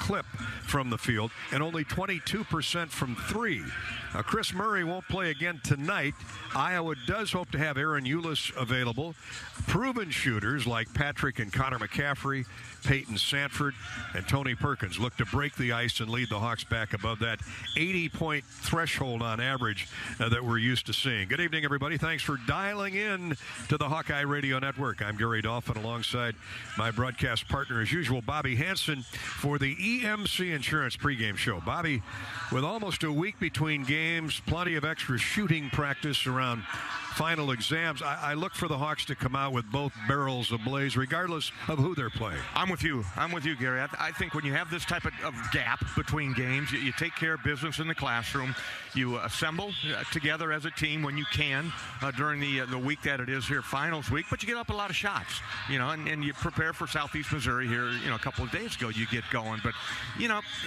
clip from the field and only 22% from three. Chris Murray won't play again tonight. Iowa does hope to have Aaron Eulis available. Proven shooters like Patrick and Connor McCaffrey, Peyton Sanford, and Tony Perkins look to break the ice and lead the Hawks back above that 80-point threshold on average that we're used to seeing. Good evening, everybody. Thanks for dialing in to the Hawkeye Radio Network. I'm Gary Dolphin alongside my broadcast partner, as usual, Bobby Hansen, for the EMC Insurance pregame show. Bobby, with almost a week between games, plenty of extra shooting practice around final exams, I look for the Hawks to come out with both barrels ablaze, regardless of who they're playing. I'm with you, Gary. I think when you have this type of gap between games, you take care of business in the classroom. You assemble together as a team when you can during the week that it is here, finals week. But you get up a lot of shots, and you prepare for Southeast Missouri here. A couple of days ago you get going, but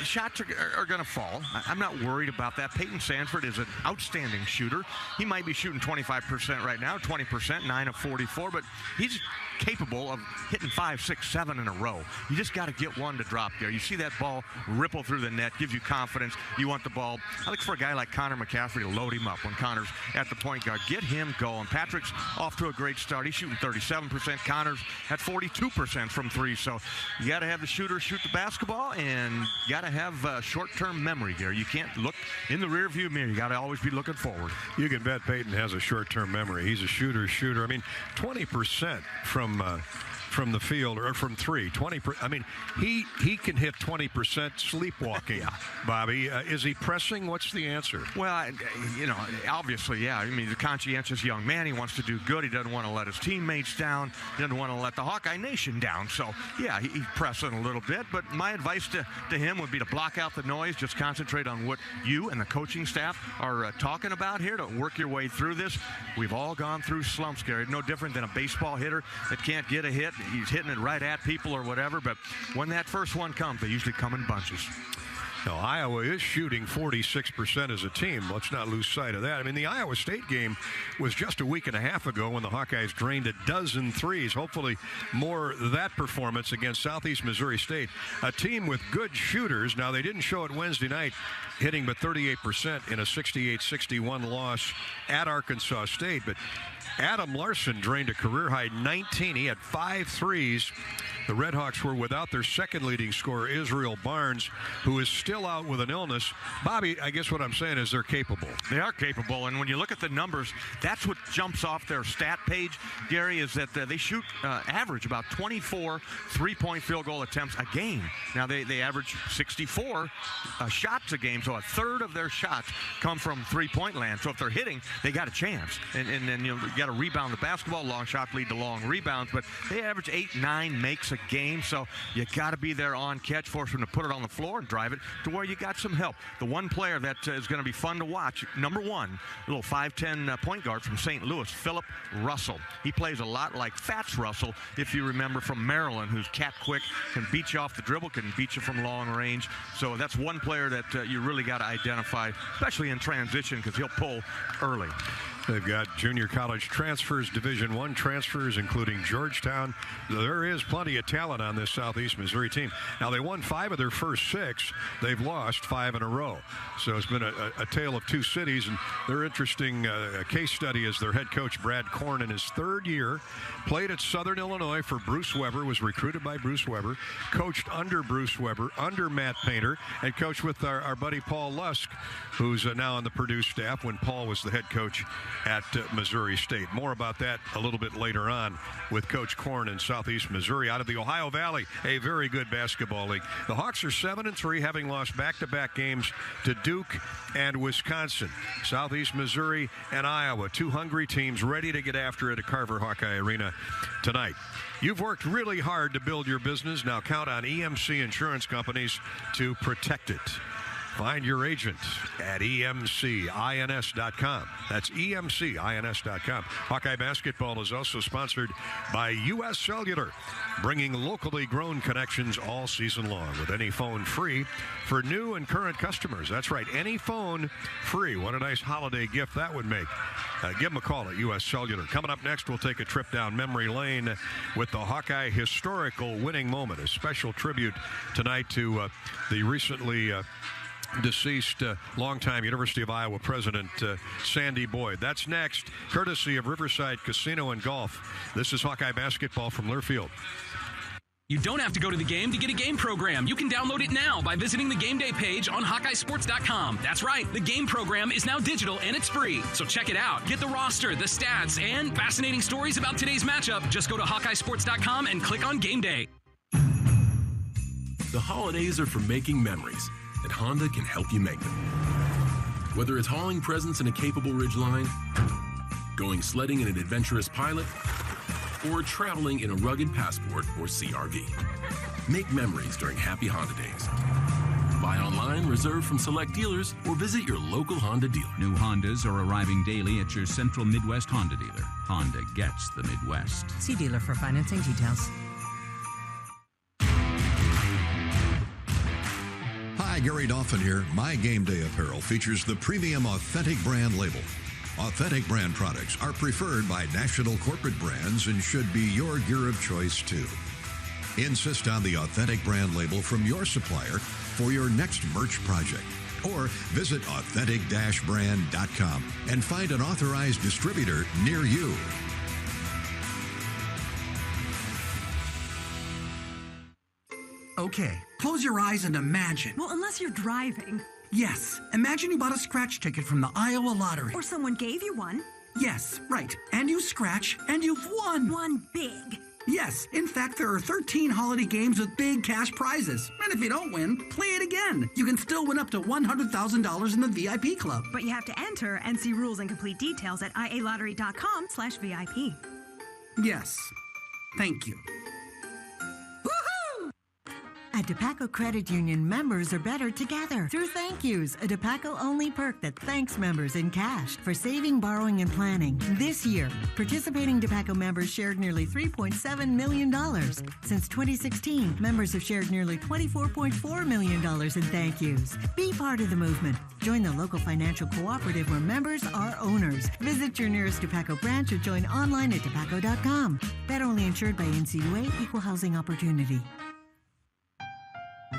shots are going to fall. I'm not worried about that. Peyton Sanford is an outstanding shooter. He might be shooting 25% right now, 20%, 9 of 44, but he's capable of hitting 5, 6, 7 in a row. You just got to get one to drop there. You see that ball ripple through the net, gives you confidence. You want the ball. I look for a guy like Connor McCaffrey to load him up when Connor's at the point guard. Get him going. Patrick's off to a great start. He's shooting 37%. Connor's at 42% from three. So you got to have the shooter shoot the basketball, and you got to have short-term memory here. You can't look in the rearview mirror. You got to always be looking forward. You can bet Peyton has a short-term memory. He's a shooter. I mean, 20% from the field, or from three, 20%. I mean, he can hit 20% sleepwalking. Yeah. Bobby, is he pressing? What's the answer? Well, obviously, yeah. I mean, he's a conscientious young man. He wants to do good. He doesn't want to let his teammates down. He doesn't want to let the Hawkeye Nation down. So, yeah, he's pressing a little bit. But my advice to him would be to block out the noise. Just concentrate on what you and the coaching staff are talking about here to work your way through this. We've all gone through slumps, Gary. No different than a baseball hitter that can't get a hit. He's hitting it right at people or whatever, but when that first one comes, they usually come in bunches. Now, Iowa is shooting 46% as a team. Let's not lose sight of that. I mean, the Iowa State game was just a week and a half ago when the Hawkeyes drained a dozen threes. Hopefully more that performance against Southeast Missouri State. A team with good shooters. Now, they didn't show it Wednesday night, hitting but 38% in a 68-61 loss at Arkansas State. But Adam Larson drained a career-high 19. He had 5 threes. The Redhawks were without their second leading scorer, Israel Barnes, who is still out with an illness. Bobby, I guess what I'm saying is they're capable. They are capable, and when you look at the numbers, that's what jumps off their stat page, Gary, is that they shoot average about 24 three-point field goal attempts a game. Now, they average 64 shots a game, so a third of their shots come from three-point land. So if they're hitting, they got a chance. And then you got to rebound the basketball. Long shots lead to long rebounds, but they average 8, 9 makes a game, so you got to be there on catch, force them to put it on the floor and drive it to where you got some help. The one player that is going to be fun to watch, number one, a little 5'10" point guard from St. Louis, Philip Russell. He plays a lot like Fats Russell, if you remember, from Maryland, who's cat quick, can beat you off the dribble, can beat you from long range. So that's one player that you really got to identify, especially in transition, because he'll pull early. They've got junior college transfers, Division I transfers, including Georgetown. There is plenty of talent on this Southeast Missouri team. Now, they won 5 of their first 6. They've lost 5 in a row. So it's been a tale of 2 cities, and their interesting case study is their head coach, Brad Korn, in his 3rd year, played at Southern Illinois for Bruce Weber, was recruited by Bruce Weber, coached under Bruce Weber, under Matt Painter, and coached with our buddy Paul Lusk, who's now on the Purdue staff when Paul was the head coach at Missouri State. More about that a little bit later on with Coach Korn in Southeast Missouri out of the Ohio Valley, a very good basketball league. The Hawks are 7-3, having lost back-to-back games to Duke and Wisconsin. Southeast Missouri and Iowa, 2 hungry teams ready to get after it at Carver Hawkeye Arena tonight. You've worked really hard to build your business. Now count on EMC Insurance Companies to protect it. Find your agent at emcins.com. That's emcins.com. Hawkeye basketball is also sponsored by U.S. Cellular, bringing locally grown connections all season long with any phone free for new and current customers. That's right, any phone free. What a nice holiday gift that would make. Give them a call at U.S. Cellular. Coming up next, we'll take a trip down memory lane with the Hawkeye historical winning moment, a special tribute tonight to the recently deceased longtime University of Iowa president Sandy Boyd. That's next, courtesy of Riverside Casino and Golf. This is Hawkeye basketball from Learfield. You don't have to go to the game to get a game program. You can download it now by visiting the game day page on HawkeyeSports.com. That's right, the game program is now digital and it's free. So check it out. Get the roster, the stats, and fascinating stories about today's matchup. Just go to HawkeyeSports.com and click on Game Day. The holidays are for making memories, and Honda can help you make them. Whether it's hauling presents in a capable Ridgeline, going sledding in an adventurous Pilot, or traveling in a rugged Passport or CR-V. Make memories during Happy Honda Days. Buy online, reserve from select dealers, or visit your local Honda dealer. New Hondas are arriving daily at your Central Midwest Honda dealer. Honda gets the Midwest. See dealer for financing details. Hi, Gary Dolphin here. My Game Day apparel features the premium Authentic brand label. Authentic brand products are preferred by national corporate brands and should be your gear of choice too. Insist on the Authentic brand label from your supplier for your next merch project. Or visit authentic-brand.com and find an authorized distributor near you. Okay, close your eyes and imagine. Well, unless you're driving. Yes, imagine you bought a scratch ticket from the Iowa Lottery. Or someone gave you one. Yes, right. And you scratch, and you've won. Won big. Yes, in fact, there are 13 holiday games with big cash prizes. And if you don't win, play it again. You can still win up to $100,000 in the VIP club. But you have to enter and see rules and complete details at ialottery.com/VIP. Yes, thank you. At DePaco Credit Union, members are better together through thank yous, a DePaco-only perk that thanks members in cash for saving, borrowing, and planning. This year, participating DePaco members shared nearly $3.7 million. Since 2016, members have shared nearly $24.4 million in thank yous. Be part of the movement. Join the local financial cooperative where members are owners. Visit your nearest DePaco branch or join online at DePaco.com. Federally insured by NCUA, Equal Housing Opportunity.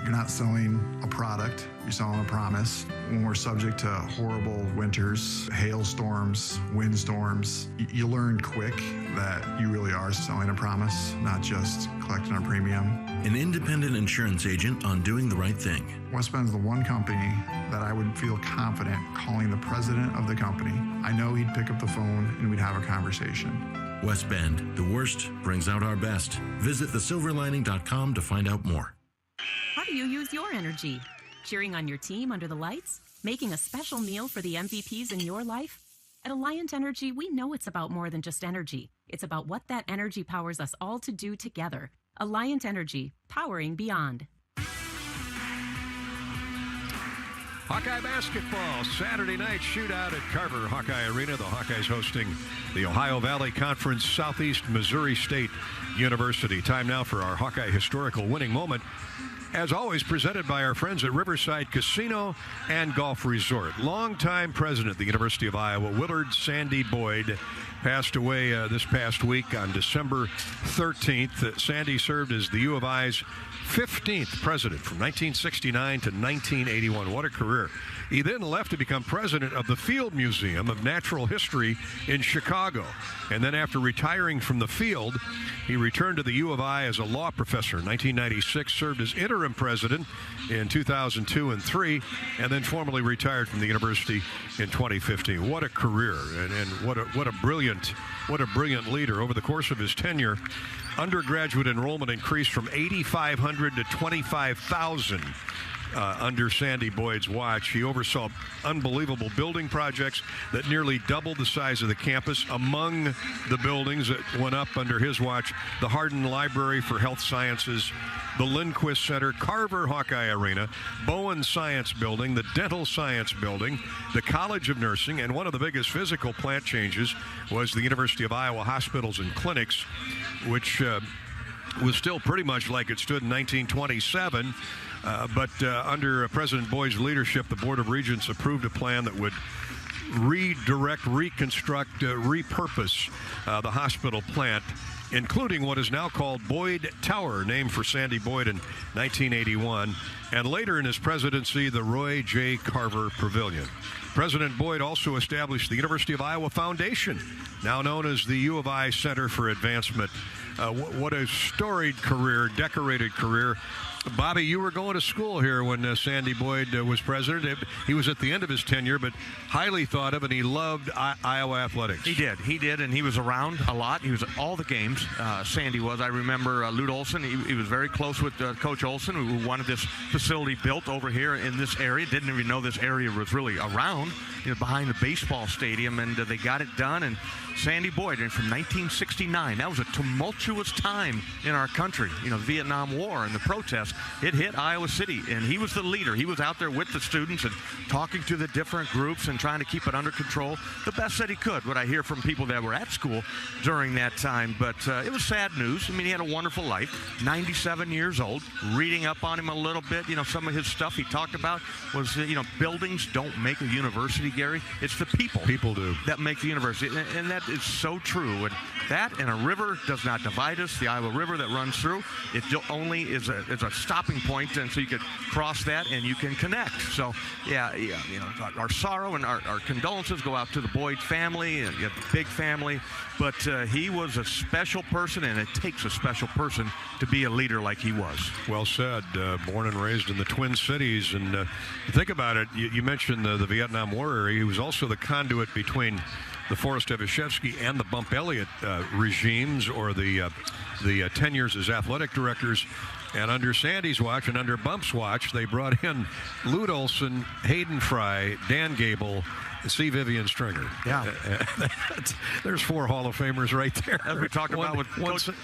You're not selling a product, you're selling a promise. When we're subject to horrible winters, hailstorms, windstorms, you learn quick that you really are selling a promise, not just collecting a premium. An independent insurance agent on doing the right thing. West Bend's the one company that I would feel confident calling the president of the company. I know he'd pick up the phone and we'd have a conversation. West Bend, the worst brings out our best. Visit thesilverlining.com to find out more. How do you use your energy? Cheering on your team under the lights? Making a special meal for the MVPs in your life? At Alliant Energy, we know it's about more than just energy. It's about what that energy powers us all to do together. Alliant Energy, powering beyond. Hawkeye basketball, Saturday night shootout at Carver Hawkeye Arena. The Hawkeyes hosting the Ohio Valley Conference Southeast Missouri State University. Time now for our Hawkeye historical winning moment. As always, presented by our friends at Riverside Casino and Golf Resort. Longtime president of the University of Iowa, Willard Sandy Boyd, passed away this past week on December 13th. Sandy served as the U of I's 15th president from 1969 to 1981. What a career. He then left to become president of the Field Museum of Natural History in Chicago. And then after retiring from the field, he returned to the U of I as a law professor in 1996, served as interim president in 2002 and 3, and then formally retired from the university in 2015. What a career, and what a brilliant leader. Over the course of his tenure, undergraduate enrollment increased from 8,500 to 25,000 under Sandy Boyd's watch. He oversaw unbelievable building projects that nearly doubled the size of the campus. Among the buildings that went up under his watch, the Hardin Library for Health Sciences, the Lindquist Center, Carver Hawkeye Arena, Bowen Science Building, the Dental Science Building, the College of Nursing, and one of the biggest physical plant changes was the University of Iowa Hospitals and Clinics, which was still pretty much like it stood in 1927. But under President Boyd's leadership, the Board of Regents approved a plan that would redirect, reconstruct, repurpose the hospital plant, including what is now called Boyd Tower, named for Sandy Boyd in 1981, and later in his presidency, the Roy J. Carver Pavilion. President Boyd also established the University of Iowa Foundation, now known as the U of I Center for Advancement. What a storied career, decorated career. Bobby, you were going to school here when Sandy Boyd was president. He was at the end of his tenure, but highly thought of, and he loved Iowa athletics. He did, and he was around a lot. He was at all the games, Sandy was. I remember Lute Olson. He was very close with Coach Olson, who wanted this facility built over here in this area. Didn't even know this area was really around, behind the baseball stadium, and they got it done. And Sandy Boyd, and from 1969, that was a tumultuous time in our country. The Vietnam War and the protests. It hit Iowa City, and he was the leader. He was out there with the students and talking to the different groups and trying to keep it under control the best that he could, what I hear from people that were at school during that time. But it was sad news. I mean, he had a wonderful life, 97 years old. Reading up on him a little bit, some of his stuff he talked about was, buildings don't make a university, Gary. It's the people. People do. That make the university, and that is so true. And that and a river does not divide us. The Iowa River that runs through, it only is a stopping point, and so you could cross that and you can connect. So our sorrow and our condolences go out to the Boyd family, and you have a big family, but he was a special person, and it takes a special person to be a leader like he was. Well said. Born and raised in the Twin Cities, and think about it, you mentioned the Vietnam War area. He was also the conduit between the Forrest Evashevsky and the Bump Elliott regimes, or the 10 years as athletic directors. And under Sandy's watch and under Bump's watch, they brought in Lute Olson, Hayden Fry, Dan Gable, C. Vivian Stringer. Yeah. There's 4 Hall of Famers right there. As we talked about with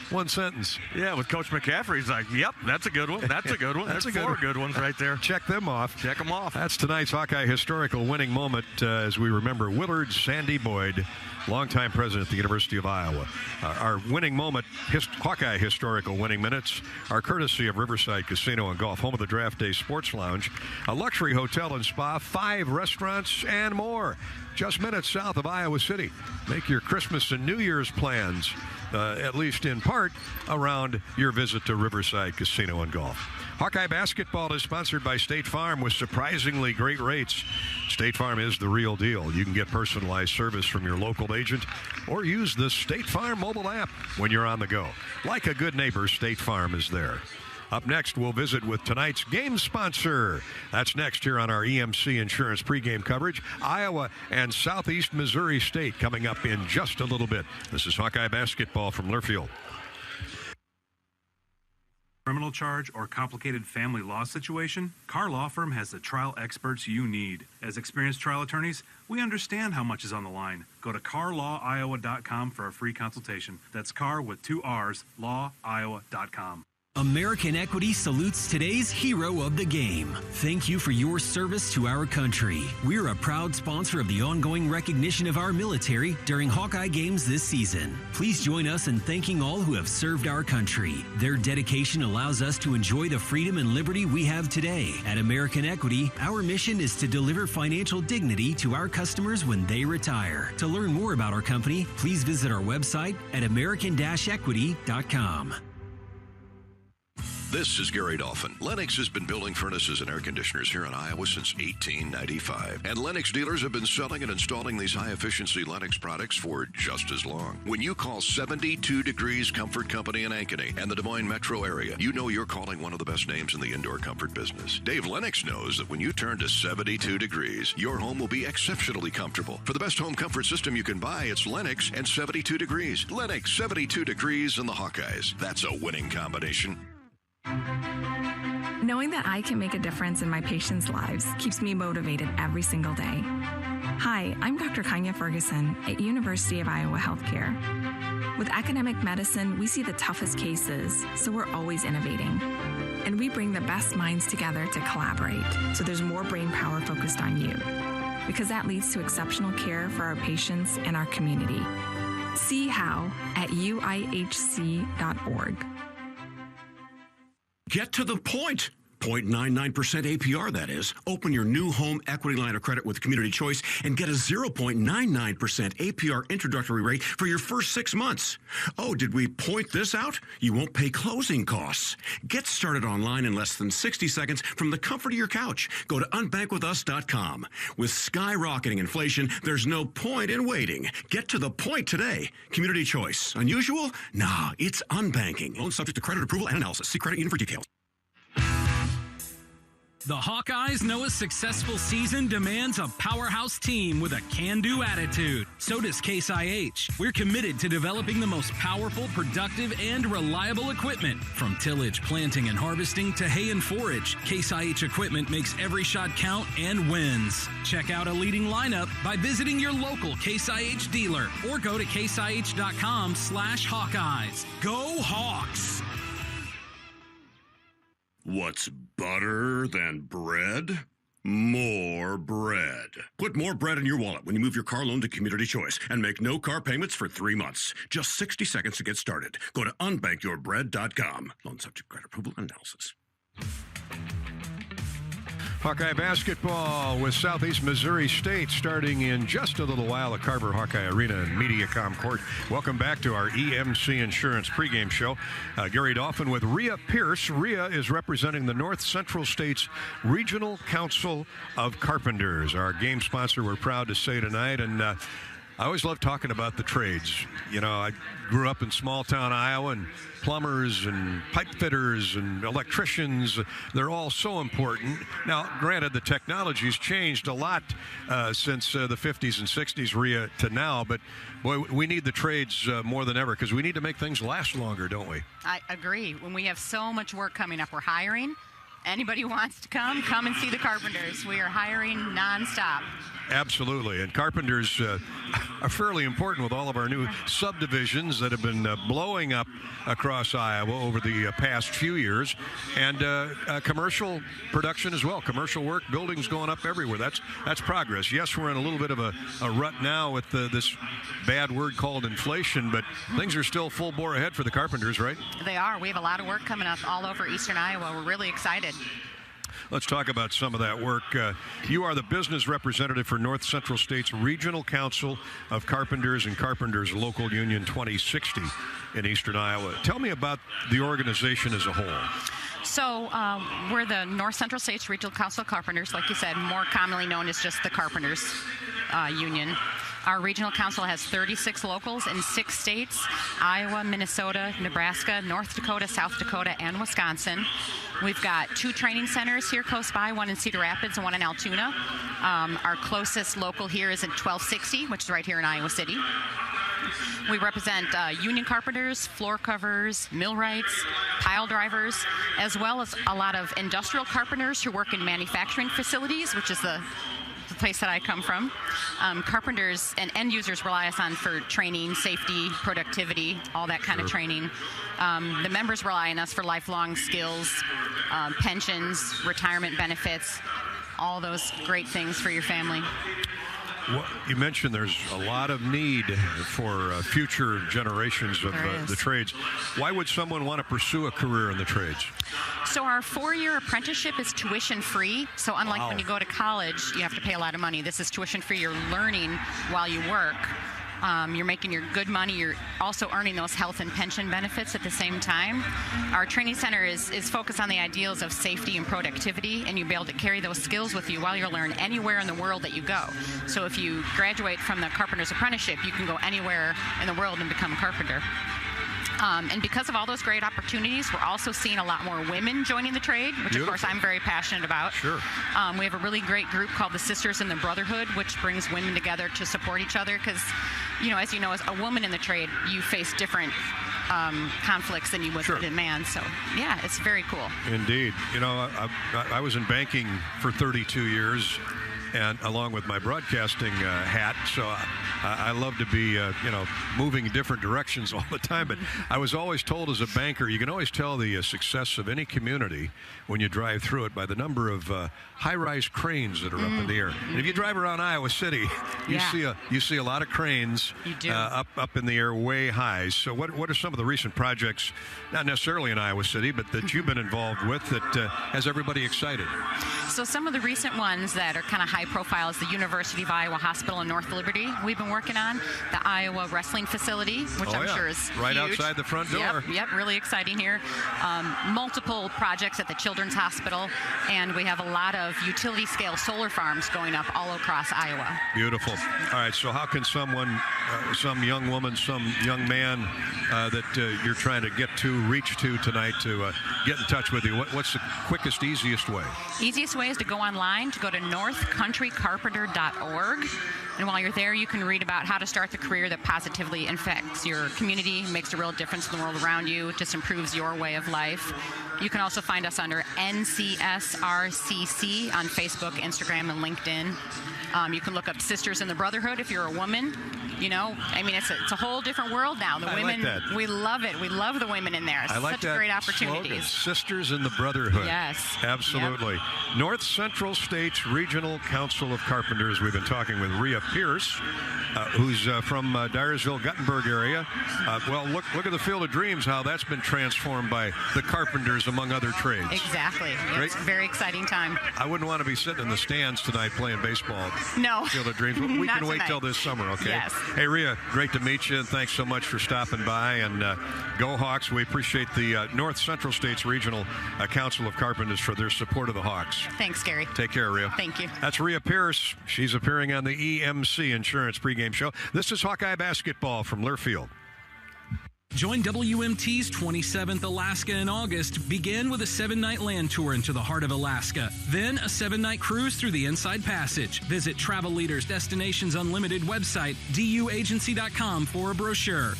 one sentence. Yeah, with Coach McCaffrey, he's like, yep, that's a good one. That's a good one. That's 4 good ones right there. Check them off. Check them off. That's tonight's Hawkeye historical winning moment as we remember Willard Sandy Boyd, longtime president at the University of Iowa. Our winning moment, Hawkeye historical winning minutes, are courtesy of Riverside Casino and Golf, home of the Draft Day Sports Lounge, a luxury hotel and spa, 5 restaurants, and more. Just minutes south of Iowa City. Make your Christmas and New Year's plans, at least in part, around your visit to Riverside Casino and Golf. Hawkeye basketball is sponsored by State Farm with surprisingly great rates. State Farm is the real deal. You can get personalized service from your local agent or use the State Farm mobile app when you're on the go. Like a good neighbor, State Farm is there. Up next, we'll visit with tonight's game sponsor. That's next here on our EMC Insurance pregame coverage. Iowa and Southeast Missouri State coming up in just a little bit. This is Hawkeye basketball from Learfield. Criminal charge or complicated family law situation? Carr Law Firm has the trial experts you need. As experienced trial attorneys, we understand how much is on the line. Go to carlawiowa.com for a free consultation. That's Carr with 2 R's, lawiowa.com. American Equity salutes today's hero of the game. Thank you for your service to our country. We're a proud sponsor of the ongoing recognition of our military during Hawkeye games this season. Please join us in thanking all who have served our country. Their dedication allows us to enjoy the freedom and liberty we have today. At American Equity, our mission is to deliver financial dignity to our customers when they retire. To learn more about our company, please visit our website at american-equity.com. This is Gary Dolphin. Lennox has been building furnaces and air conditioners here in Iowa since 1895. And Lennox dealers have been selling and installing these high-efficiency Lennox products for just as long. When you call 72 Degrees Comfort Company in Ankeny and the Des Moines metro area, you know you're calling one of the best names in the indoor comfort business. Dave Lennox knows that when you turn to 72 degrees, your home will be exceptionally comfortable. For the best home comfort system you can buy, it's Lennox and 72 degrees. Lennox, 72 degrees, and the Hawkeyes. That's a winning combination. Knowing that I can make a difference in my patients' lives keeps me motivated every single day. Hi, I'm Dr. Kanya Ferguson at University of Iowa Healthcare. With academic medicine, we see the toughest cases, so we're always innovating. And we bring the best minds together to collaborate, so there's more brain power focused on you. Because that leads to exceptional care for our patients and our community. See how at uihc.org. Get to the point. 0.99% APR, that is. Open your new home equity line of credit with Community Choice and get a 0.99% APR introductory rate for your first 6 months. Oh, did we point this out? You won't pay closing costs. Get started online in less than 60 seconds from the comfort of your couch. Go to unbankwithus.com. With skyrocketing inflation, there's no point in waiting. Get to the point today. Community Choice. Unusual? Nah, it's unbanking. Loan subject to credit approval and analysis. See credit union for details. The Hawkeyes know a successful season demands a powerhouse team with a can-do attitude. So does Case IH. We're committed to developing the most powerful, productive, and reliable equipment. From tillage, planting, and harvesting to hay and forage, Case IH equipment makes every shot count and wins. Check out a leading lineup by visiting your local Case IH dealer or go to caseih.com/Hawkeyes. Go Hawks! What's better than bread? More bread. Put more bread in your wallet when you move your car loan to Community Choice and make no car payments for 3 months. Just 60 seconds to get started. Go to unbankyourbread.com. Loan subject to credit approval and analysis. Hawkeye basketball with Southeast Missouri State starting in just a little while at Carver Hawkeye Arena and Mediacom Court. Welcome back to our EMC Insurance pregame show. Gary Dolphin with Rhea Pierce. Rhea is representing the North Central States Regional Council of Carpenters. Our game sponsor, we're proud to say tonight. And I always love talking about the trades. You know, I grew up in small town Iowa, and plumbers and pipe fitters and electricians, they're all so important. Now, granted, the technology's changed a lot since the 50s and 60s, Rhea, to now, but boy, we need the trades more than ever because we need to make things last longer, don't we? I agree. When we have so much work coming up, we're hiring. Anybody who wants to come and see the carpenters. We are hiring nonstop. Absolutely. And carpenters are fairly important with all of our new subdivisions that have been blowing up across Iowa over the past few years. And commercial production as well. Commercial work, buildings going up everywhere. That's progress. Yes, we're in a little bit of a rut now with this bad word called inflation, but things are still full bore ahead for the carpenters, right? They are. We have a lot of work coming up all over eastern Iowa. We're really excited. Let's talk about some of that work. You are the business representative for North Central States Regional Council of Carpenters and Carpenters Local Union 2060 in eastern Iowa. Tell me about the organization as a whole. So we're the North Central States Regional Council of Carpenters, like you said, more commonly known as just the Carpenters Union. Our regional council has 36 locals in 6 states: Iowa, Minnesota, Nebraska, North Dakota, South Dakota, and Wisconsin. We've got 2 training centers here close by, one in Cedar Rapids and one in Altoona. Our closest local here is in 1260, which is right here in Iowa City. We represent union carpenters, floor covers, millwrights, pile drivers, as well as a lot of industrial carpenters who work in manufacturing facilities, which is the place that I come from. Carpenters and end users rely us on for training, safety, productivity, all that kind of training. The members rely on us for lifelong skills, pensions, retirement benefits, all those great things for your family. Well, you mentioned there's a lot of need for future generations of the trades. Why would someone want to pursue a career in the trades? So our 4-year apprenticeship is tuition free. So unlike when you go to college, you have to pay a lot of money. This is tuition free. You're learning while you work. You're making your good money. You're also earning those health and pension benefits at the same time. Our training center is focused on the ideals of safety and productivity, and you'll be able to carry those skills with you while you learn anywhere in the world that you go. So if you graduate from the carpenter's apprenticeship, you can go anywhere in the world and become a carpenter. And because of all those great opportunities, we're also seeing a lot more women joining the trade, which of course I'm very passionate about. Sure. We have a really great group called the Sisters in the Brotherhood, which brings women together to support each other because, you know, as a woman in the trade, you face different conflicts than you would with a man. So, yeah, it's very cool. Indeed. You know, I was in banking for 32 years, and along with my broadcasting hat, so I love to be, moving in different directions all the time. But I was always told as a banker, you can always tell the success of any community when you drive through it by the number of high-rise cranes that are up in the air. And if you drive around Iowa City, you see a lot of cranes up in the air way high. So what are some of the recent projects, not necessarily in Iowa City, but that you've been involved with that has everybody excited? So some of the recent ones that are kind of high profile is the University of Iowa Hospital in North Liberty we've been working on, the Iowa Wrestling Facility, which I'm sure is right huge. Outside the front door. Yep, really exciting here. Multiple projects at the Children's Hospital, and we have a lot of utility scale solar farms going up all across Iowa. Beautiful. All right, so how can someone, some young woman, some young man that you're trying to reach to tonight to get in touch with you, what's the quickest, easiest way? Easiest way is to go online, to go to northcountrycarpenter.org. And while you're there, you can read about how to start the career that positively affects your community, makes a real difference in the world around you, just improves your way of life. You can also find us under NCSRCC on Facebook, Instagram, and LinkedIn. You can look up Sisters in the Brotherhood if you're a woman. You know, I mean, it's a whole different world now. The women, like that. We love it. We love the women in there. I like such that great opportunities. Slogan, Sisters in the Brotherhood. Yes. Absolutely. Yep. North Central States Regional Council of Carpenters. We've been talking with Rhea Pierce, who's from Dyersville, Guttenberg area. Well, look at the Field of Dreams, how that's been transformed by the carpenters, among other trades. Exactly. It's a very exciting time. I wouldn't want to be sitting in the stands tonight playing baseball. No. Field of Dreams. We can wait till this summer, okay? Yes. Hey, Rhea, great to meet you, and thanks so much for stopping by. And go Hawks. We appreciate the North Central States Regional Council of Carpenters for their support of the Hawks. Thanks, Gary. Take care, Rhea. Thank you. That's Rhea Pierce. She's appearing on the EMC Insurance pregame show. This is Hawkeye basketball from Learfield. Join WMT's 27th Alaska in August. Begin with a 7-night land tour into the heart of Alaska. Then a 7-night cruise through the Inside Passage. Visit Travel Leaders Destinations Unlimited website, duagency.com for a brochure.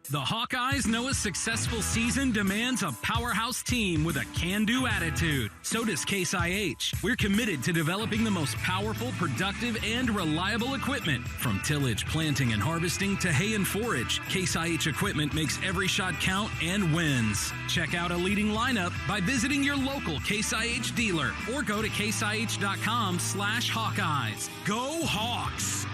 The Hawkeyes know a successful season demands a powerhouse team with a can-do attitude. So does Case IH. We're committed to developing the most powerful, productive, and reliable equipment. From tillage, planting, and harvesting to hay and forage, Case IH equipment makes every shot count and wins. Check out a leading lineup by visiting your local Case IH dealer or go to caseih.com/Hawkeyes. Go Hawks!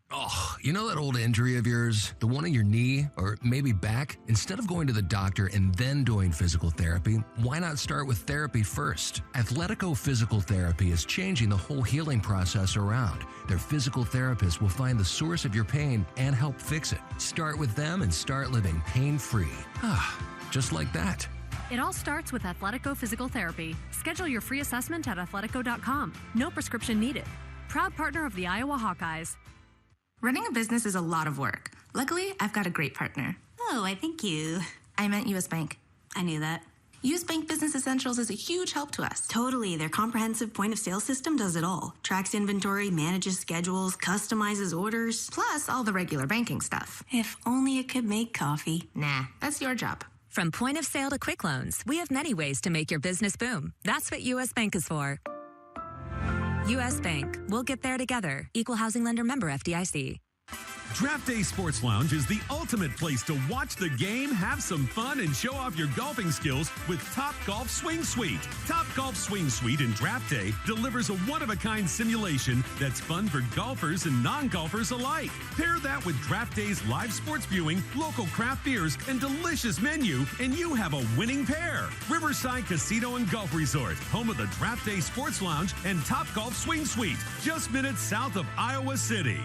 Oh, you know that old injury of yours? The one in your knee or maybe back? Instead of going to the doctor and then doing physical therapy, why not start with therapy first? Athletico Physical Therapy is changing the whole healing process around. Their physical therapists will find the source of your pain and help fix it. Start with them and start living pain-free. Just like that. It all starts with Athletico Physical Therapy. Schedule your free assessment at athletico.com. No prescription needed. Proud partner of the Iowa Hawkeyes. Running a business is a lot of work. Luckily, I've got a great partner. Oh, I thank you. I meant U.S. Bank. I knew that. U.S. Bank Business Essentials is a huge help to us. Totally. Their comprehensive point-of-sale system does it all. Tracks inventory, manages schedules, customizes orders. Plus, all the regular banking stuff. If only it could make coffee. Nah, that's your job. From point of sale to quick loans, we have many ways to make your business boom. That's what U.S. Bank is for. U.S. Bank. We'll get there together. Equal housing lender, member FDIC. Draft Day Sports Lounge is the ultimate place to watch the game, have some fun, and show off your golfing skills with Top Golf Swing Suite. Top Golf Swing Suite in Draft Day delivers a one-of-a-kind simulation that's fun for golfers and non-golfers alike. Pair that with Draft Day's live sports viewing, local craft beers, and delicious menu, and you have a winning pair. Riverside Casino and Golf Resort, home of the Draft Day Sports Lounge and Top Golf Swing Suite, just minutes south of Iowa City.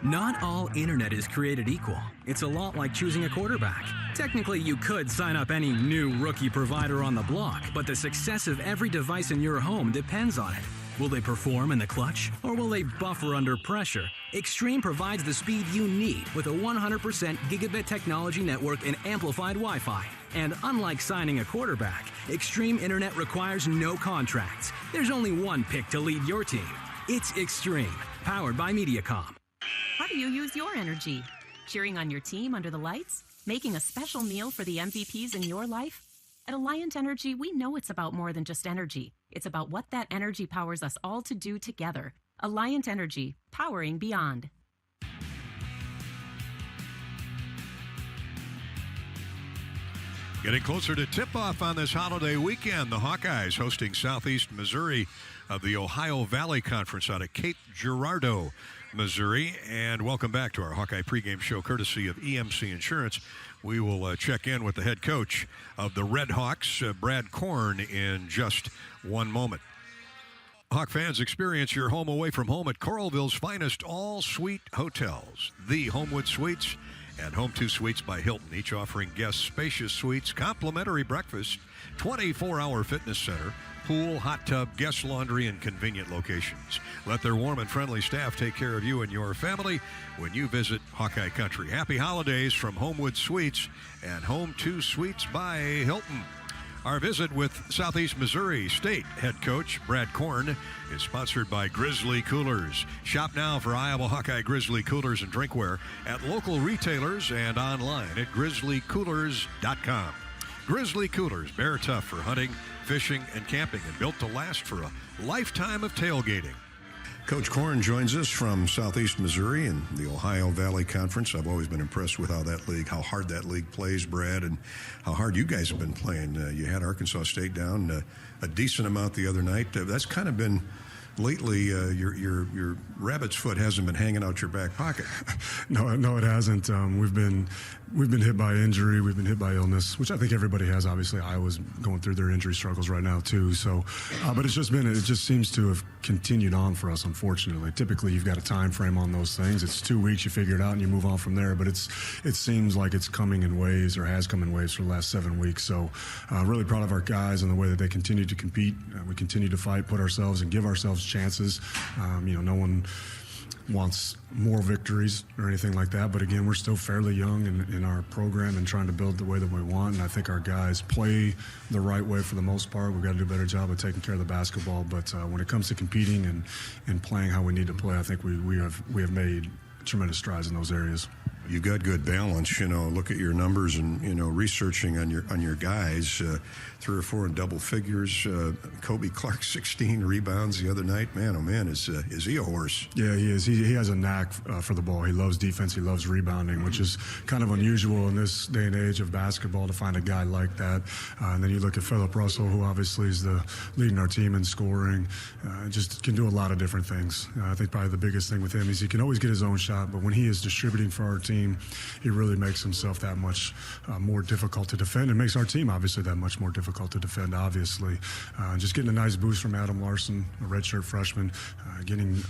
Not all internet is created equal. It's a lot like choosing a quarterback. Technically, you could sign up any new rookie provider on the block, but the success of every device in your home depends on it. Will they perform in the clutch, or will they buffer under pressure? Extreme provides the speed you need with a 100% gigabit technology network and amplified Wi-Fi. And unlike signing a quarterback, Extreme Internet requires no contracts. There's only one pick to lead your team. It's Extreme, powered by MediaCom. How do you use your energy? Cheering on your team under the lights? Making a special meal for the MVPs in your life? At Alliant Energy, we know it's about more than just energy. It's about what that energy powers us all to do together. Alliant Energy, powering beyond. Getting closer to tip-off on this holiday weekend, the Hawkeyes hosting Southeast Missouri of the Ohio Valley Conference out of Cape Girardeau, Missouri. And welcome back to our Hawkeye pregame show, courtesy of EMC Insurance. We will check in with the head coach of the Red Hawks, Brad Korn, in just one moment. Hawk fans, experience your home away from home at Coralville's finest all-suite hotels, the Homewood Suites and Home 2 Suites by Hilton, each offering guests spacious suites, complimentary breakfast, 24-hour fitness center, pool, hot tub, guest laundry, and convenient locations. Let their warm and friendly staff take care of you and your family when you visit Hawkeye Country. Happy holidays from Homewood Suites and Home 2 Suites by Hilton. Our visit with Southeast Missouri State head coach Brad Korn is sponsored by Grizzly Coolers. Shop now for Iowa Hawkeye Grizzly Coolers and drinkware at local retailers and online at grizzlycoolers.com. Grizzly Coolers, bear tough for hunting, fishing, and camping, and built to last for a lifetime of tailgating. Coach Korn joins us from Southeast Missouri and the Ohio Valley Conference. I've always been impressed with how hard that league plays, Brad, and how hard you guys have been playing. You had Arkansas State down a decent amount the other night. That's kind of been lately. Your rabbit's foot hasn't been hanging out your back pocket. No, it hasn't. We've been hit by injury. We've been hit by illness, which I think everybody has. Obviously, Iowa's going through their injury struggles right now too. So, but it just seems to have continued on for us. Unfortunately, typically you've got a time frame on those things. It's 2 weeks, you figure it out, and you move on from there. But it seems like it's coming in waves, or has come in waves for the last 7 weeks. So, really proud of our guys and the way that they continue to compete. We continue to fight, put ourselves, and give ourselves chances. No one wants more victories or anything like that, but again, we're still fairly young in our program and trying to build the way that we want, and I think our guys play the right way for the most part. We've got to do a better job of taking care of the basketball, but when it comes to competing and playing how we need to play, I think we have made tremendous strides in those areas. You've got good balance. Look at your numbers and researching on your guys. 3 or 4 in double figures. Kobe Clark 16 rebounds the other night. Man, oh man, is he a horse? Yeah, he is. He has a knack for the ball. He loves defense. He loves rebounding, which is kind of unusual in this day and age of basketball to find a guy like that. And then you look at Philip Russell, who obviously is leading our team in scoring. Just can do a lot of different things. I think probably the biggest thing with him is he can always get his own shot, but when he is distributing for our team, he really makes himself that much more difficult to defend, and makes our team obviously that much more difficult to defend, obviously. Just getting a nice boost from Adam Larson, a redshirt freshman, getting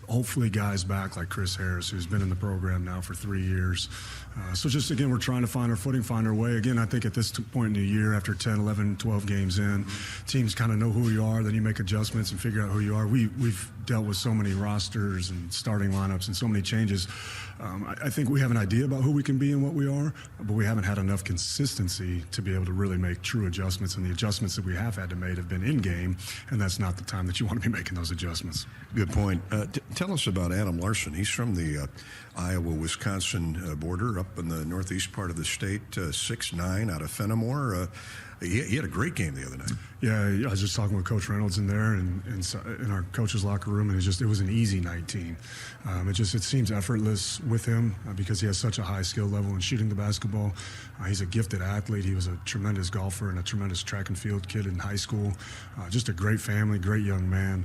hopefully guys back like Chris Harris, who's been in the program now for 3 years. So just, again, we're trying to find our footing, find our way. Again, I think at this point in the year, after 10, 11, 12 games in, teams kind of know who you are. Then you make adjustments and figure out who you are. We've dealt with so many rosters and starting lineups and so many changes. I think we have an idea about who we can be and what we are, but we haven't had enough consistency to be able to really make true adjustments. And the adjustments that we have had to make have been in-game, and that's not the time that you want to be making those adjustments. Good point. Tell us about Adam Larson. He's from the Iowa-Wisconsin border up in the northeast part of the state, 6'9", out of Fenimore. He had a great game the other night. Yeah, I was just talking with Coach Reynolds in there and in our coach's locker room, and it was an easy 19. It seems effortless with him because he has such a high skill level in shooting the basketball. He's a gifted athlete. He was a tremendous golfer and a tremendous track and field kid in high school. Just a great family, great young man.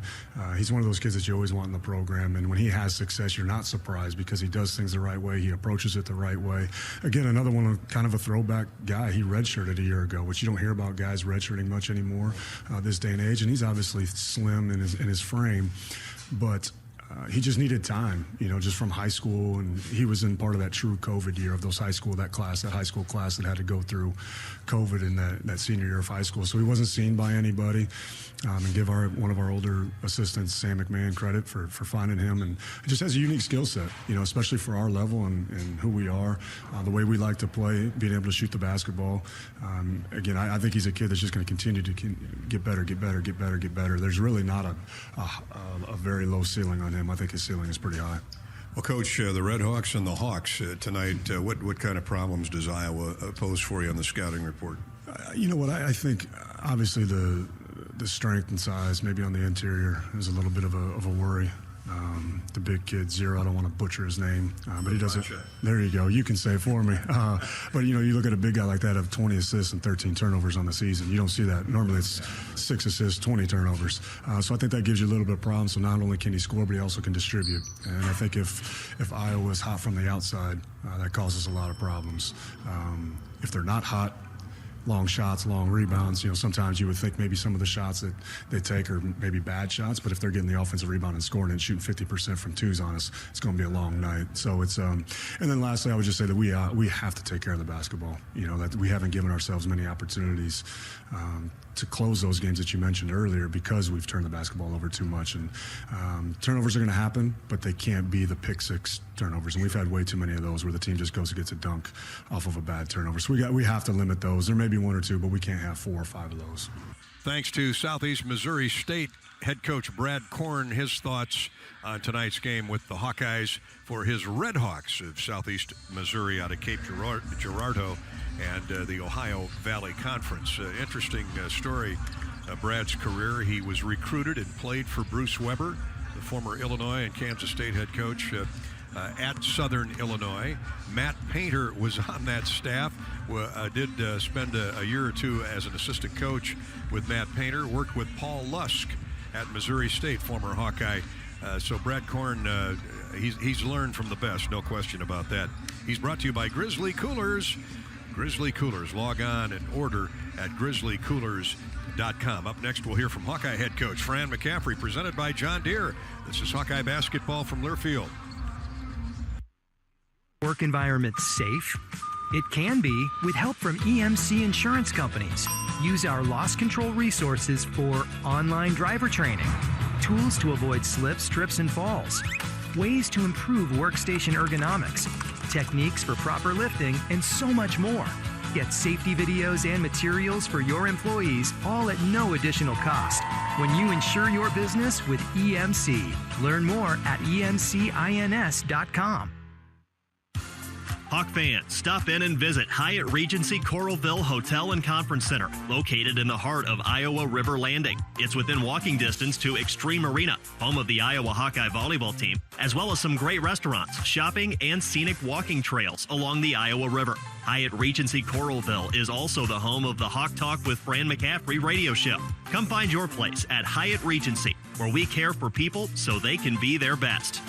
He's one of those kids that you always want in the program, and when he has success, you're not surprised because he does things the right way. He approaches it the right way. Again, another one, kind of a throwback guy. He redshirted a year ago, which you don't hear about guys redshirting much anymore this day and age, and he's obviously slim in his frame, but he just needed time, just from high school. And he was in part of that true COVID year of those high school class that had to go through COVID in that senior year of high school. So he wasn't seen by anybody. And give one of our older assistants, Sam McMahon, credit for finding him. And he just has a unique skill set, especially for our level and who we are, the way we like to play, being able to shoot the basketball. Again, I think he's a kid that's just going to continue to get better. There's really not a very low ceiling on him. I think his ceiling is pretty high. Well, Coach, the Red Hawks and the Hawks tonight, what kind of problems does Iowa pose for you on the scouting report? You know what? I think obviously the strength and size maybe on the interior is a little bit of a worry. The big kid, Zero, I don't want to butcher his name, but he doesn't. There you go. You can say it for me. But, you look at a big guy like that of 20 assists and 13 turnovers on the season. You don't see that. Normally it's 6 assists, 20 turnovers. So I think that gives you a little bit of problem. So not only can he score, but he also can distribute. And I think if Iowa is hot from the outside, that causes a lot of problems. If they're not hot, long shots, long rebounds. Sometimes you would think maybe some of the shots that they take are maybe bad shots, but if they're getting the offensive rebound and scoring and shooting 50% from twos on us, it's going to be a long night. So it's and then lastly, I would just say that we have to take care of the basketball. That we haven't given ourselves many opportunities to close those games that you mentioned earlier because we've turned the basketball over too much. And turnovers are going to happen, but they can't be the pick six turnovers. And we've had way too many of those where the team just goes and gets a dunk off of a bad turnover. So we have to limit those. There may be 1 or 2, but we can't have 4 or 5 of those. Thanks to Southeast Missouri State head coach Brad Korn, his thoughts on tonight's game with the Hawkeyes for his Red Hawks of Southeast Missouri out of Cape Girardeau and the Ohio Valley Conference. Interesting story of Brad's career. He was recruited and played for Bruce Weber, the former Illinois and Kansas State head coach at Southern Illinois. Matt Painter was on that staff, did spend a year or 2 as an assistant coach with Matt Painter, worked with Paul Lusk at Missouri State, former Hawkeye. So Brad Korn, he's learned from the best, no question about that. He's brought to you by Grizzly Coolers. Grizzly Coolers. Log on and order at grizzlycoolers.com. Up next, we'll hear from Hawkeye head coach Fran McCaffrey, presented by John Deere. This is Hawkeye basketball from Learfield. Work environment safe? It can be with help from EMC insurance companies. Use our loss control resources for online driver training, tools to avoid slips, trips, and falls, ways to improve workstation ergonomics, techniques for proper lifting, and so much more. Get safety videos and materials for your employees, all at no additional cost. When you insure your business with EMC. Learn more at emcins.com. Hawk fans, stop in and visit Hyatt Regency Coralville Hotel and Conference Center, located in the heart of Iowa River Landing. It's within walking distance to Extreme Arena, home of the Iowa Hawkeye volleyball team, as well as some great restaurants, shopping, and scenic walking trails along the Iowa River. Hyatt Regency Coralville is also the home of the Hawk Talk with Fran McCaffrey radio show. Come find your place at Hyatt Regency, where we care for people so they can be their best.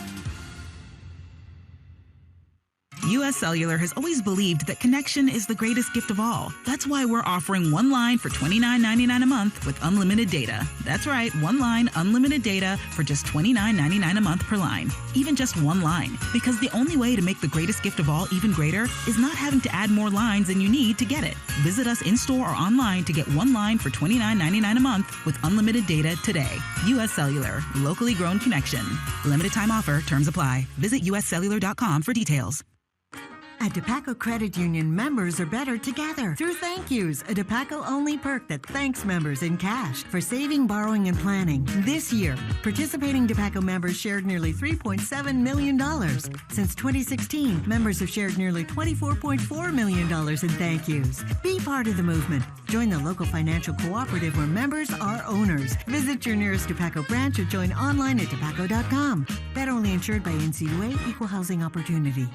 U.S. Cellular has always believed that connection is the greatest gift of all. That's why we're offering one line for $29.99 a month with unlimited data. That's right, one line, unlimited data for just $29.99 a month per line. Even just one line. Because the only way to make the greatest gift of all even greater is not having to add more lines than you need to get it. Visit us in-store or online to get one line for $29.99 a month with unlimited data today. U.S. Cellular. Locally grown connection. Limited time offer. Terms apply. Visit uscellular.com for details. At DePaco Credit Union, members are better together through thank yous, a DePaco-only perk that thanks members in cash for saving, borrowing, and planning. This year, participating DePaco members shared nearly $3.7 million. Since 2016, members have shared nearly $24.4 million in thank yous. Be part of the movement. Join the local financial cooperative where members are owners. Visit your nearest DePaco branch or join online at DePaco.com. Federally insured by NCUA, Equal Housing Opportunity.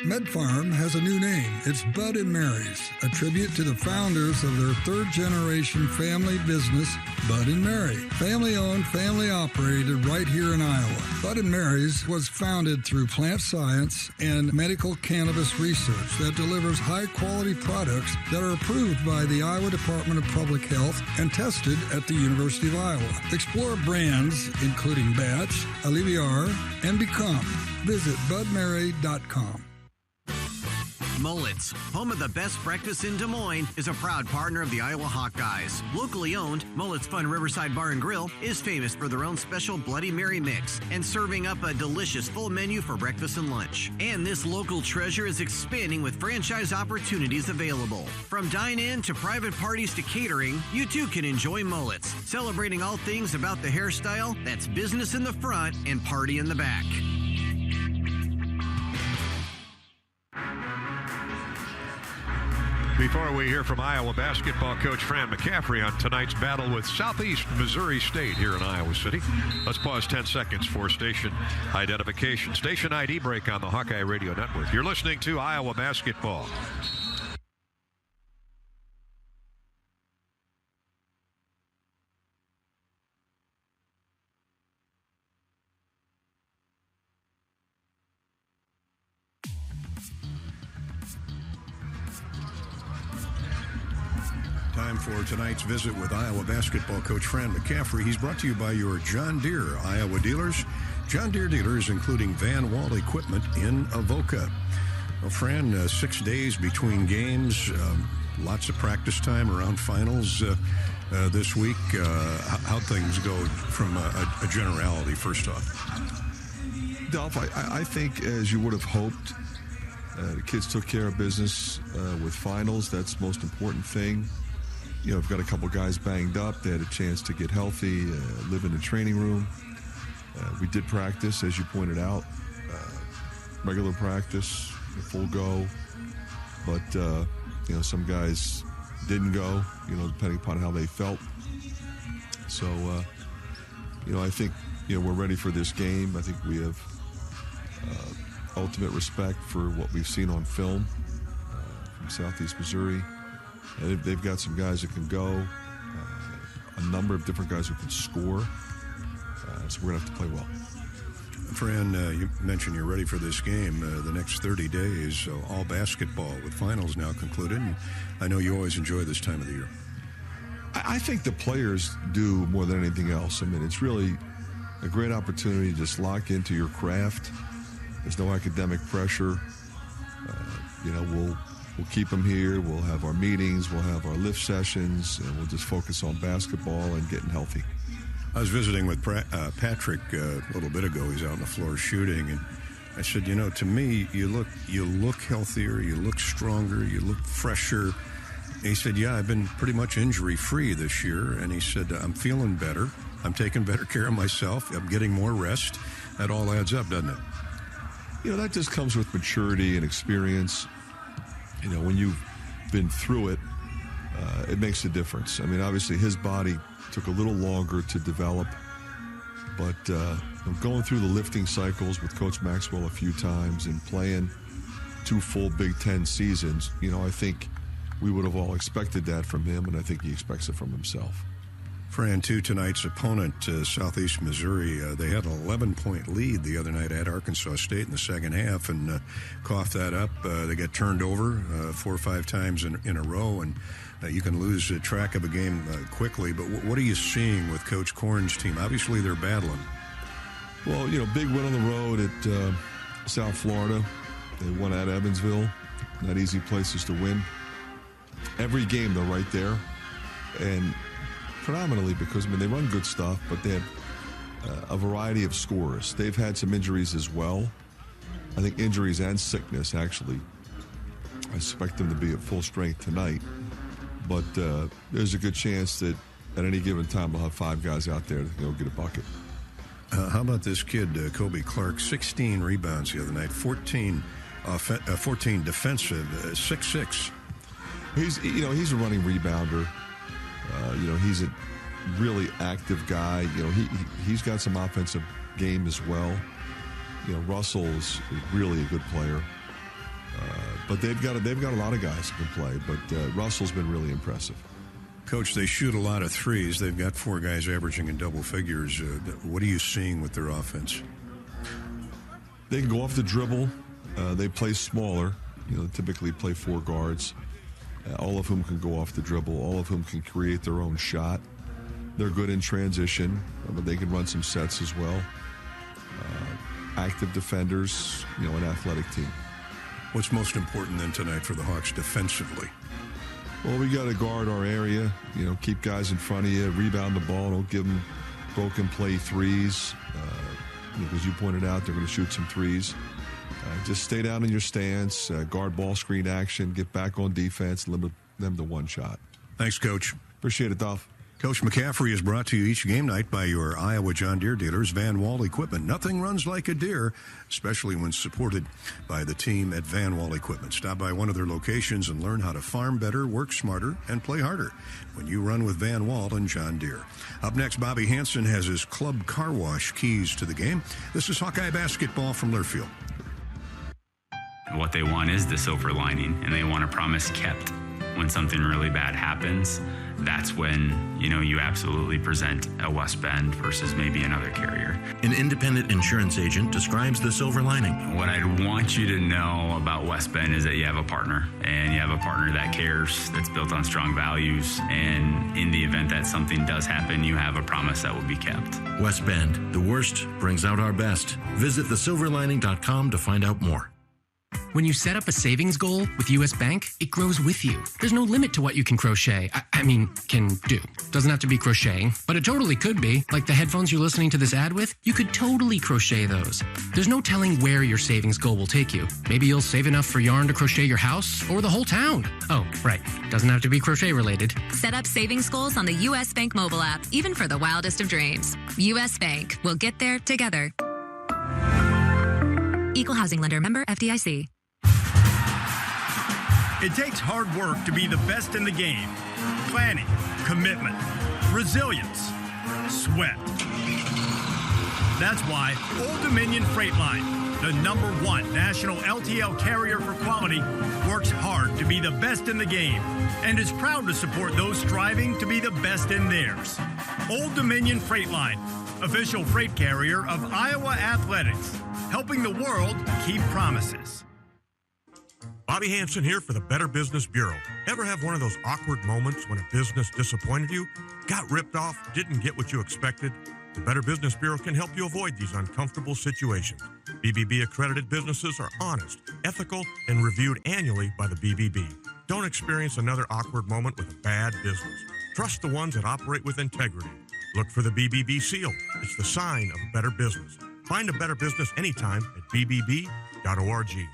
MedFarm has a new name. It's Bud & Mary's, a tribute to the founders of their third-generation family business, Bud & Mary. Family-owned, family-operated right here in Iowa. Bud & Mary's was founded through plant science and medical cannabis research that delivers high-quality products that are approved by the Iowa Department of Public Health and tested at the University of Iowa. Explore brands including Batch, Aliviar, and Become. Visit budmary.com. Mullet's, home of the best breakfast in Des Moines, is a proud partner of the Iowa Hawkeyes. Locally owned, Mullet's Fun Riverside Bar and Grill is famous for their own special Bloody Mary mix and serving up a delicious full menu for breakfast and lunch. And this local treasure is expanding with franchise opportunities available. From dine-in to private parties to catering, you too can enjoy Mullet's, celebrating all things about the hairstyle that's business in the front and party in the back. Before we hear from Iowa basketball coach Fran McCaffrey on tonight's battle with Southeast Missouri State here in Iowa City, let's pause 10 seconds for station identification. Station ID break on the Hawkeye Radio Network. You're listening to Iowa basketball. Time for tonight's visit with Iowa basketball coach Fran McCaffrey. He's brought to you by your John Deere Iowa dealers. John Deere dealers, including Van Wall equipment in Avoca. Well, Fran, 6 days between games, lots of practice time around finals this week. How'd things go from a generality, first off? Dolph, I think, as you would have hoped, the kids took care of business with finals. That's the most important thing. You know, I've got a couple guys banged up. They had a chance to get healthy, live in the training room. We did practice, as you pointed out, regular practice, full go. But, you know, some guys didn't go, you know, depending upon how they felt. So, you know, I think, you know, we're ready for this game. I think we have ultimate respect for what we've seen on film from Southeast Missouri. They've got some guys that can go, a number of different guys who can score, so we're going to have to play well. Fran, you mentioned you're ready for this game. The next 30 days, all basketball with finals now concluded. And I know you always enjoy this time of the year. I think the players do more than anything else. I mean, it's really a great opportunity to just lock into your craft. There's no academic pressure. You know, we'll keep them here. We'll have our meetings. We'll have our lift sessions. And we'll just focus on basketball and getting healthy. I was visiting with Patrick a little bit ago. He's out on the floor shooting. And I said, you know, to me, you look healthier. You look stronger. You look fresher. And he said, yeah, I've been pretty much injury-free this year. And he said, I'm feeling better. I'm taking better care of myself. I'm getting more rest. That all adds up, doesn't it? You know, that just comes with maturity and experience. You know, when you've been through it, it makes a difference. I mean, obviously his body took a little longer to develop, but going through the lifting cycles with Coach Maxwell a few times and playing 2 full Big Ten seasons, you know, I think we would have all expected that from him, and I think he expects it from himself. Fran, too, tonight's opponent, Southeast Missouri, they had an 11-point lead the other night at Arkansas State in the second half and coughed that up. They got turned over 4 or 5 times in a row, and you can lose track of a game quickly. But what are you seeing with Coach Korn's team? Obviously, they're battling. Well, you know, big win on the road at South Florida. They won at Evansville. Not easy places to win. Every game, they're right there. And predominantly because, I mean, they run good stuff, but they have a variety of scorers. They've had some injuries as well. I think injuries and sickness, actually. I expect them to be at full strength tonight. But there's a good chance that at any given time we'll have 5 guys out there that can go get a bucket. How about this kid, Kobe Clark? 16 rebounds the other night, 14 defensive, 6'6". He's a running rebounder. He's a really active guy. You know, he's got some offensive game as well. You know, Russell is really a good player. But they've got a lot of guys who can play. But Russell's been really impressive. Coach, they shoot a lot of threes. They've got 4 guys averaging in double figures. What are you seeing with their offense? They can go off the dribble. They play smaller. They typically play 4 guards. All of whom can go off the dribble. All of whom can create their own shot. They're good in transition, but they can run some sets as well. Active defenders, an athletic team. What's most important then tonight for the Hawks defensively? Well, we got to guard our area, keep guys in front of you, rebound the ball, don't give them broken play threes. As you pointed out, they're going to shoot some threes. Just stay down in your stance, guard ball screen action, get back on defense, limit them to 1 shot. Thanks, Coach. Appreciate it, Dolph. Coach McCaffrey is brought to you each game night by your Iowa John Deere dealers, Van Wall Equipment. Nothing runs like a Deere, especially when supported by the team at Van Wall Equipment. Stop by one of their locations and learn how to farm better, work smarter, and play harder when you run with Van Wall and John Deere. Up next, Bobby Hansen has his Club Car Wash keys to the game. This is Hawkeye basketball from Learfield. What they want is the silver lining, and they want a promise kept. When something really bad happens, that's when, you absolutely present a West Bend versus maybe another carrier. An independent insurance agent describes the silver lining. What I'd want you to know about West Bend is that you have a partner, and you have a partner that cares, that's built on strong values, and in the event that something does happen, you have a promise that will be kept. West Bend, the worst brings out our best. Visit thesilverlining.com to find out more. When you set up a savings goal with U.S. Bank, it grows with you. There's no limit to what you can crochet. Can do. Doesn't have to be crocheting, but it totally could be. Like the headphones you're listening to this ad with, you could totally crochet those. There's no telling where your savings goal will take you. Maybe you'll save enough for yarn to crochet your house or the whole town. Oh, right. Doesn't have to be crochet related. Set up savings goals on the U.S. Bank mobile app, even for the wildest of dreams. U.S. Bank. We'll get there together. Equal housing lender, member FDIC. It takes hard work to be the best in the game. Planning, commitment, resilience, sweat. That's why Old Dominion Freight Line, the #1 national LTL carrier for quality, works hard to be the best in the game and is proud to support those striving to be the best in theirs. Old Dominion Freight Line, official freight carrier of Iowa Athletics, helping the world keep promises. Bobby Hansen here for the Better Business Bureau. Ever have one of those awkward moments when a business disappointed you, got ripped off, didn't get what you expected? The Better Business Bureau can help you avoid these uncomfortable situations. BBB accredited businesses are honest, ethical, and reviewed annually by the BBB. Don't experience another awkward moment with a bad business. Trust the ones that operate with integrity. Look for the BBB seal. It's the sign of a better business. Find a better business anytime at bbb.org.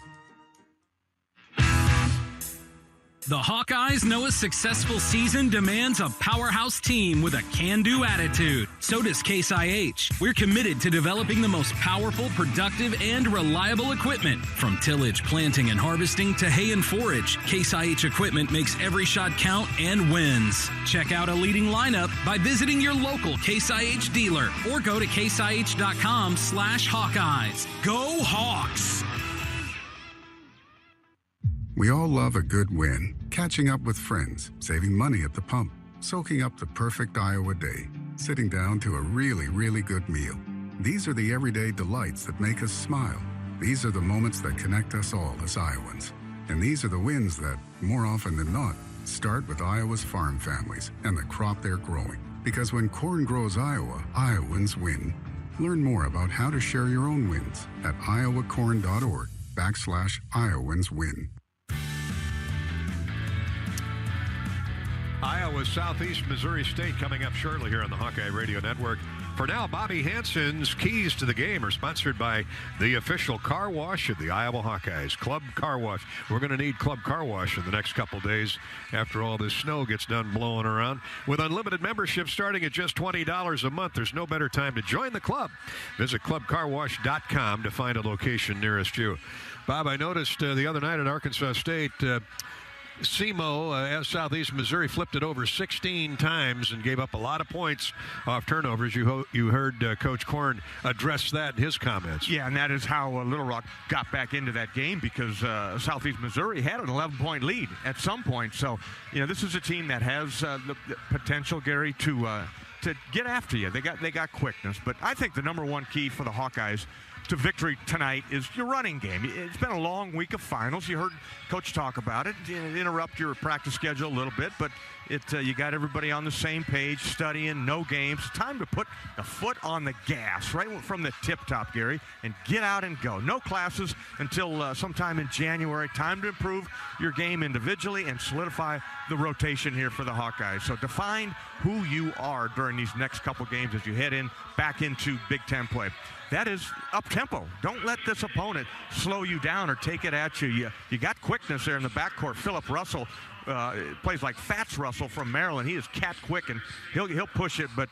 The Hawkeyes know a successful season demands a powerhouse team with a can-do attitude. So does Case IH. We're committed to developing the most powerful, productive, and reliable equipment. From tillage, planting, and harvesting to hay and forage, Case IH equipment makes every shot count and wins. Check out a leading lineup by visiting your local Case IH dealer or go to caseih.com/Hawkeyes. Go Hawks! We all love a good win. Catching up with friends, saving money at the pump, soaking up the perfect Iowa day, sitting down to a really, really good meal. These are the everyday delights that make us smile. These are the moments that connect us all as Iowans. And these are the wins that, more often than not, start with Iowa's farm families and the crop they're growing. Because when corn grows Iowa, Iowans win. Learn more about how to share your own wins at iowacorn.org/IowansWin. Iowa, Southeast Missouri State coming up shortly here on the Hawkeye Radio Network. For now, Bobby Hansen's keys to the game are sponsored by the official car wash of the Iowa Hawkeyes, Club Car Wash. We're going to need Club Car Wash in the next couple days after all this snow gets done blowing around. With unlimited membership starting at just $20 a month, there's no better time to join the club. Visit clubcarwash.com to find a location nearest you. Bob, I noticed the other night at Arkansas State, SEMO, Southeast Missouri, flipped it over 16 times and gave up a lot of points off turnovers. You heard Coach Korn address that in his comments. Yeah, and that is how Little Rock got back into that game, because Southeast Missouri had an 11-point lead at some point. So, this is a team that has the potential, Gary, to get after you. They got quickness. But I think the number one key for the Hawkeyes to victory tonight is your running game. It's been a long week of finals. You heard Coach talk about it. Interrupt your practice schedule a little bit, but you got everybody on the same page, studying, no games. Time to put the foot on the gas right from the tip-top, Gary, and get out and go. No classes until sometime in January. Time to improve your game individually and solidify the rotation here for the Hawkeyes. So define who you are during these next couple games as you head back into Big Ten play. That is up-tempo. Don't let this opponent slow you down or take it at you. You got quickness there in the backcourt. Philip Russell plays like Fats Russell from Maryland. He is cat quick, and he'll push it, but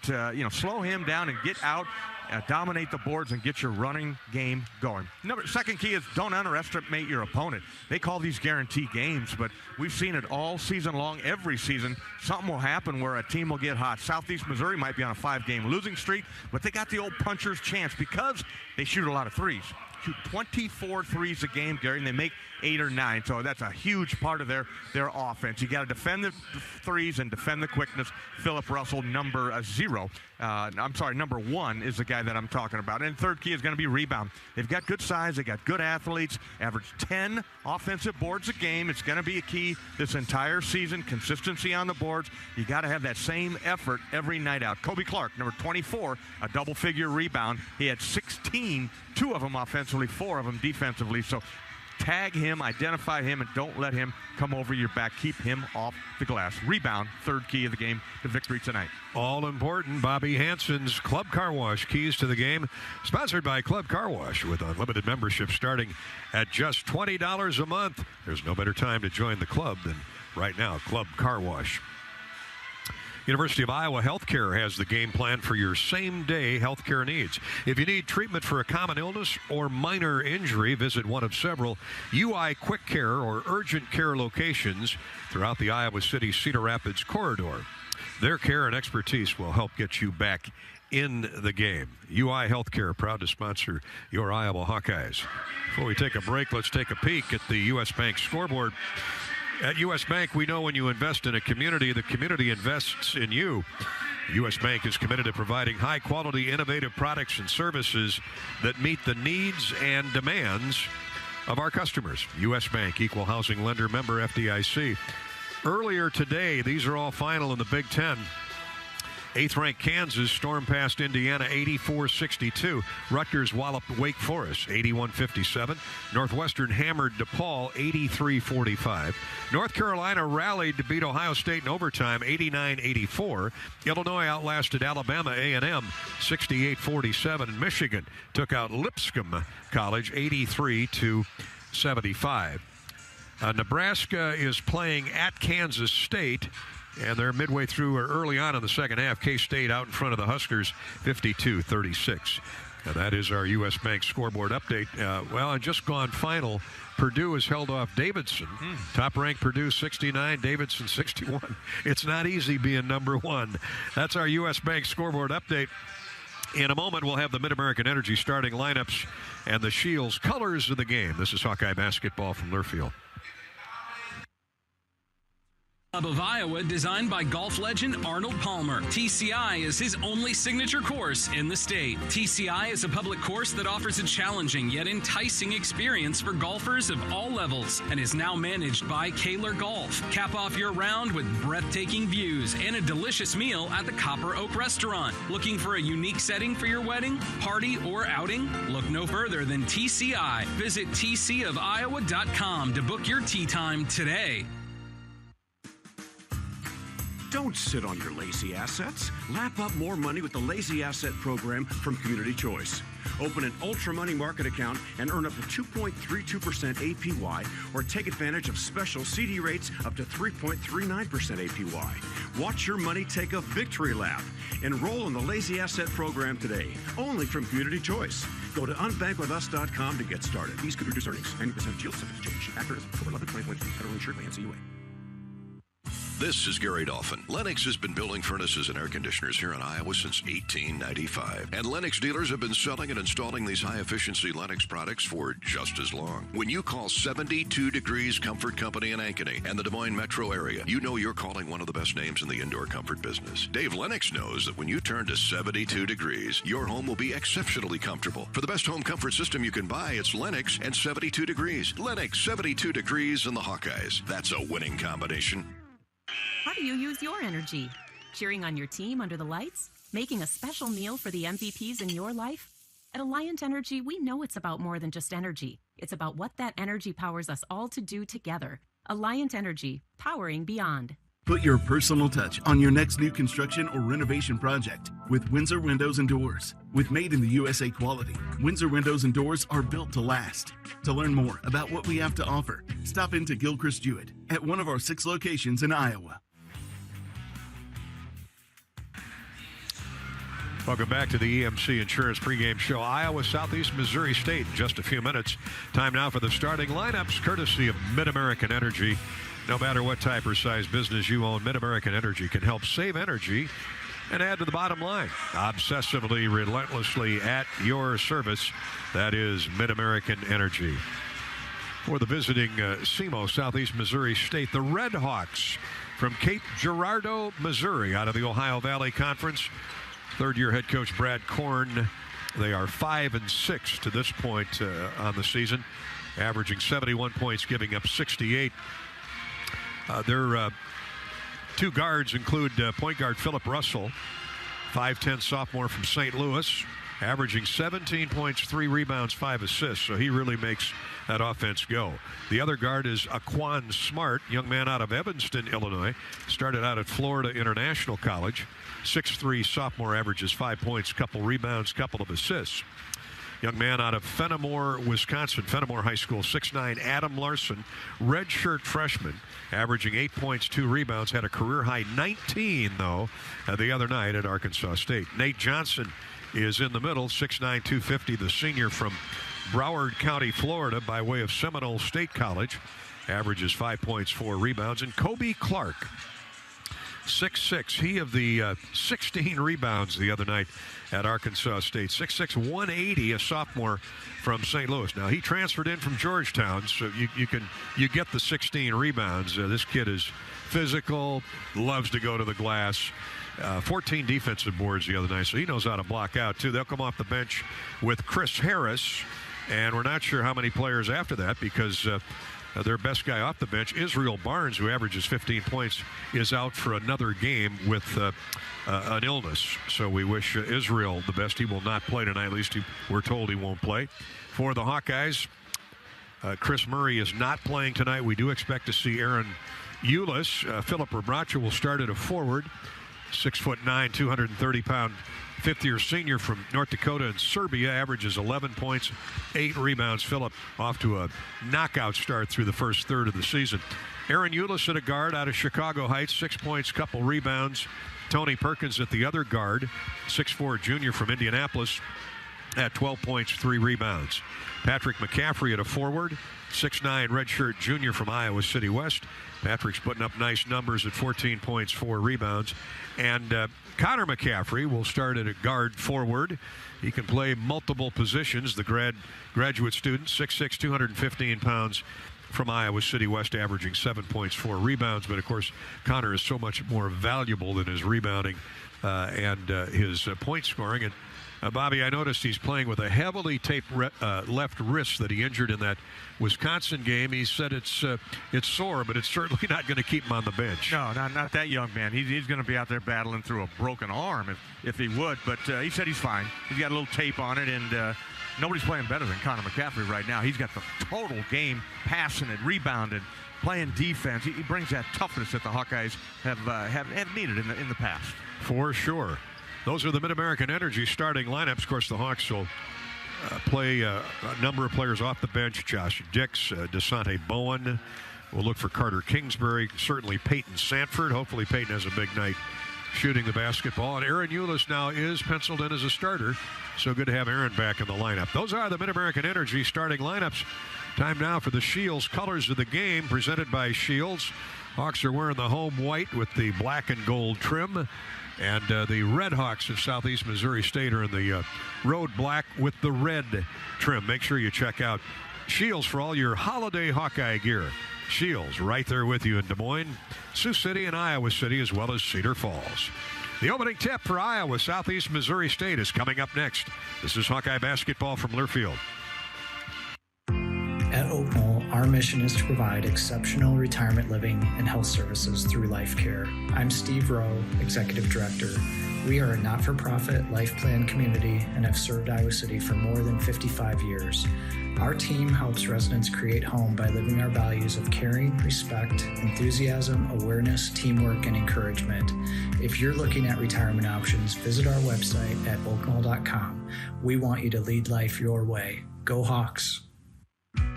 slow him down and get out, dominate the boards, and get your running game going. Second key is don't underestimate your opponent. They call these guarantee games, but we've seen it all season long. Every season, something will happen where a team will get hot. Southeast Missouri might be on a 5-game losing streak, but they got the old puncher's chance because they shoot a lot of threes. Shoot 24 threes a game, Gary, and they make 8 or 9. So that's a huge part of their offense. You got to defend the threes and defend the quickness. Philip Russell, number 1 is the guy that I'm talking about. And third key is going to be rebound. They've got good size. They got good athletes. Average 10 offensive boards a game. It's going to be a key this entire season. Consistency on the boards. You got to have that same effort every night out. Kobe Clark, number 24, a double-figure rebound. He had 16, 2 of them offensively, 4 of them defensively. So tag him, identify him, and don't let him come over your back. Keep him off the glass. Rebound, third key of the game to victory tonight. All important. Bobby Hansen's Club Car Wash, keys to the game. Sponsored by Club Car Wash with unlimited membership starting at just $20 a month. There's no better time to join the club than right now. Club Car Wash. University of Iowa Healthcare has the game plan for your same-day healthcare needs. If you need treatment for a common illness or minor injury, visit one of several UI Quick Care or Urgent Care locations throughout the Iowa City Cedar Rapids corridor. Their care and expertise will help get you back in the game. UI Healthcare, proud to sponsor your Iowa Hawkeyes. Before we take a break, let's take a peek at the U.S. Bank scoreboard. At U.S. Bank, we know when you invest in a community, the community invests in you. U.S. Bank is committed to providing high-quality, innovative products and services that meet the needs and demands of our customers. U.S. Bank, equal housing lender, member FDIC. Earlier today, these are all final in the Big Ten. 8th-ranked Kansas stormed past Indiana 84-62. Rutgers walloped Wake Forest 81-57. Northwestern hammered DePaul 83-45. North Carolina rallied to beat Ohio State in overtime 89-84. Illinois outlasted Alabama A&M 68-47. And Michigan took out Lipscomb College 83-75. Nebraska is playing at Kansas State. And they're midway through or early on in the second half. K-State out in front of the Huskers, 52-36. And that is our U.S. Bank scoreboard update. And just gone final. Purdue has held off Davidson. Top-ranked Purdue, 69. Davidson, 61. It's not easy being number one. That's our U.S. Bank scoreboard update. In a moment, we'll have the Mid-American Energy starting lineups and the Shields colors of the game. This is Hawkeye basketball from Learfield. Club of Iowa, designed by golf legend Arnold Palmer. TCI is his only signature course in the state. TCI is a public course that offers a challenging yet enticing experience for golfers of all levels and is now managed by Kaler Golf. Cap off your round with breathtaking views and a delicious meal at the Copper Oak Restaurant. Looking for a unique setting for your wedding, party, or outing? Look no further than TCI. Visit tcofiowa.com to book your tee time today. Don't sit on your lazy assets. Lap up more money with the Lazy Asset Program from Community Choice. Open an Ultra Money Market account and earn up to 2.32% APY, or take advantage of special CD rates up to 3.39% APY. Watch your money take a victory lap. Enroll in the Lazy Asset Program today, only from Community Choice. Go to unbankwithus.com to get started. These could reduce earnings. 90% yield subject to change. After 4/11/2023, federally insured by NCUA. This is Gary Dolphin. Lennox has been building furnaces and air conditioners here in Iowa since 1895. And Lennox dealers have been selling and installing these high-efficiency Lennox products for just as long. When you call 72 Degrees Comfort Company in Ankeny and the Des Moines metro area, you know you're calling one of the best names in the indoor comfort business. Dave Lennox knows that when you turn to 72 degrees, your home will be exceptionally comfortable. For the best home comfort system you can buy, it's Lennox and 72 degrees. Lennox, 72 degrees, and the Hawkeyes. That's a winning combination. How do you use your energy? Cheering on your team under the lights? Making a special meal for the MVPs in your life? At Alliant Energy, we know it's about more than just energy. It's about what that energy powers us all to do together. Alliant Energy, powering beyond. Put your personal touch on your next new construction or renovation project with Windsor Windows and Doors. With made in the USA quality, Windsor Windows and Doors are built to last. To learn more about what we have to offer, stop into Gilchrist Jewett at one of our 6 locations in Iowa. Welcome back to the EMC Insurance pregame show. Iowa, Southeast Missouri State in just a few minutes. Time now for the starting lineups, courtesy of Mid-American Energy. No matter what type or size business you own, Mid-American Energy can help save energy and add to the bottom line. Obsessively, relentlessly at your service. That is Mid-American Energy. For the visiting SEMO, Southeast Missouri State, the Red Hawks from Cape Girardeau, Missouri, out of the Ohio Valley Conference. Third-year head coach Brad Korn. They are 5-6 to this point on the season, averaging 71 points, giving up 68. Their two guards include point guard Philip Russell, 5'10" sophomore from St. Louis, averaging 17 points, 3 rebounds, 5 assists. So he really makes that offense go. The other guard is Aquan Smart, young man out of Evanston, Illinois. Started out at Florida International College. 6'3" sophomore, averages 5 points, couple rebounds, couple of assists. Young man out of Fenimore, Wisconsin, Fenimore High School, 6'9", Adam Larson, redshirt freshman, averaging 8 points, 2 rebounds, had a career-high 19, though, the other night at Arkansas State. Nate Johnson is in the middle, 6'9", 250, the senior from Broward County, Florida, by way of Seminole State College, averages 5 points, 4 rebounds. And Kobe Clark, 6'6", he of the 16 rebounds the other night at Arkansas State. 6'6", 180, a sophomore from St. Louis. Now, he transferred in from Georgetown, so you get the 16 rebounds. This kid is physical, loves to go to the glass. 14 defensive boards the other night, so he knows how to block out, too. They'll come off the bench with Chris Harris, and we're not sure how many players after that because their best guy off the bench, Israel Barnes, who averages 15 points, is out for another game with an illness. So we wish Israel the best. He will not play tonight. At least we're told he won't play. For the Hawkeyes, Chris Murray is not playing tonight. We do expect to see Aaron Eulis. Philip Rebracha will start at a forward. 6'9", 230-pound fifth-year senior from North Dakota and Serbia, averages 11 points, 8 rebounds. Philip off to a knockout start through the first third of the season. Aaron Eulis at a guard out of Chicago Heights, 6 points, couple rebounds. Tony Perkins at the other guard, 6'4" junior from Indianapolis, at 12 points, 3 rebounds. Patrick McCaffrey at a forward, 6'9", redshirt junior from Iowa City West. Patrick's putting up nice numbers at 14 points, 4 rebounds. And Connor McCaffrey will start at a guard forward. He can play multiple positions. The graduate student, 6'6", 215 pounds from Iowa City West, averaging 7 points, 4 rebounds. But, of course, Connor is so much more valuable than his rebounding and his point scoring. And Bobby, I noticed he's playing with a heavily taped left wrist that he injured in that Wisconsin game. He said it's sore, but it's certainly not going to keep him on the bench. No, not that young man. He's going to be out there battling through a broken arm if he would. But he said he's fine. He's got a little tape on it, and nobody's playing better than Connor McCaffrey right now. He's got the total game, passing it, rebounding, playing defense. He brings that toughness that the Hawkeyes have needed in the past. For sure. Those are the Mid-American Energy starting lineups. Of course, the Hawks will play a number of players off the bench. Josh Dix, DeSante Bowen. We'll look for Carter Kingsbury. Certainly Peyton Sanford. Hopefully Peyton has a big night shooting the basketball. And Aaron Eulis now is penciled in as a starter. So good to have Aaron back in the lineup. Those are the Mid-American Energy starting lineups. Time now for the Shields Colors of the Game, presented by Shields. Hawks are wearing the home white with the black and gold trim. And the Red Hawks of Southeast Missouri State are in the road black with the red trim. Make sure you check out Shields for all your holiday Hawkeye gear. Shields right there with you in Des Moines, Sioux City, and Iowa City, as well as Cedar Falls. The opening tip for Iowa Southeast Missouri State is coming up next. This is Hawkeye basketball from Learfield. At Oak Knoll, our mission is to provide exceptional retirement living and health services through life care. I'm Steve Rowe, Executive Director. We are a not-for-profit life plan community and have served Iowa City for more than 55 years. Our team helps residents create home by living our values of caring, respect, enthusiasm, awareness, teamwork, and encouragement. If you're looking at retirement options, visit our website at oakknoll.com. We want you to lead life your way. Go Hawks!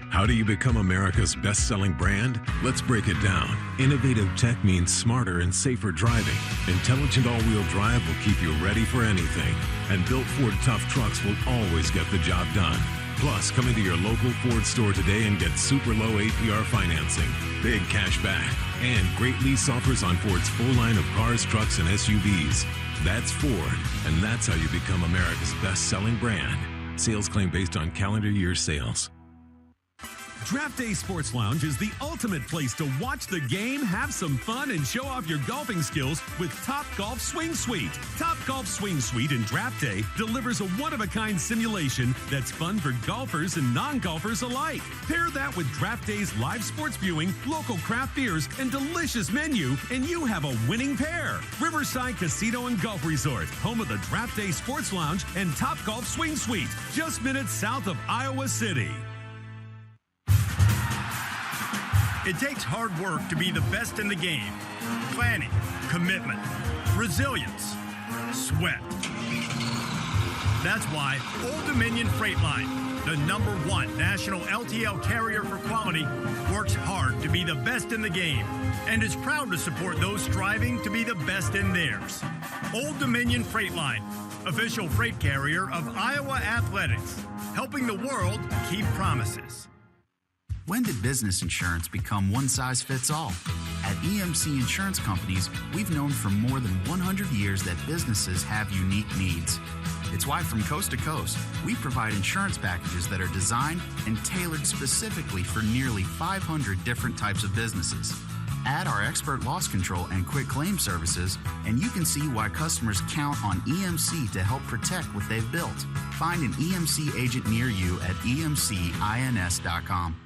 How do you become America's best-selling brand? Let's break it down. Innovative tech means smarter and safer driving. Intelligent all-wheel drive will keep you ready for anything. And built Ford Tough trucks will always get the job done. Plus, come into your local Ford store today and get super low APR financing, big cash back, and great lease offers on Ford's full line of cars, trucks, and SUVs. That's Ford, and that's how you become America's best-selling brand. Sales claim based on calendar year sales. Draft Day Sports Lounge is the ultimate place to watch the game, have some fun, and show off your golfing skills with Top Golf Swing Suite. Top Golf Swing Suite in Draft Day delivers a one-of-a-kind simulation that's fun for golfers and non-golfers alike. Pair that with Draft Day's live sports viewing, local craft beers, and delicious menu, and you have a winning pair. Riverside Casino and Golf Resort, home of the Draft Day Sports Lounge and Top Golf Swing Suite, just minutes south of Iowa City. It takes hard work to be the best in the game. Planning, commitment, resilience, sweat. That's why Old Dominion Freight Line, the #1 national LTL carrier for quality, works hard to be the best in the game and is proud to support those striving to be the best in theirs. Old Dominion Freight Line, official freight carrier of Iowa Athletics, helping the world keep promises. When did business insurance become one size fits all? At EMC Insurance Companies, we've known for more than 100 years that businesses have unique needs. It's why from coast to coast, we provide insurance packages that are designed and tailored specifically for nearly 500 different types of businesses. Add our expert loss control and quick claim services, and you can see why customers count on EMC to help protect what they've built. Find an EMC agent near you at emcins.com.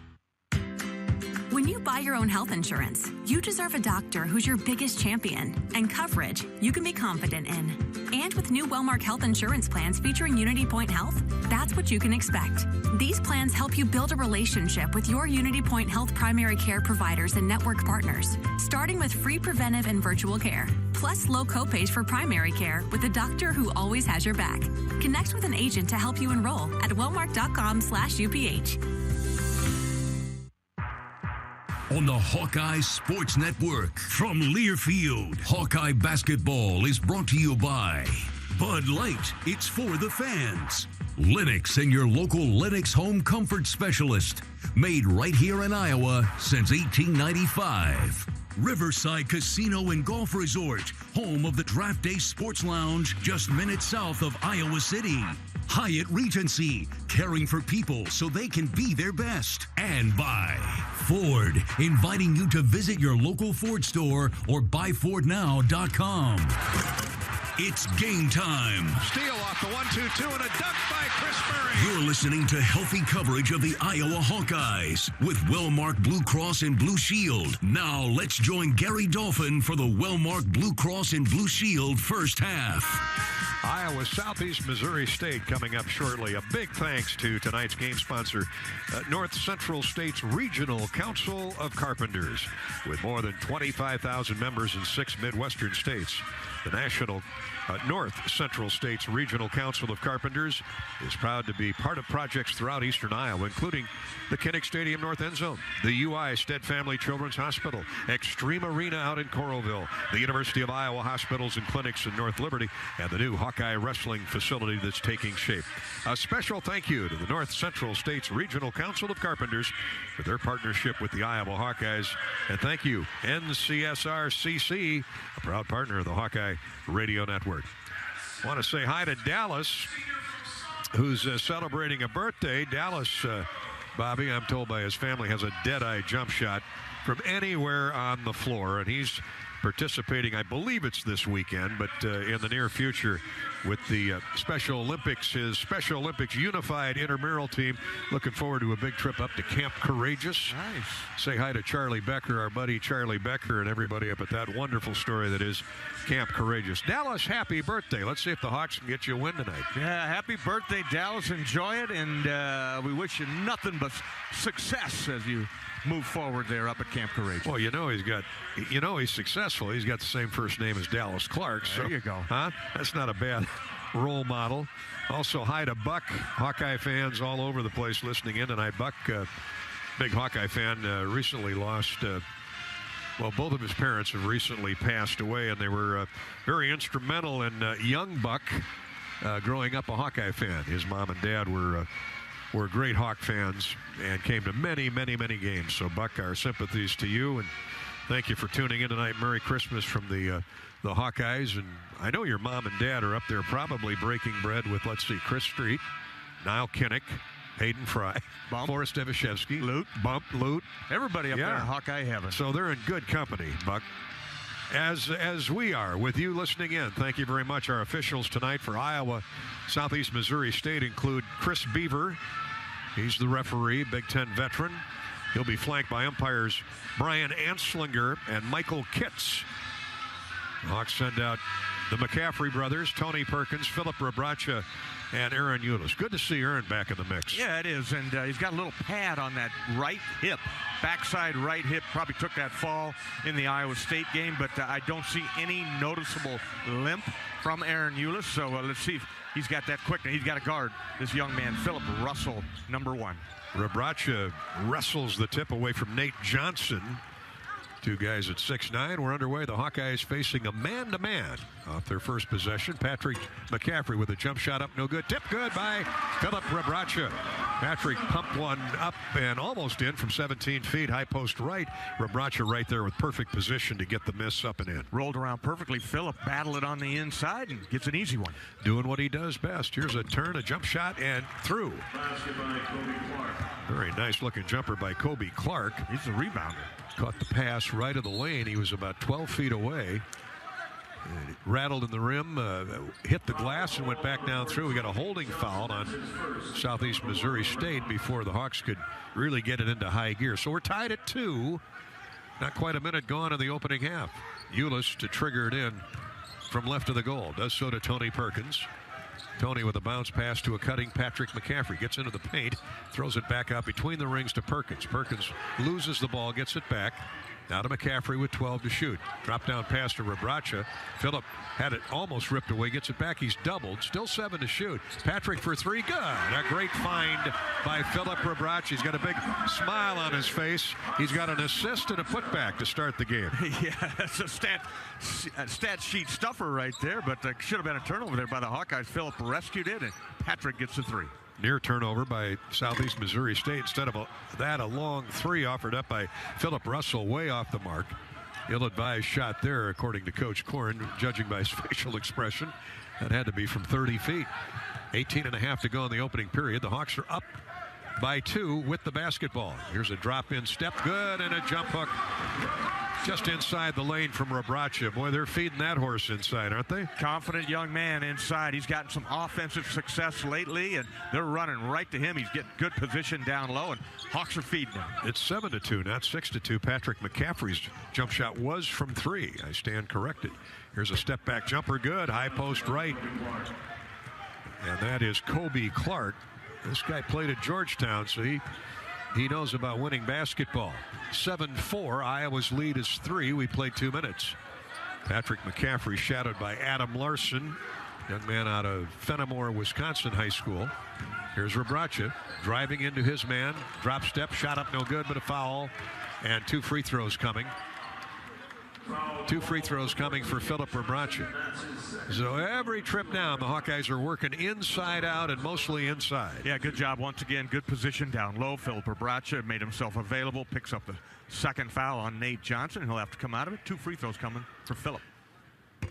When you buy your own health insurance, you deserve a doctor who's your biggest champion and coverage you can be confident in. And with new Wellmark health insurance plans featuring Unity Point Health, that's what you can expect. These plans help you build a relationship with your Unity Point Health primary care providers and network partners, starting with free preventive and virtual care, plus low copays for primary care with a doctor who always has your back. Connect with an agent to help you enroll at wellmark.com/UPH. On the Hawkeye Sports Network from Learfield, Hawkeye basketball is brought to you by Bud Light. It's for the fans. Lennox and your local Lennox home comfort specialist. Made right here in Iowa since 1895. Riverside Casino and Golf Resort, home of the Draft Day Sports Lounge, just minutes south of Iowa City. Hyatt Regency, caring for people so they can be their best. And by Ford, inviting you to visit your local Ford store or buyfordnow.com. It's game time. Steal off the 1-2-2 and a dunk by Chris Murray. You're listening to healthy coverage of the Iowa Hawkeyes with Wellmark Blue Cross and Blue Shield. Now let's join Gary Dolphin for the Wellmark Blue Cross and Blue Shield first half. Iowa Southeast Missouri State coming up shortly. A big thanks to tonight's game sponsor, North Central State's Regional Council of Carpenters. With more than 25,000 members in 6 Midwestern states, the National North Central State's Regional Council of Carpenters is proud to be part of projects throughout eastern Iowa, including the Kinnick Stadium North End Zone, the UI Stead Family Children's Hospital, Extreme Arena out in Coralville, the University of Iowa Hospitals and Clinics in North Liberty, and the new Hawkeye Hawkeye wrestling facility that's taking shape. A special thank you to the North Central States Regional Council of Carpenters for their partnership with the Iowa Hawkeyes. And thank you, NCSRCC, a proud partner of the Hawkeye Radio Network. I want to say hi to Dallas, who's celebrating a birthday. Dallas, Bobby, I'm told by his family, has a dead-eye jump shot from anywhere on the floor, and he's participating, I believe it's this weekend, but in the near future with the Special Olympics, his Special Olympics Unified Intramural team. Looking forward to a big trip up to Camp Courageous. Nice. Say hi to Charlie Becker, our buddy Charlie Becker, and everybody up at that wonderful story that is Camp Courageous. Dallas, happy birthday. Let's see if the Hawks can get you a win tonight. Yeah, happy birthday, Dallas. Enjoy it, and we wish you nothing but success as you move forward there up at Camp Courageous. Well, he's successful. He's got the same first name as Dallas Clark. So, there you go. Huh? That's not a bad role model. Also, hi to Buck. Hawkeye fans all over the place listening in tonight. Buck, big Hawkeye fan, recently lost, both of his parents have recently passed away, and they were very instrumental in young Buck growing up a Hawkeye fan. His mom and dad were great Hawk fans and came to many, many, many games. So, Buck, our sympathies to you, and thank you for tuning in tonight. Merry Christmas from the Hawkeyes. And I know your mom and dad are up there probably breaking bread with, let's see, Chris Street, Niall Kinnick, Hayden Fry, Forrest Evashevsky, Lute. Everybody up there in Hawkeye heaven. So they're in good company, Buck. As we are with you listening in. Thank you very much. Our officials tonight for Iowa, Southeast Missouri State include Chris Beaver. He's the referee, Big Ten veteran. He'll be flanked by umpires Brian Anslinger and Michael Kitts. The Hawks send out the McCaffrey brothers, Tony Perkins, Philip Rebracha, and Aaron Eulis. Good to see Aaron back in the mix. Yeah, it is, and he's got a little pad on that right hip, backside right hip. Probably took that fall in the Iowa State game, but I don't see any noticeable limp from Aaron Eulis, so let's see if he's got that quickness. He's got to guard this young man, Philip Russell, number 1. Rebracha wrestles the tip away from Nate Johnson. Two guys at 6'9". We're underway. The Hawkeyes facing a man-to-man off their first possession. Patrick McCaffrey with a jump shot up, no good. Tip good by Philip Rebracha. Patrick pumped one up and almost in from 17 feet. High post right. Rebracha right there with perfect position to get the miss up and in. Rolled around perfectly. Philip battled it on the inside and gets an easy one. Doing what he does best. Here's a turn, a jump shot, and through. Very nice looking jumper by Kobe Clark. He's a rebounder. Caught the pass right of the lane. He was about 12 feet away. It rattled in the rim, hit the glass, and went back down through. We got a holding foul on Southeast Missouri State before the Hawks could really get it into high gear. So we're tied at 2. Not quite a minute gone in the opening half. Eulis to trigger it in from left of the goal. Does so to Tony Perkins. Tony with a bounce pass to a cutting Patrick McCaffrey. Gets into the paint, throws it back out between the rings to Perkins. Perkins loses the ball, gets it back. Now to McCaffrey with 12 to shoot. Drop down pass to Rebracha. Phillip had it almost ripped away, gets it back. He's doubled, still 7 to shoot. Patrick for 3, good. A great find by Phillip Rebracha. He's got a big smile on his face. He's got an assist and a putback to start the game. Yeah, that's a stat sheet stuffer right there, but should have been a turnover there by the Hawkeyes. Phillip rescued it, and Patrick gets the 3. Near turnover by Southeast Missouri State. Instead of a long 3 offered up by Philip Russell, way off the mark. Ill-advised shot there, according to Coach Korn, judging by his facial expression. That had to be from 30 feet. 18.5 to go in the opening period. The Hawks are up by 2 with the basketball. Here's a drop-in step, good, and a jump hook just inside the lane from Rebracha. Boy, they're feeding that horse inside, aren't they? Confident young man inside. He's gotten some offensive success lately, and they're running right to him. He's getting good position down low, and Hawks are feeding him. It's 7-2, not 6-2. Patrick McCaffrey's jump shot was from 3. I stand corrected. Here's a step-back jumper, good. High post right. And that is Kobe Clark. This guy played at Georgetown, so he knows about winning basketball. 7-4. Iowa's lead is 3. We played 2 minutes. Patrick McCaffrey shadowed by Adam Larson, young man out of Fenimore, Wisconsin High School. Here's Rebracha driving into his man. Drop step, shot up no good, but a foul. And 2 free throws coming 2 free throws coming for Philip Rebraca. So every trip down, the Hawkeyes are working inside out and mostly inside. Yeah, good job once again. Good position down low. Philip Rebraca made himself available, picks up the second foul on Nate Johnson. He'll have to come out of it. 2 free throws coming for Philip.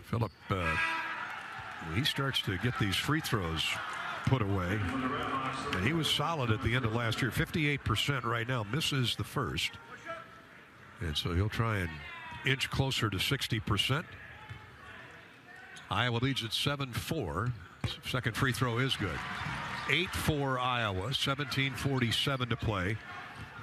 Philip, he starts to get these free throws put away. And he was solid at the end of last year. 58% right now. Misses the first. And so he'll try and inch closer to 60%. Iowa leads at 7-4. Second free throw is good. 8-4 Iowa. 17:47 to play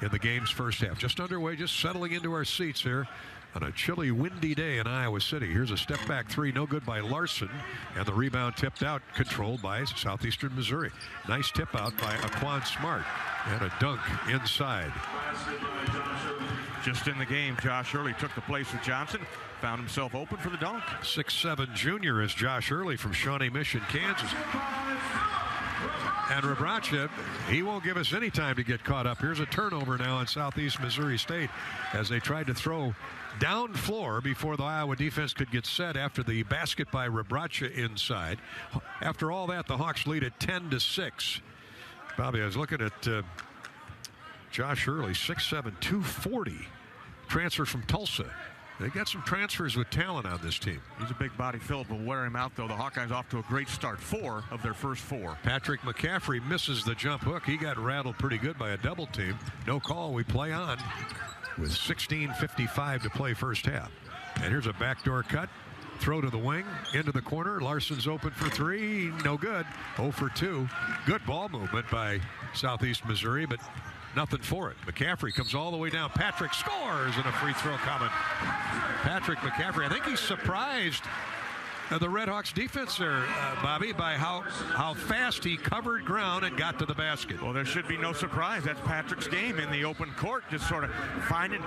in the game's first half. Just underway, just settling into our seats here on a chilly, windy day in Iowa City. Here's a step back 3, no good by Larson, and the rebound tipped out, controlled by Southeastern Missouri. Nice tip out by Aquan Smart, and a dunk inside. Just in the game, Josh Early took the place of Johnson, found himself open for the dunk. 6'7" junior is Josh Early from Shawnee Mission, Kansas. And Rebraca, he won't give us any time to get caught up. Here's a turnover now in Southeast Missouri State as they tried to throw down floor before the Iowa defense could get set after the basket by Rebraca inside. After all that, the Hawks lead at 10-6. Bobby, I was looking at Josh Early, 6'7", 240, transfer from Tulsa. They got some transfers with talent on this team. He's a big body. Philip will wear him out, though. The Hawkeyes off to a great start. 4 of their first 4. Patrick McCaffrey misses the jump hook. He got rattled pretty good by a double team. No call. We play on with 16:55 to play first half. And here's a backdoor cut. Throw to the wing, into the corner. Larson's open for 3. No good. 0 for 2. Good ball movement by Southeast Missouri, but nothing for it. McCaffrey comes all the way down. Patrick scores, and a free throw coming. Patrick McCaffrey, I think he's surprised the Redhawks defense there, Bobby, by how fast he covered ground and got to the basket. Well, there should be no surprise. That's Patrick's game in the open court, just sort of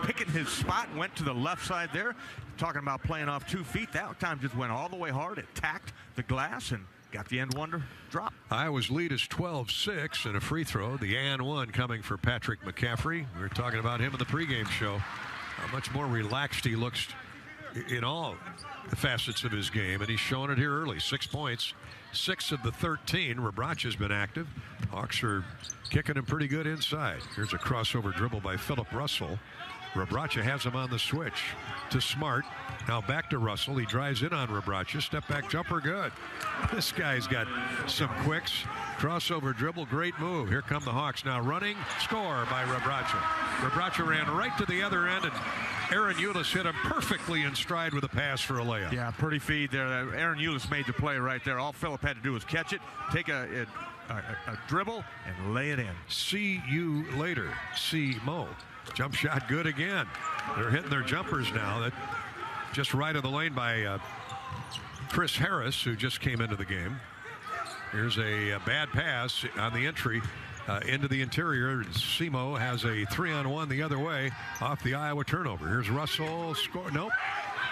picking his spot, went to the left side there. Talking about playing off 2 feet, that time just went all the way hard, attacked the glass, and got the end one to drop. Iowa's lead is 12-6 and a free throw. The and one coming for Patrick McCaffrey. We were talking about him in the pregame show. How much more relaxed he looks in all the facets of his game, and he's showing it here early. 6 points, 6 of the 13. Rebraca's been active. Hawks are kicking him pretty good inside. Here's a crossover dribble by Philip Russell. Rebraca has him on the switch to Smart. Now back to Russell. He drives in on Rebraca. Step back jumper, good. This guy's got some quicks. Crossover dribble, great move. Here come the Hawks now running. Score by Rebraca. Rebraca ran right to the other end, and Aaron Eulis hit him perfectly in stride with a pass for a layup. Yeah, pretty feed there. Aaron Eulis made the play right there. All Philip had to do was catch it, take a dribble, and lay it in. See you later, see Mo. Jump shot good again. They're hitting their jumpers now. That just right of the lane by Chris Harris, who just came into the game. Here's a bad pass on the entry into the interior. Simo has a 3-on-1 the other way off the Iowa turnover. Here's Russell. Score. Nope.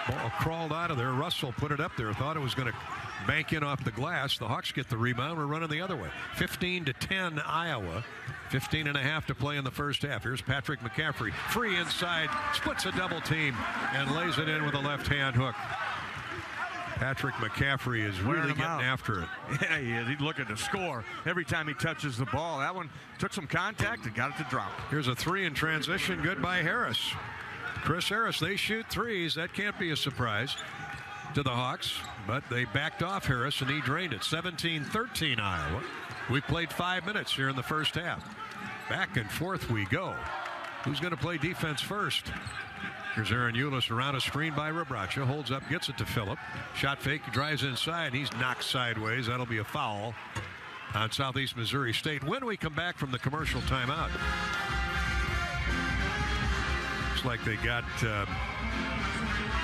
Ball crawled out of there. Russell put it up there. Thought it was going to bank in off the glass. The Hawks get the rebound. We're running the other way. 15-10 Iowa. 15.5 to play in the first half. Here's Patrick McCaffrey. Free inside. Splits a double team and lays it in with a left-hand hook. Patrick McCaffrey is really getting after it. Yeah, he is. He's looking to score every time he touches the ball. That one took some contact and got it to drop. Here's a 3 in transition. Good by Harris. Chris Harris, they shoot threes. That can't be a surprise to the Hawks, but they backed off Harris, and he drained it. 17-13 Iowa. We played 5 minutes here in the first half. Back and forth we go. Who's going to play defense first? Here's Aaron Eulis around a screen by Rebraca. Holds up, gets it to Phillip. Shot fake, drives inside. He's knocked sideways. That'll be a foul on Southeast Missouri State when we come back from the commercial timeout. Looks like they got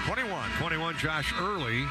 21 Josh Early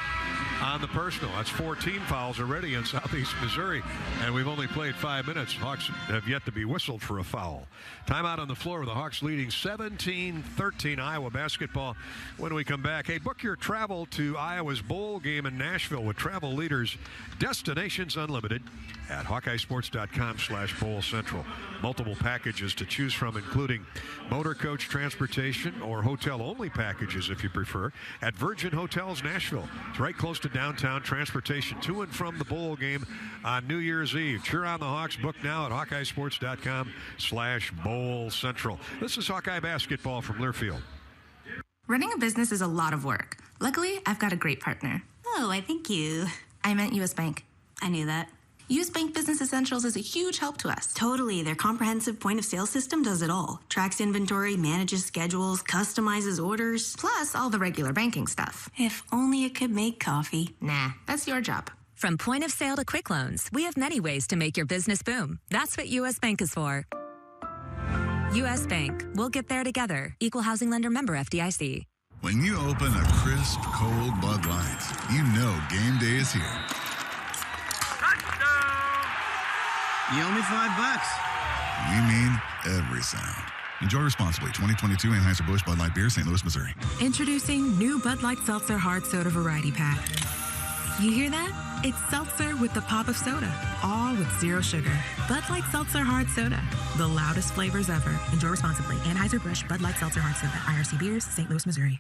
on the personal. That's 14 fouls already in Southeast Missouri, and we've only played 5 minutes. Hawks have yet to be whistled for a foul. Timeout on the floor with the Hawks leading 17-13 Iowa basketball. When we come back, hey, book your travel to Iowa's bowl game in Nashville with travel leaders Destinations Unlimited at HawkeyeSports.com/Bowl Central. Multiple packages to choose from, including motor coach transportation or hotel-only packages if you prefer at Virgin Hotels Nashville. It's right close to downtown. Transportation to and from the bowl game on New Year's Eve. Cheer on the Hawks. Book now at HawkeyeSports.com/Bowl Central. This is Hawkeye basketball from Learfield. Running a business is a lot of work. Luckily, I've got a great partner. Oh, I thank you. I meant U.S. Bank. I knew that. U.S. Bank Business Essentials is a huge help to us. Totally. Their comprehensive point-of-sale system does it all. Tracks inventory, manages schedules, customizes orders. Plus all the regular banking stuff. If only it could make coffee. Nah, that's your job. From point of sale to quick loans, we have many ways to make your business boom. That's what U.S. Bank is for. U.S. Bank. We'll get there together. Equal housing lender, member FDIC. When you open a crisp, cold Bud Light, you know game day is here. You owe me $5. We mean every sound. Enjoy responsibly. 2022 Anheuser-Busch Bud Light Beer, St. Louis, Missouri. Introducing new Bud Light Seltzer Hard Soda Variety Pack. You hear that? It's seltzer with the pop of soda, all with zero sugar. Bud Light Seltzer Hard Soda, the loudest flavors ever. Enjoy responsibly. Anheuser-Busch Bud Light Seltzer Hard Soda, IRC Beers, St. Louis, Missouri.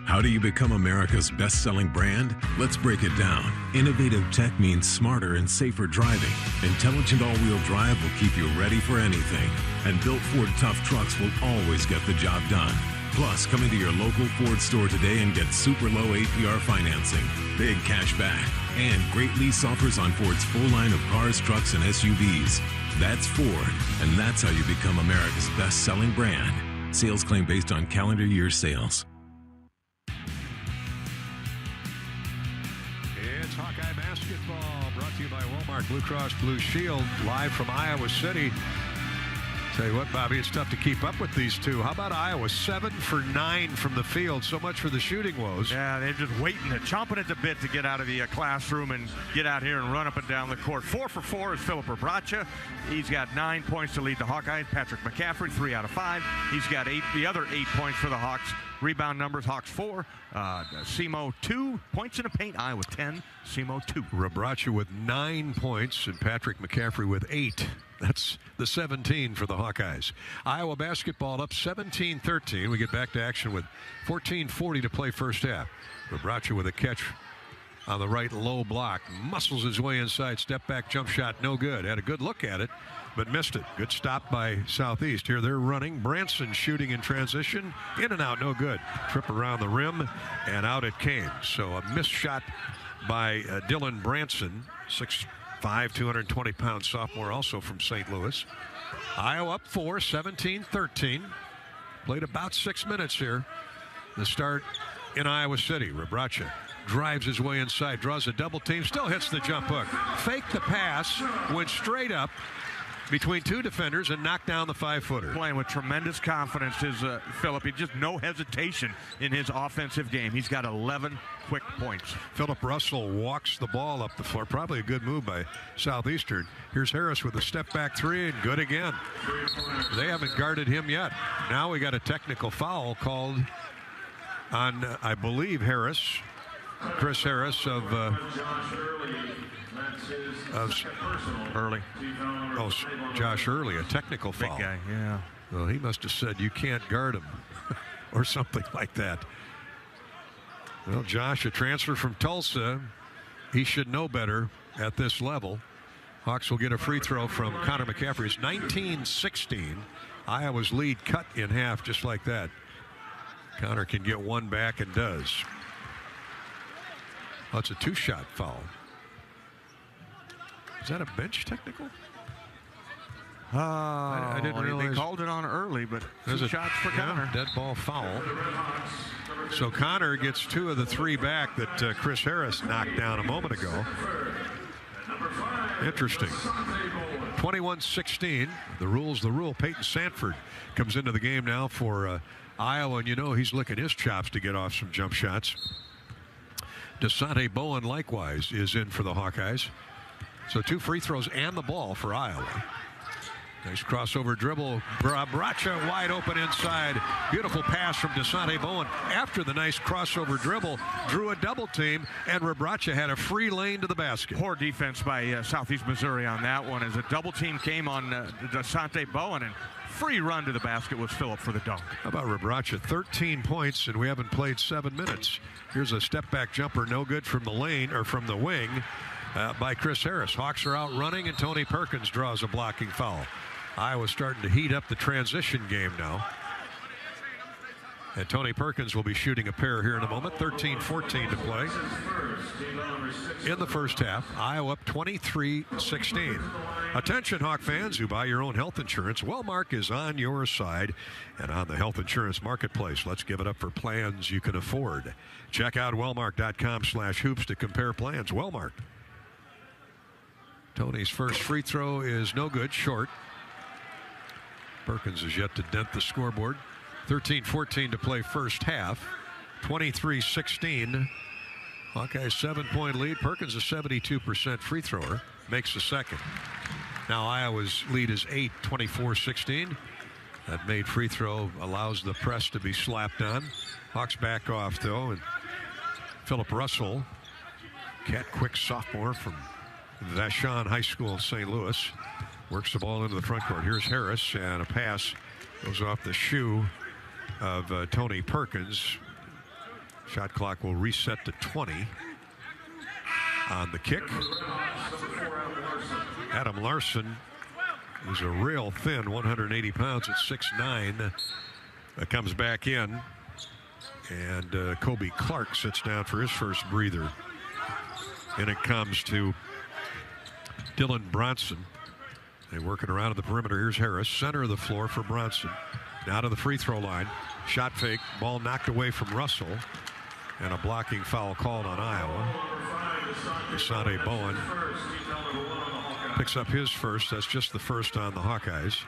How do you become America's best-selling brand? Let's break it down. Innovative tech means smarter and safer driving. Intelligent all-wheel drive will keep you ready for anything. And built Ford tough trucks will always get the job done. Plus, come into your local Ford store today and get super low APR financing, big cash back, and great lease offers on Ford's full line of cars, trucks, and SUVs. That's Ford, and that's how you become America's best-selling brand. Sales claim based on calendar year sales. It's Hawkeye basketball, brought to you by Walmart Blue Cross Blue Shield, live from Iowa City. Tell you what, Bobby, it's tough to keep up with these two. How about Iowa? 7 for 9 from the field. So much for the shooting woes. Yeah, they're just waiting, chomping at the bit to get out of the classroom and get out here and run up and down the court. 4 for 4 is Philip Rebracha. He's got 9 points to lead the Hawkeyes. Patrick McCaffrey, 3 out of 5. He's got the other 8 points for the Hawks. Rebound numbers, Hawks 4. Simo 2 points in the paint. Iowa 10. Simo 2. Rebracha with 9 points and Patrick McCaffrey with 8. That's the 17 for the Hawkeyes. Iowa basketball up 17-13. We get back to action with 14:40 to play first half. Rebracha with a catch on the right low block. Muscles his way inside. Step back jump shot. No good. Had a good look at it, but missed it. Good stop by Southeast. Here they're running. Branson shooting in transition. In and out. No good. Trip around the rim and out it came. So a missed shot by Dylan Branson. 6'5", 220-pound sophomore, also from St. Louis. Iowa up 4, 17-13. Played about 6 minutes here. The start in Iowa City. Rebracha drives his way inside, draws a double team, still hits the jump hook. Faked the pass, went straight up between 2 defenders and knocked down the 5-footer. Playing with tremendous confidence is Philip. He just no hesitation in his offensive game. He's got 11 quick points. Philip Russell walks the ball up the floor. Probably a good move by Southeastern. Here's Harris with a step back 3 and good again. They haven't guarded him yet. Now we got a technical foul called on, I believe, Harris. Chris Harris of Early. Oh, Josh Early, a technical foul. Big guy, yeah. Well, he must have said you can't guard him or something like that. Well, Josh, a transfer from Tulsa. He should know better at this level. Hawks will get a free throw from Connor McCaffrey. It's 19-16. Iowa's lead cut in half just like that. Connor can get one back and does. Oh, it's a 2-shot foul. Is that a bench technical? I didn't realize. They called it on early, but There's 2 shots for Connor. Dead ball foul. So Connor gets 2 of the 3 back that Chris Harris knocked down a moment ago. Interesting. 21-16. The rule's the rule. Peyton Sanford comes into the game now for Iowa, and you know he's licking his chops to get off some jump shots. DeSante Bowen likewise is in for the Hawkeyes. So 2 free throws and the ball for Iowa. Nice crossover dribble. Rebraca wide open inside. Beautiful pass from DeSante Bowen. After the nice crossover dribble, drew a double team, and Rebraca had a free lane to the basket. Poor defense by Southeast Missouri on that one as a double team came on DeSante Bowen, and free run to the basket was Phillip for the dunk. How about Rebraca? 13 points, and we haven't played 7 minutes. Here's a step-back jumper, no good from the lane, or from the wing, by Chris Harris. Hawks are out running, and Tony Perkins draws a blocking foul. Iowa's starting to heat up the transition game now. And Tony Perkins will be shooting a pair here in a moment. 13-14 to play in the first half. Iowa up 23-16. Attention, Hawk fans who buy your own health insurance. Wellmark is on your side and on the health insurance marketplace. Let's give it up for plans you can afford. Check out wellmark.com/hoops to compare plans. Wellmark. Tony's first free throw is no good, short. Perkins is yet to dent the scoreboard. 13-14 to play first half. 23-16. Hawkeyes 7-point lead. Perkins a 72% free thrower. Makes the second. Now Iowa's lead is 8, 24-16. That made free throw allows the press to be slapped on. Hawks back off though. And Philip Russell, cat quick sophomore from Vashon High School in St. Louis, works the ball into the front court. Here's Harris, and a pass goes off the shoe of Tony Perkins. Shot clock will reset to 20 on the kick. Adam Larson, who's a real thin 180 pounds at 6'9", comes back in. And Kobe Clark sits down for his first breather. And it comes to Dylan Bronson. They're working around at the perimeter. Here's Harris, center of the floor for Bronson. Now to the free throw line. Shot fake. Ball knocked away from Russell. And a blocking foul called on Iowa. DeSante Bowen picks up his first. That's just the first on the Hawkeyes.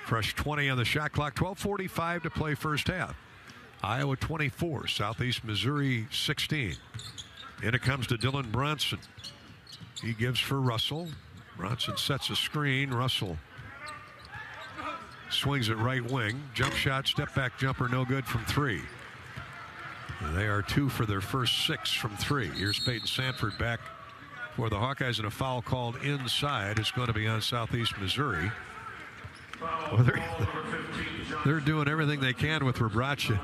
Fresh 20 on the shot clock. 12:45 to play first half. Iowa 24. Southeast Missouri 16. In it comes to Dylan Bronson. He gives for Russell. Bronson sets a screen. Russell swings it right wing. Jump shot, step back jumper, no good from 3. They are 2 for their first 6 from 3. Here's Peyton Sanford back for the Hawkeyes, and a foul called inside. It's going to be on Southeast Missouri. Well, they're doing everything they can with Rebraca,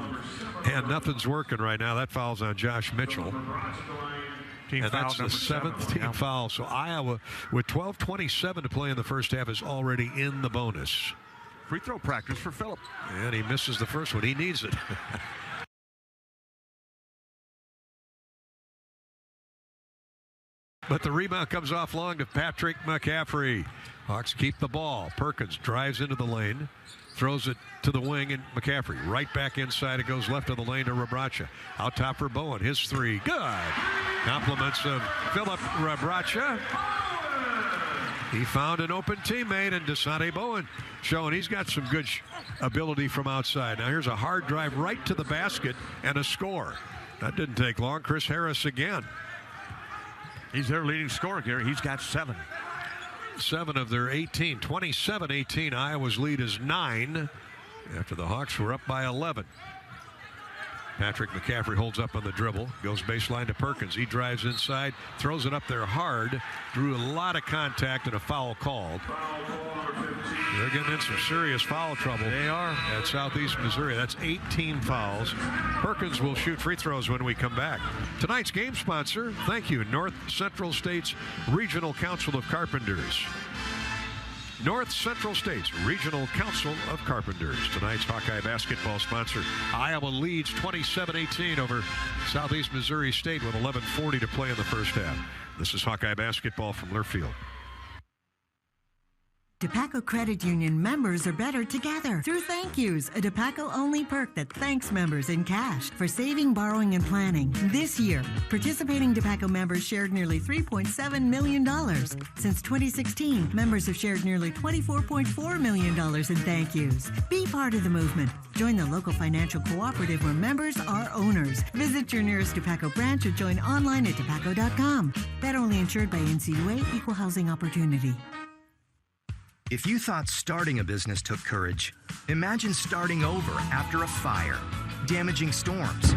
and nothing's working right now. That foul's on Josh Mitchell. And that's the 7th team foul. So Iowa, with 12:27 to play in the first half, is already in the bonus. Free throw practice for Phillip. And he misses the first one. He needs it. But the rebound comes off long to Patrick McCaffrey. Hawks keep the ball. Perkins drives into the lane, throws it to the wing, and McCaffrey right back inside. It goes left of the lane to Rebraca. Out top for Bowen. His 3. Good. Compliments of Philip Rebraca. He found an open teammate, and DeSante Bowen showing he's got some good ability from outside. Now here's a hard drive right to the basket and a score. That didn't take long. Chris Harris again. He's their leading scorer, Gary. He's got 7. 7 of their 18. 27-18. Iowa's lead is 9 after the Hawks were up by 11. Patrick McCaffrey holds up on the dribble, goes baseline to Perkins. He drives inside, throws it up there hard, drew a lot of contact and a foul called. They're getting in some serious foul trouble. They are. At Southeast Missouri. That's 18 fouls. Perkins will shoot free throws when we come back. Tonight's game sponsor, thank you, North Central State's Regional Council of Carpenters. North Central State's Regional Council of Carpenters. Tonight's Hawkeye basketball sponsor. Iowa leads 27-18 over Southeast Missouri State with 11:40 to play in the first half. This is Hawkeye basketball from Learfield. DePaco Credit Union members are better together through Thank Yous, a DePaco-only perk that thanks members in cash for saving, borrowing, and planning. This year, participating DePaco members shared nearly $3.7 million. Since 2016, members have shared nearly $24.4 million in Thank Yous. Be part of the movement. Join the local financial cooperative where members are owners. Visit your nearest DePaco branch or join online at DePaco.com. Federally insured by NCUA, Equal Housing Opportunity. If you thought starting a business took courage, imagine starting over after a fire, damaging storms,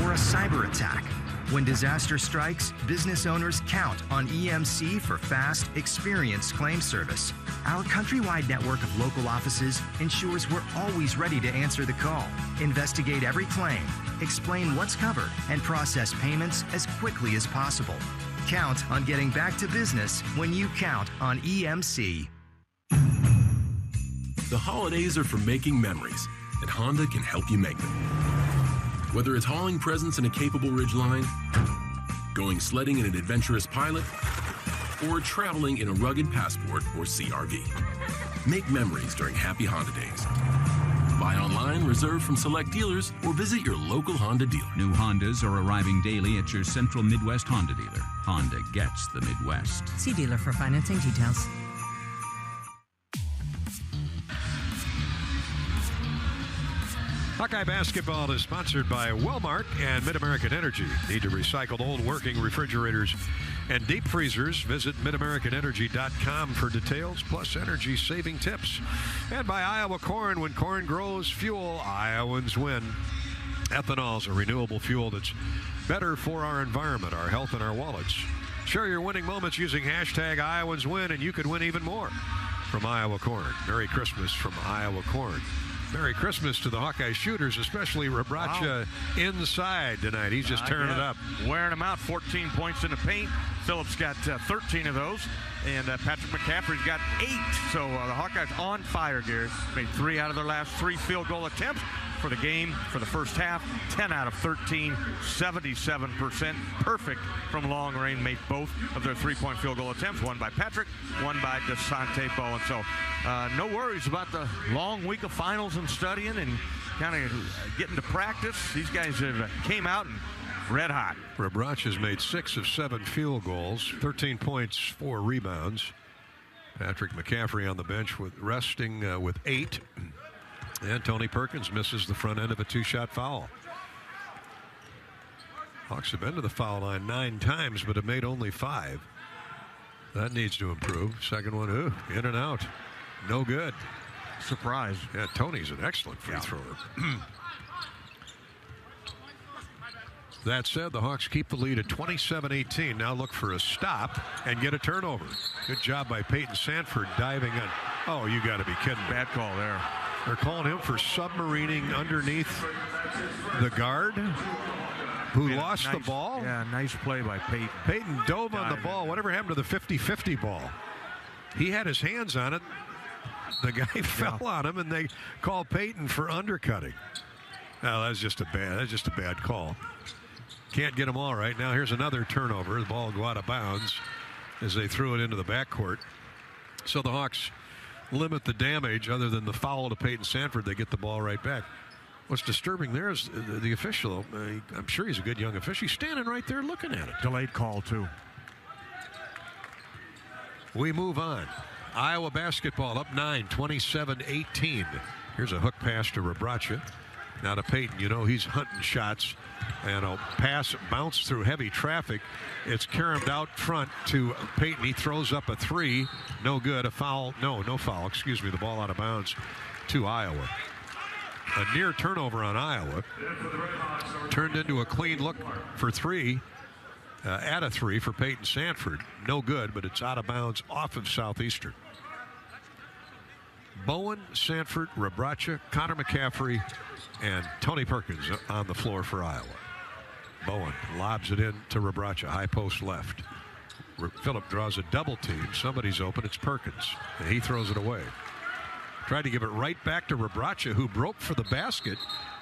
or a cyber attack. When disaster strikes, business owners count on EMC for fast, experienced claim service. Our countrywide network of local offices ensures we're always ready to answer the call, investigate every claim, explain what's covered, and process payments as quickly as possible. Count on getting back to business when you count on EMC. The holidays are for making memories, and Honda can help you make them. Whether it's hauling presents in a capable Ridgeline, going sledding in an adventurous Pilot, or traveling in a rugged Passport or CR-V. Make memories during Happy Honda Days. Buy online, reserve from select dealers, or visit your local Honda dealer. New Hondas are arriving daily at your Central Midwest Honda dealer. Honda gets the Midwest. See dealer for financing details. Hawkeye basketball is sponsored by Wellmark and Mid-American Energy. Need to recycle old working refrigerators and deep freezers? Visit MidAmericanEnergy.com for details, plus energy-saving tips. And by Iowa Corn. When corn grows, fuel, Iowans win. Ethanol is a renewable fuel that's better for our environment, our health, and our wallets. Share your winning moments using hashtag Iowans win, and you could win even more from Iowa Corn. Merry Christmas from Iowa Corn. Merry Christmas to the Hawkeye shooters, especially Rabracha inside tonight. He's just tearing it up. Wearing them out, 14 points in the paint. Phillips got 13 of those, and Patrick McCaffrey's got 8. So the Hawkeyes on fire, Gary. Made 3 out of their last 3 field goal attempts for the game for the first half. 10 out of 13, 77%. Perfect from long range. Made both of their 3-point field goal attempts. One by Patrick, one by DeSante Bowen. So no worries about the long week of finals and studying and kind of getting to practice. These guys have came out and red hot. Rabracha's made 6 of 7 field goals, 13 points, 4 rebounds. Patrick McCaffrey on the bench resting with 8. And Tony Perkins misses the front end of a 2-shot foul. Hawks have been to the foul line 9 times, but have made only 5. That needs to improve. Second one, in and out. No good. Surprise. Yeah, Tony's an excellent free thrower. That said, the Hawks keep the lead at 27-18. Now look for a stop and get a turnover. Good job by Peyton Sanford diving in. Oh, you got to be kidding me. Bad call there. They're calling him for submarining underneath the guard who lost the ball. Yeah, nice play by Peyton. Peyton dove on the ball. Whatever happened to the 50-50 ball? He had his hands on it. The guy fell on him, and they called Peyton for undercutting. No, that's just a bad call. Can't get them all right. Now here's another turnover. The ball will go out of bounds as they threw it into the backcourt. So the Hawks limit the damage. Other than the foul to Peyton Sanford, they get the ball right back. What's disturbing there is the official. I'm sure he's a good young official. He's standing right there looking at it. Delayed call, too. We move on. Iowa basketball up 9, 27-18. Here's a hook pass to Rabracha. Now to Peyton. You know he's hunting shots. And a pass bounced through heavy traffic. It's caromed out front to Peyton. He throws up a 3. No good. A foul. No foul. Excuse me. The ball out of bounds to Iowa. A near turnover on Iowa. Turned into a clean look for 3. At a 3 for Peyton Sanford. No good, but it's out of bounds off of Southeastern. Bowen, Sanford, Rabracha, Connor McCaffrey, and Tony Perkins on the floor for Iowa. Bowen lobs it in to Rabracha, high post left. Phillip draws a double team. Somebody's open. It's Perkins, and he throws it away. Tried to give it right back to Rabracha, who broke for the basket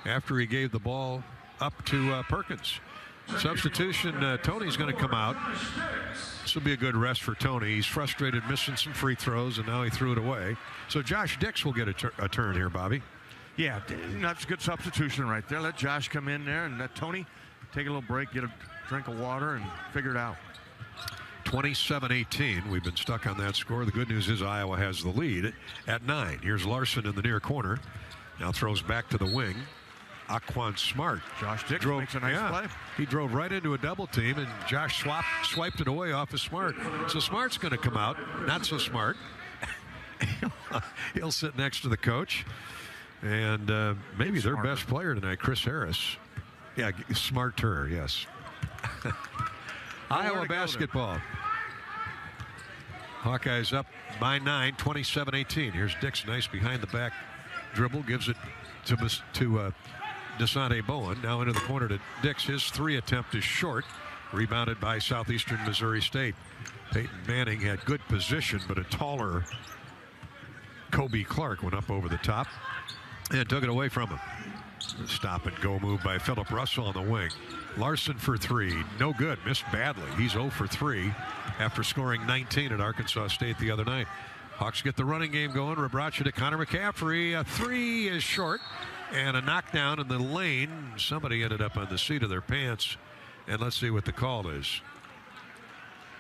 after he gave the ball up to Perkins. Substitution, Tony's going to come out. This will be a good rest for Tony. He's frustrated missing some free throws, and now he threw it away. So Josh Dix will get a turn here, Bobby. Yeah, that's a good substitution right there. Let Josh come in there and let Tony take a little break, get a drink of water, and figure it out. 27-18. We've been stuck on that score. The good news is Iowa has the lead at 9. Here's Larson in the near corner. Now throws back to the wing. Aquan Smart. Josh Dix makes a nice play. He drove right into a double team, and Josh swiped it away off of Smart. So Smart's going to come out. Not so smart. He'll sit next to the coach. And maybe their best player tonight, Chris Harris. Yeah, smarter, yes. Iowa basketball. Hawkeyes up by 9, 27-18. Here's Dix, nice behind the back dribble, gives it to Desante Bowen. Now into the corner to Dix. His 3 attempt is short. Rebounded by Southeastern Missouri State. Peyton Manning had good position, but a taller Kobe Clark went up over the top and took it away from him. Stop and go move by Philip Russell on the wing. Larson for 3. No good. Missed badly. He's 0 for 3 after scoring 19 at Arkansas State the other night. Hawks get the running game going. Rebraca to Connor McCaffrey. A 3 is short. And a knockdown in the lane. Somebody ended up on the seat of their pants. And let's see what the call is.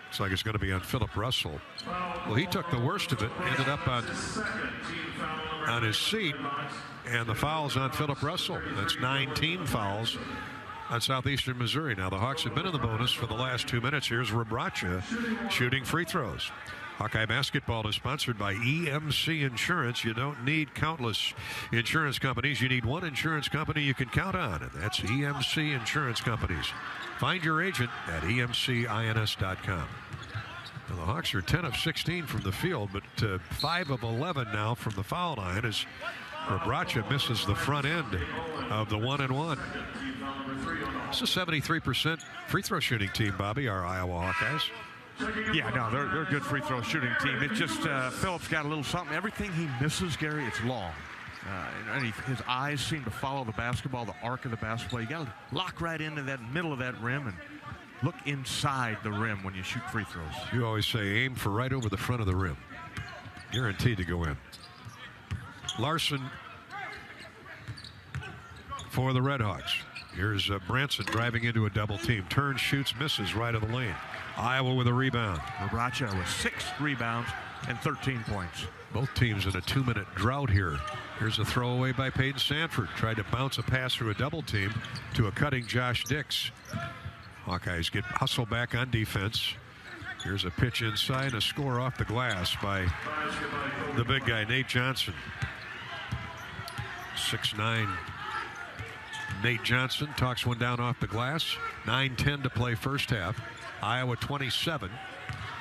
Looks like it's going to be on Philip Russell. Well, he took the worst of it. Ended up on his seat. And the foul's on Philip Russell. That's 19 fouls on Southeastern Missouri. Now the Hawks have been in the bonus for the last 2 minutes. Here's Rebraca shooting free throws. Hawkeye basketball is sponsored by EMC Insurance. You don't need countless insurance companies. You need one insurance company you can count on, and that's EMC Insurance Companies. Find your agent at emcins.com. Now the Hawks are 10 of 16 from the field, but 5 of 11 now from the foul line as Rebraca misses the front end of the 1-and-1. It's a 73% free throw shooting team, Bobby, our Iowa Hawkeyes. Yeah, no, they're a good free throw shooting team. It's just Phillips got a little something. Everything he misses, Gary, it's long. And his eyes seem to follow the basketball, the arc of the basketball. You got to lock right into that middle of that rim and look inside the rim when you shoot free throws. You always say aim for right over the front of the rim. Guaranteed to go in. Larson for the Red Hawks. Here's Branson driving into a double team. Turns, shoots, misses right of the lane. Iowa with a rebound. Rebraca with 6 rebounds and 13 points. Both teams in a 2-minute drought here. Here's a throwaway by Peyton Sanford. Tried to bounce a pass through a double team to a cutting Josh Dix. Hawkeyes get hustle back on defense. Here's a pitch inside, a score off the glass by the big guy, Nate Johnson. 6'9". Nate Johnson talks one down off the glass. 9:10 to play first half. Iowa 27,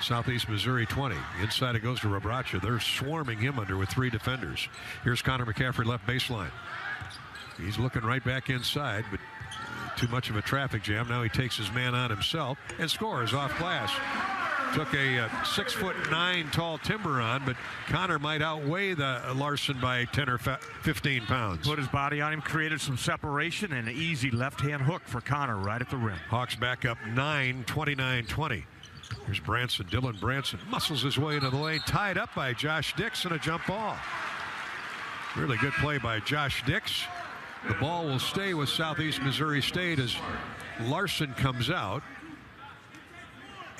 Southeast Missouri 20. Inside it goes to Rebraca. They're swarming him under with 3 defenders. Here's Connor McCaffrey left baseline. He's looking right back inside, but too much of a traffic jam. Now he takes his man on himself and scores off glass. Took a 6'9" tall timber on, but Connor might outweigh the Larson by 10 or 15 pounds. Put his body on him, created some separation, and an easy left-hand hook for Connor right at the rim. Hawks back up 9, 29-20. Here's Branson. Dylan Branson muscles his way into the lane, tied up by Josh Dix and a jump ball. Really good play by Josh Dix. The ball will stay with Southeast Missouri State as Larson comes out.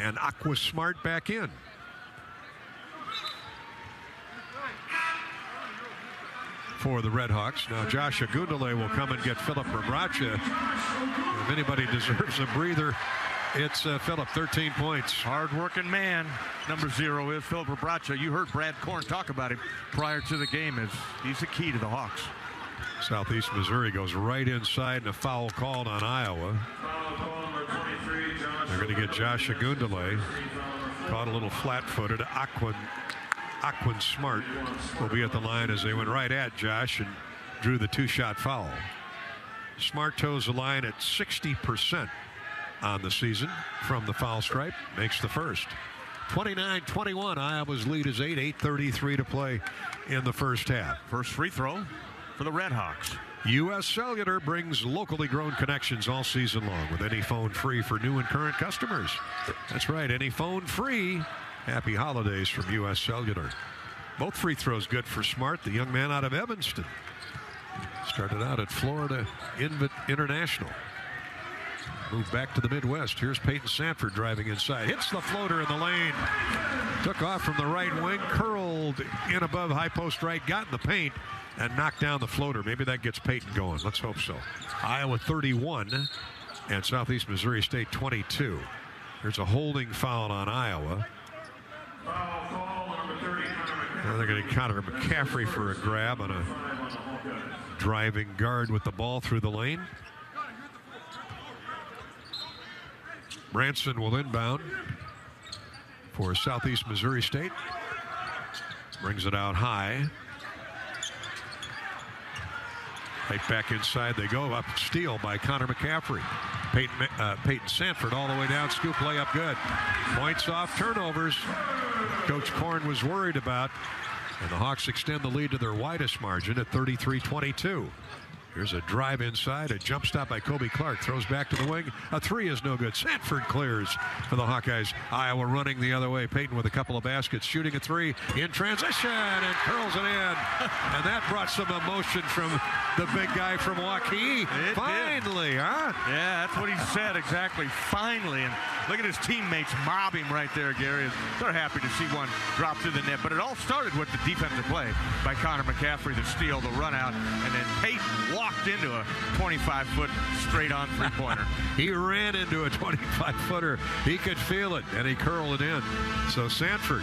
And Aqua Smart back in. For the Red Hawks. Now Josh Agundale will come and get Philip Rebraca. If anybody deserves a breather, it's Philip. 13 points. Hard-working man. Number 0 is Philip Rebraca. You heard Brad Korn talk about him prior to the game. As he's the key to the Hawks. Southeast Missouri goes right inside and a foul called on Iowa. They're going to get Josh Agundale. Caught a little flat-footed. Aquan Smart will be at the line as they went right at Josh and drew the 2-shot foul. Smart toes the line at 60% on the season from the foul stripe. Makes the first. 29-21. Iowa's lead is 8. 8:33 to play in the first half. First free throw for the Red Hawks. U.S. Cellular brings locally grown connections all season long with any phone free for new and current customers. That's right, any phone free. Happy holidays from U.S. Cellular. Both free throws good for Smart, the young man out of Evanston. Started out at Florida International. Moved back to the Midwest. Here's Peyton Sanford driving inside. Hits the floater in the lane. Took off from the right wing, curled in above high post right, got in the paint, and knocked down the floater. Maybe that gets Peyton going. Let's hope so. Iowa 31 and Southeast Missouri State 22. There's a holding foul on Iowa. Now they're going to Connor McCaffrey for a grab on a driving guard with the ball through the lane. Branson will inbound for Southeast Missouri State. Brings it out high. Right back inside they go. Up steal by Connor McCaffrey. Peyton Sanford all the way down. Scoop layup good. Points off turnovers. Coach Korn was worried about. And the Hawks extend the lead to their widest margin at 33-22. Here's a drive inside, a jump stop by Kobe Clark. Throws back to the wing. A three is no good. Sanford clears for the Hawkeyes. Iowa running the other way. Peyton with a couple of baskets. Shooting a three in transition and curls it in. And that brought some emotion from the big guy from Hawkeyes. Finally, huh? Yeah, that's what he said exactly. Finally. And look at his teammates mob him right there, Gary. They're happy to see one drop through the net. But it all started with the defensive play by Connor McCaffrey, the steal, the run out. And then Peyton walked into a 25-foot straight-on three-pointer. He ran into a 25-footer. He could feel it, and he curled it in. So Sanford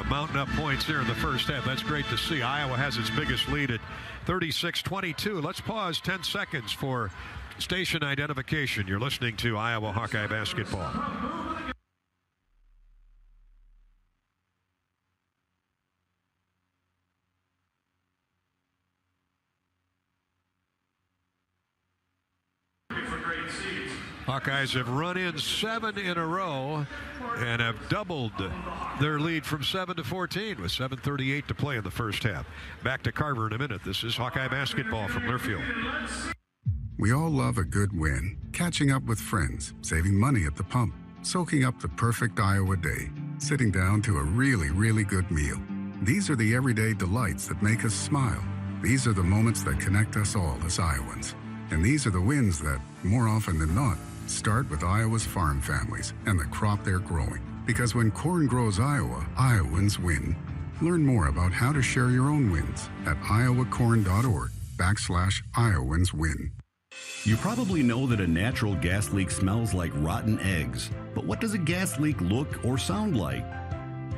mounting up points here in the first half. That's great to see. Iowa has its biggest lead at 36-22. Let's pause 10 seconds for station identification. You're listening to Iowa Hawkeye basketball. Hawkeyes have run in 7 in a row and have doubled their lead from 7 to 14 with 7:38 to play in the first half. Back to Carver in a minute. This is Hawkeye basketball from Learfield. We all love a good win, catching up with friends, saving money at the pump, soaking up the perfect Iowa day, sitting down to a really, really good meal. These are the everyday delights that make us smile. These are the moments that connect us all as Iowans. And these are the wins that, more often than not, start with Iowa's farm families and the crop they're growing. Because when corn grows Iowa, Iowans win. Learn more about how to share your own wins at iowacorn.org/Iowans win. You probably know that a natural gas leak smells like rotten eggs. But what does a gas leak look or sound like?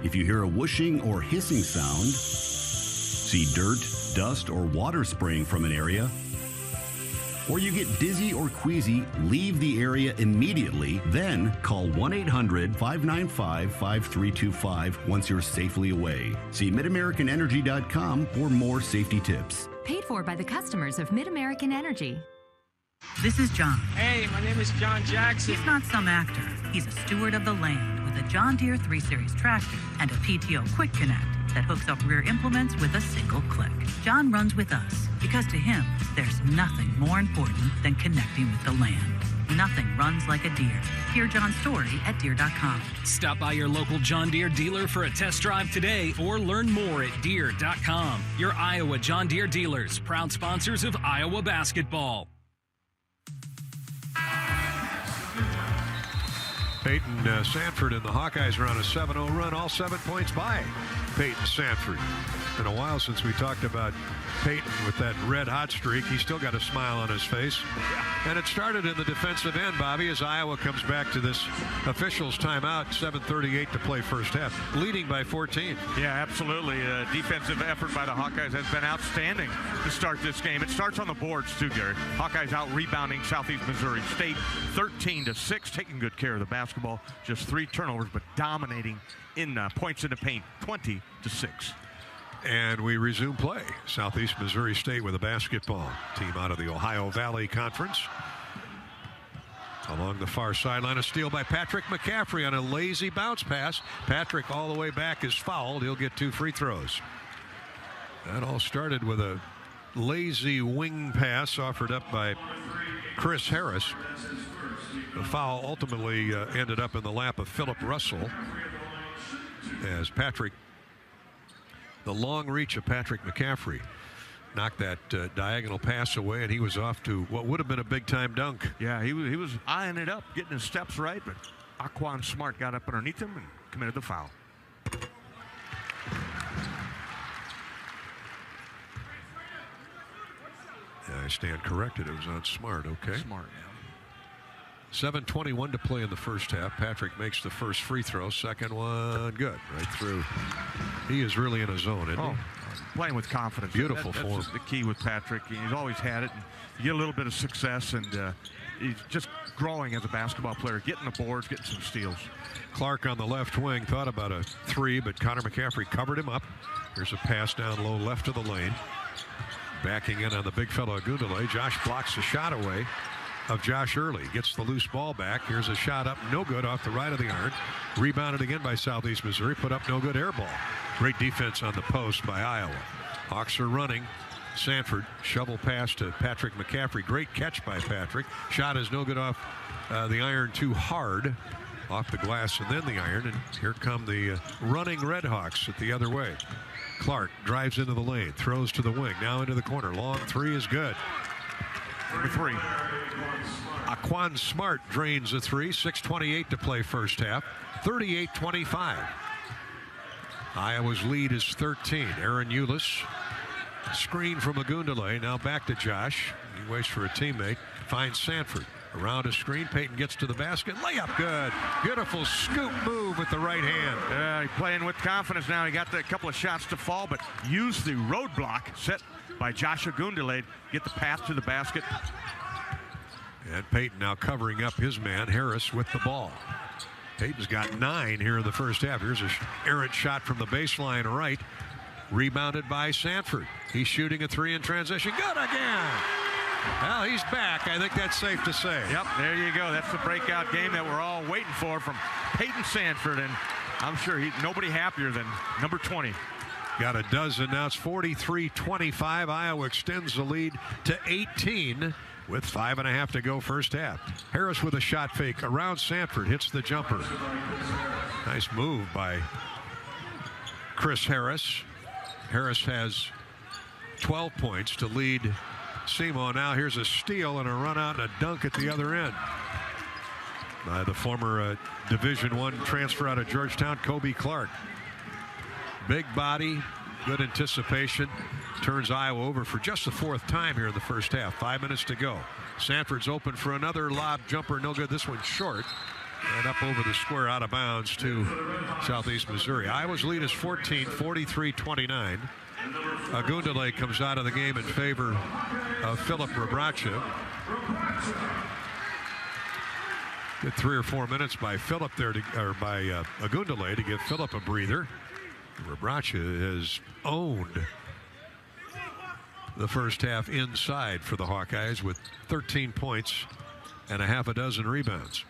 If you hear a whooshing or hissing sound, see dirt, dust, or water spraying from an area, or you get dizzy or queasy, leave the area immediately, then call 1-800-595-5325 once you're safely away. See MidAmericanEnergy.com for more safety tips. Paid for by the customers of MidAmerican Energy. This is John. Hey, my name is John Jackson. He's not some actor. He's a steward of the land with a John Deere 3 Series tractor and a PTO Quick Connect that hooks up rear implements with a single click. John runs with us because to him, there's nothing more important than connecting with the land. Nothing runs like a Deere. Hear John's story at Deere.com. Stop by your local John Deere dealer for a test drive today or learn more at Deere.com. Your Iowa John Deere dealers, proud sponsors of Iowa basketball. Peyton Sanford and the Hawkeyes are on a 7-0 run, all 7 points by Peyton Sanford. It's been a while since we talked about Peyton with that red hot streak. He's still got a smile on his face. And it started in the defensive end, Bobby, as Iowa comes back to this officials timeout, 7:38 to play first half, leading by 14. Yeah, absolutely. Defensive effort by the Hawkeyes has been outstanding to start this game. It starts on the boards too, Gary. Hawkeyes out rebounding Southeast Missouri State 13-6, taking good care of the basketball. Just 3 turnovers, but dominating in points in the paint, 20-6. And we resume play. Southeast Missouri State with a basketball. Team out of the Ohio Valley Conference. Along the far sideline, a steal by Patrick McCaffrey on a lazy bounce pass. Patrick all the way back is fouled. He'll get 2 free throws. That all started with a lazy wing pass offered up by Chris Harris. The foul ultimately ended up in the lap of Philip Russell as the long reach of Patrick McCaffrey knocked that diagonal pass away, and he was off to what would have been a big-time dunk. Yeah, he was eyeing it up, getting his steps right, but Aquan Smart got up underneath him and committed the foul. I stand corrected. It was on Smart. Okay. Smart, yeah. 7:21 to play in the first half. Patrick makes the first free throw. Second one, good. Right through. He is really in a zone, isn't he? Playing with confidence. Beautiful that's form. The key with Patrick. He's always had it. And you get a little bit of success, and he's just growing as a basketball player, getting the boards, getting some steals. Clark on the left wing thought about a three, but Connor McCaffrey covered him up. Here's a pass down low left of the lane. Backing in on the big fellow Gundele. Josh blocks the shot away of Josh Early. Gets the loose ball back. Here's a shot up, no good, off the right of the iron. Rebounded again by Southeast Missouri. Put up no good, air ball. Great defense on the post by Iowa. Hawks are running. Sanford, shovel pass to Patrick McCaffrey. Great catch by Patrick. Shot is no good off the iron, too hard. Off the glass and then the iron. And here come the running Red Hawks at the other way. Clark drives into the lane, throws to the wing, now into the corner. Long three is good. Number three. Aquan Smart drains a three. 6:28 to play first half. 38-25. Iowa's lead is 13. Aaron Eulis. Screen from Agundele. Now back to Josh. He waits for a teammate. Finds Sanford. Around a screen. Peyton gets to the basket. Layup good. Beautiful scoop move with the right hand. He's playing with confidence now. He got a couple of shots to fall, but used the roadblock set by Josh Agundele. Get the pass to the basket. And Peyton now covering up his man, Harris, with the ball. Peyton's got 9 here in the first half. Here's an errant shot from the baseline right. Rebounded by Sanford. He's shooting a three in transition. Good again. Well, he's back. I think that's safe to say. Yep, there you go. That's the breakout game that we're all waiting for from Peyton Sanford, and I'm sure nobody happier than number 20. Got a dozen now. It's 43-25. Iowa extends the lead to 18 with 5.5 to go first half. Harris with a shot fake around Sanford. Hits the jumper. Nice move by Chris Harris. Harris has 12 points to lead SEMO. Now here's a steal and a run out and a dunk at the other end by the former Division I transfer out of Georgetown, Kobe Clark. Big body, good anticipation. Turns Iowa over for just the 4th time here in the first half. 5 minutes to go. Sanford's open for another lob jumper. No good. This one's short. And up over the square, out of bounds to Southeast Missouri. Iowa's lead is 14, 43-29. Agundele comes out of the game in favor of Philip Rebracha. Good 3 or 4 minutes by Philip there, by Agundele to give Philip a breather. Rebracha has owned the first half inside for the Hawkeyes with 13 points and a half a dozen rebounds.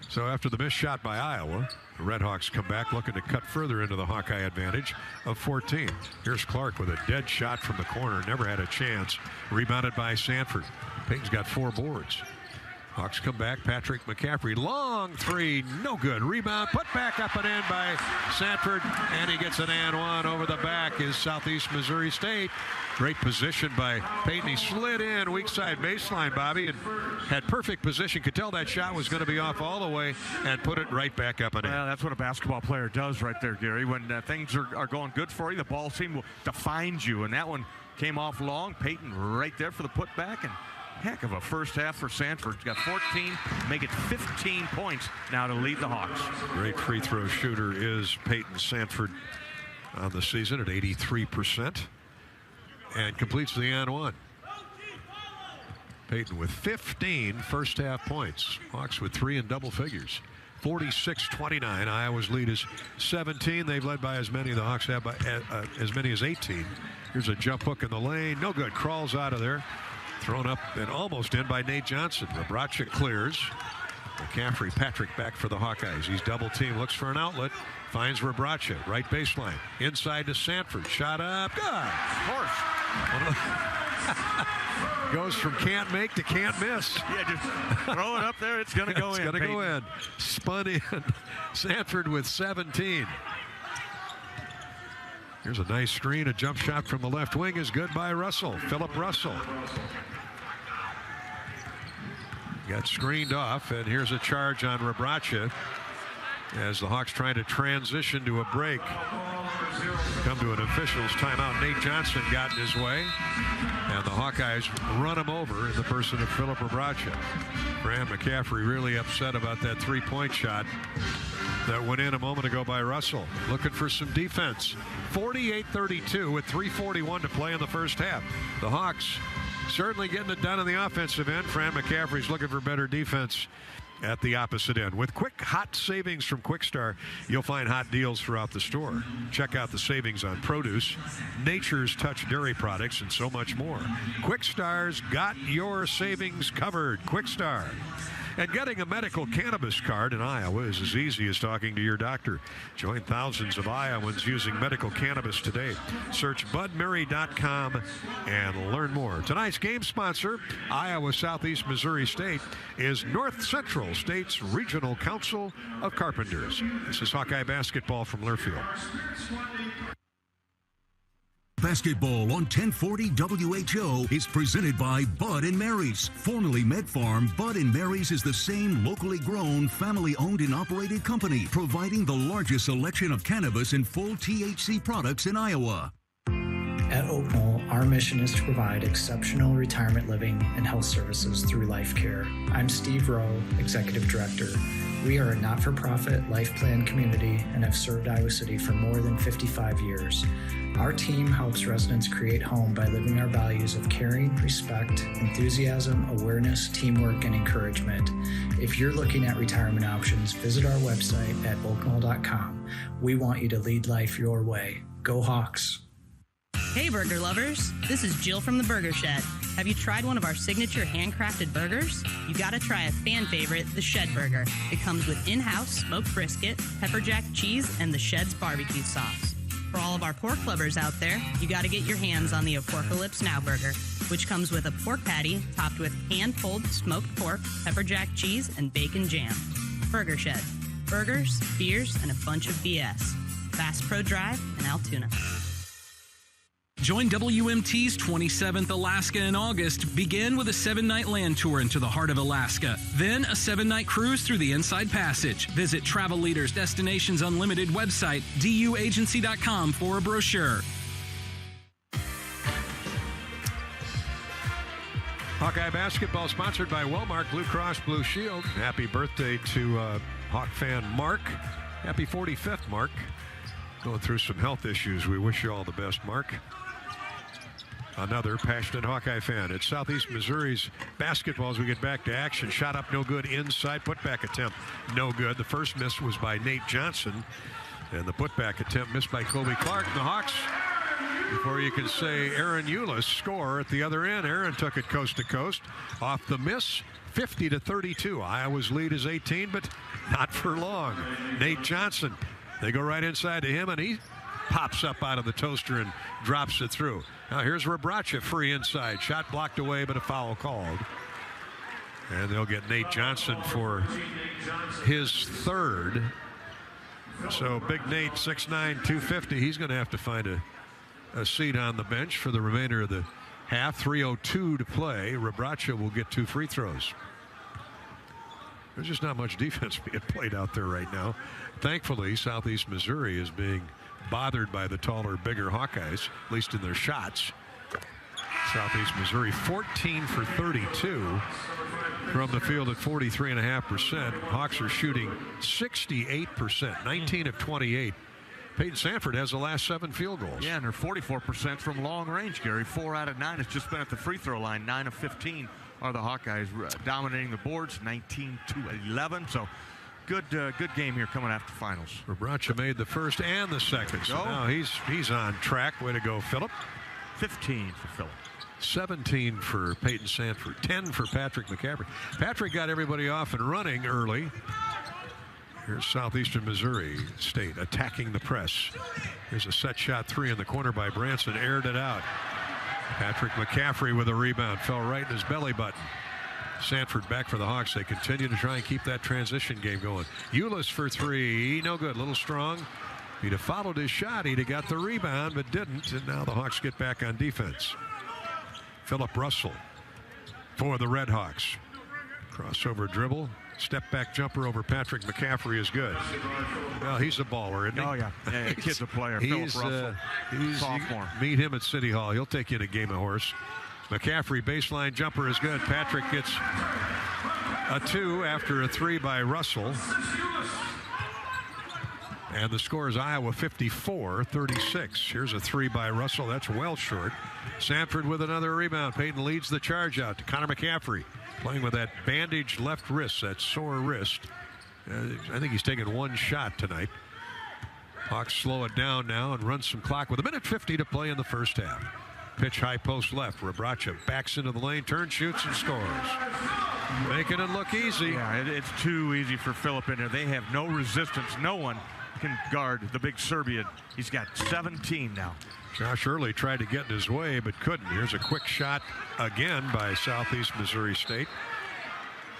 So after the missed shot by Iowa, the Red Hawks come back looking to cut further into the Hawkeye advantage of 14. Here's Clark with a dead shot from the corner. Never had a chance. Rebounded by Sanford. Peyton's got 4 boards. Hawks come back. Patrick McCaffrey. Long three. No good. Rebound. Put back up and in by Sanford. And he gets an and one over the back is Southeast Missouri State. Great position by Peyton. He slid in weak side baseline, Bobby, and had perfect position. Could tell that shot was going to be off all the way and put it right back up and in. Well, that's what a basketball player does right there, Gary. When things are going good for you, the ball seemed to find you. And that one came off long. Peyton right there for the putback. And heck of a first half for Sanford. He's got 14, make it 15 points now to lead the Hawks. Great free throw shooter is Peyton Sanford on the season at 83%. And completes the and one. Peyton with 15 first half points. Hawks with 3 in double figures. 46-29. Iowa's lead is 17. They've led by as many. The Hawks have by as many as 18. Here's a jump hook in the lane. No good. Crawls out of there. Thrown up and almost in by Nate Johnson. Rebracha clears. McCaffrey, Patrick back for the Hawkeyes. He's double team, looks for an outlet, finds Rebraca, right baseline. Inside to Sanford, shot up, good. Of course. Goes from can't make to can't miss. Yeah, just throw it up there, it's going to go in. It's going to go in. Spun in. Sanford with 17. Here's a nice screen. A jump shot from the left wing is good by Russell. Philip Russell. Got screened off, and here's a charge on Rebraca as the Hawks trying to transition to a break. Come to an official's timeout. Nate Johnson got in his way, and the Hawkeyes run him over in the person of Philip Rebraca. Graham McCaffrey really upset about that three-point shot that went in a moment ago by Russell. Looking for some defense. 48-32 with 3:41 to play in the first half. The Hawks certainly getting it done on the offensive end. Fran McCaffrey's looking for better defense at the opposite end. With quick, hot savings from Quickstar, you'll find hot deals throughout the store. Check out the savings on produce, Nature's Touch dairy products, and so much more. Quickstar's got your savings covered. Quickstar. And getting a medical cannabis card in Iowa is as easy as talking to your doctor. Join thousands of Iowans using medical cannabis today. Search budmary.com and learn more. Tonight's game sponsor, Iowa Southeast Missouri State, is North Central State's Regional Council of Carpenters. This is Hawkeye basketball from Learfield. Basketball on 1040 WHO is presented by Bud & Mary's. Formerly Med Farm, Bud & Mary's is the same locally grown, family-owned and operated company, providing the largest selection of cannabis and full THC products in Iowa. At Oak Knoll, our mission is to provide exceptional retirement living and health services through life care. I'm Steve Rowe, Executive Director. We are a not-for-profit life plan community and have served Iowa City for more than 55 years. Our team helps residents create home by living our values of caring, respect, enthusiasm, awareness, teamwork, and encouragement. If you're looking at retirement options, visit our website at oakknoll.com. We want you to lead life your way. Go Hawks! Hey burger lovers, this is Jill from the Burger Shed. Have you tried one of our signature handcrafted burgers? You gotta try a fan favorite, the Shed Burger. It comes with in-house smoked brisket, pepper jack cheese, and the Shed's barbecue sauce. For all of our pork lovers out there, you gotta get your hands on the Apocalypse Now Burger, which comes with a pork patty topped with hand-pulled smoked pork, pepper jack cheese, and bacon jam. Burger Shed. Burgers, beers, and a bunch of BS. Bass Pro Drive in Altoona. Join WMT's 27th Alaska in August. Begin with a 7-night land tour into the heart of Alaska. Then a 7-night cruise through the Inside Passage. Visit Travel Leaders Destinations Unlimited website, duagency.com for a brochure. Hawkeye basketball sponsored by Wellmark Blue Cross Blue Shield. Happy birthday to Hawk fan Mark. Happy 45th, Mark. Going through some health issues. We wish you all the best, Mark. Another passionate Hawkeye fan. It's Southeast Missouri's basketball as we get back to action. Shot up, no good. Inside putback attempt, no good. The first miss was by Nate Johnson, and the putback attempt missed by Kobe Clark. And the Hawks, before you can say Aaron Eulis, score at the other end. Aaron took it coast to coast. Off the miss, 50-32. Iowa's lead is 18, but not for long. Nate Johnson, they go right inside to him, and he pops up out of the toaster and drops it through. Now here's Rebraca free inside. Shot blocked away, but a foul called. And they'll get Nate Johnson for his third. So big Nate, 6'9", 250. He's going to have to find a seat on the bench for the remainder of the half. 3:02 to play. Rebraca will get 2 free throws. There's just not much defense being played out there right now. Thankfully, Southeast Missouri is being bothered by the taller, bigger Hawkeyes, at least in their shots. Southeast Missouri 14 for 32 from the field at 43.5%. Hawks are shooting 68%, 19 of 28. Peyton Sanford has the last 7 field goals. Yeah, and they're 44% from long range, Gary. 4 out of 9 has just been at the free throw line. 9 of 15 are the Hawkeyes dominating the boards, 19-11. So good game here coming after finals. Rebraca made the first and the second. So now he's on track. Way to go, Phillip. 15 for Phillip. 17 for Peyton Sanford, 10 for Patrick McCaffrey. Patrick got everybody off and running early. Here's Southeastern Missouri State attacking the press. Here's a set shot three in the corner by Branson, aired it out. Patrick McCaffrey with a rebound, fell right in his belly button. Sanford back for the Hawks. They continue to try and keep that transition game going. Eulis for three, no good, little strong. He'd have followed his shot, he'd have got the rebound, but didn't, and now the Hawks get back on defense. Philip Russell for the Red Hawks. Crossover dribble, step back jumper over Patrick McCaffrey is good. Well, he's a baller, isn't he? Oh, yeah. Kid's a player. Philip Russell, sophomore. Meet him at City Hall. He'll take you in a game of horse. McCaffrey baseline jumper is good. Patrick gets a two after a three by Russell. And the score is Iowa 54-36. Here's a three by Russell. That's well short. Sanford with another rebound. Peyton leads the charge out to Connor McCaffrey. Playing with that bandaged left wrist, that sore wrist. I think he's taken one shot tonight. Hawks slow it down now and run some clock with 1:50 to play in the first half. Pitch high post left. Rebraca backs into the lane, turns, shoots, and scores. Making it look easy. Yeah, it's too easy for Philip in there. They have no resistance. No one can guard the big Serbian. He's got 17 now. Josh Early tried to get in his way, but couldn't. Here's a quick shot again by Southeast Missouri State.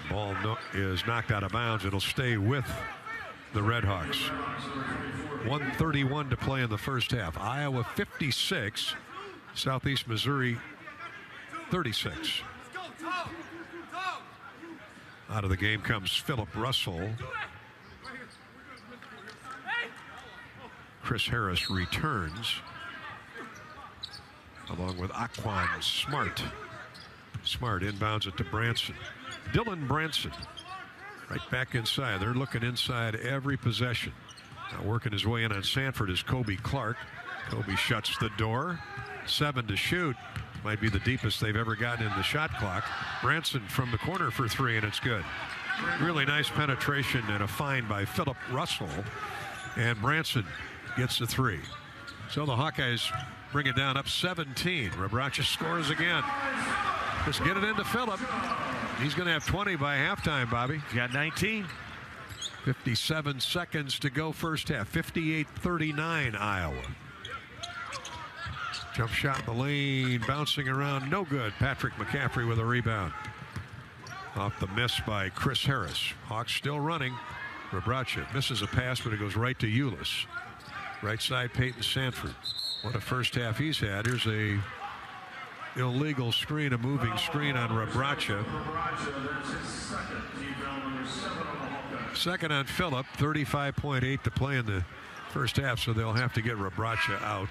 Ball is knocked out of bounds. It'll stay with the Red Hawks. 1:31 to play in the first half. Iowa 56, Southeast Missouri 36. Out of the game comes Philip Russell. Chris Harris returns along with Aquan Smart. Smart inbounds it to Branson. Dylan Branson right back inside. They're looking inside every possession. Now working his way in on Sanford is Kobe Clark. Kobe shuts the door. 7 to shoot. Might be the deepest they've ever gotten in the shot clock. Branson from the corner for three, and it's good. Really nice penetration and a find by Philip Russell. And Branson gets the three. So the Hawkeyes bring it down up 17. Rebraca scores again. Just get it into Philip. He's going to have 20 by halftime, Bobby. He's got 19. 57 seconds to go first half. 58-39 Iowa. Jump shot in the lane, bouncing around, no good. Patrick McCaffrey with a rebound. Off the miss by Chris Harris. Hawks still running. Rebraca misses a pass, but it goes right to Eulis. Right side, Peyton Sanford. What a first half he's had. Here's a illegal screen, a moving screen on Rebraca. Second on Phillip, 35.8 to play in the first half, so they'll have to get Rebraca out.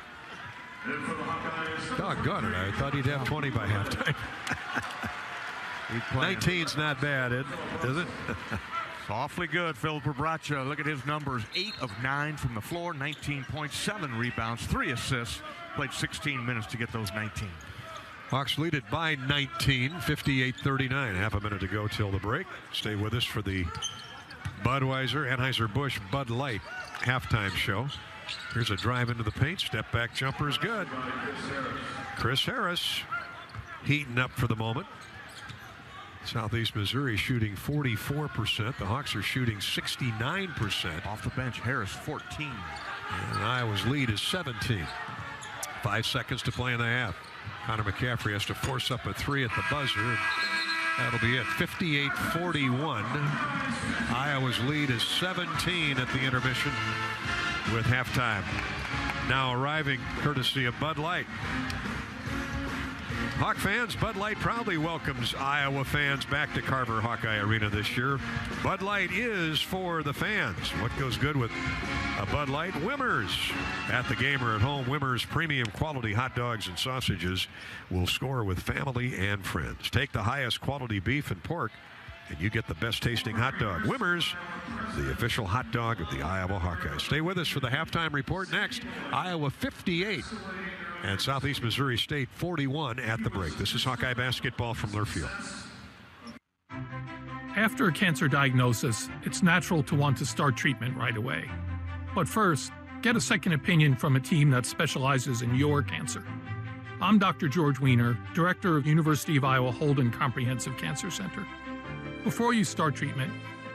Doggone it, I thought he'd have 20 by halftime. 19's not bad, is it? Awfully good, Philip Rebraca. Look at his numbers. 8 of 9 from the floor, 19.7 rebounds, 3 assists. Played 16 minutes to get those 19. Hawks lead it by 19, 58-39. Half a minute to go till the break. Stay with us for the Budweiser, Anheuser-Busch, Bud Light halftime show. Here's a drive into the paint. Step back jumper is good. Chris Harris heating up for the moment. Southeast Missouri shooting 44%. The Hawks are shooting 69%. Off the bench, Harris 14. And Iowa's lead is 17. 5 seconds to play in the half. Connor McCaffrey has to force up a three at the buzzer. That'll be it. 58-41. Iowa's lead is 17 at the intermission with halftime. Now arriving courtesy of Bud Light. Hawk fans, Bud Light proudly welcomes Iowa fans back to Carver Hawkeye Arena this year. Bud Light is for the fans. What goes good with a Bud Light? Wimmers. At the game or at home, Wimmers premium quality hot dogs and sausages will score with family and friends. Take the highest quality beef and pork, and you get the best tasting hot dog. Wimmers, the official hot dog of the Iowa Hawkeyes. Stay with us for the halftime report next. Iowa 58 and Southeast Missouri State 41 at the break. This is Hawkeye basketball from Learfield. After a cancer diagnosis, it's natural to want to start treatment right away. But first, get a second opinion from a team that specializes in your cancer. I'm Dr. George Weiner, Director of University of Iowa Holden Comprehensive Cancer Center. Before you start treatment,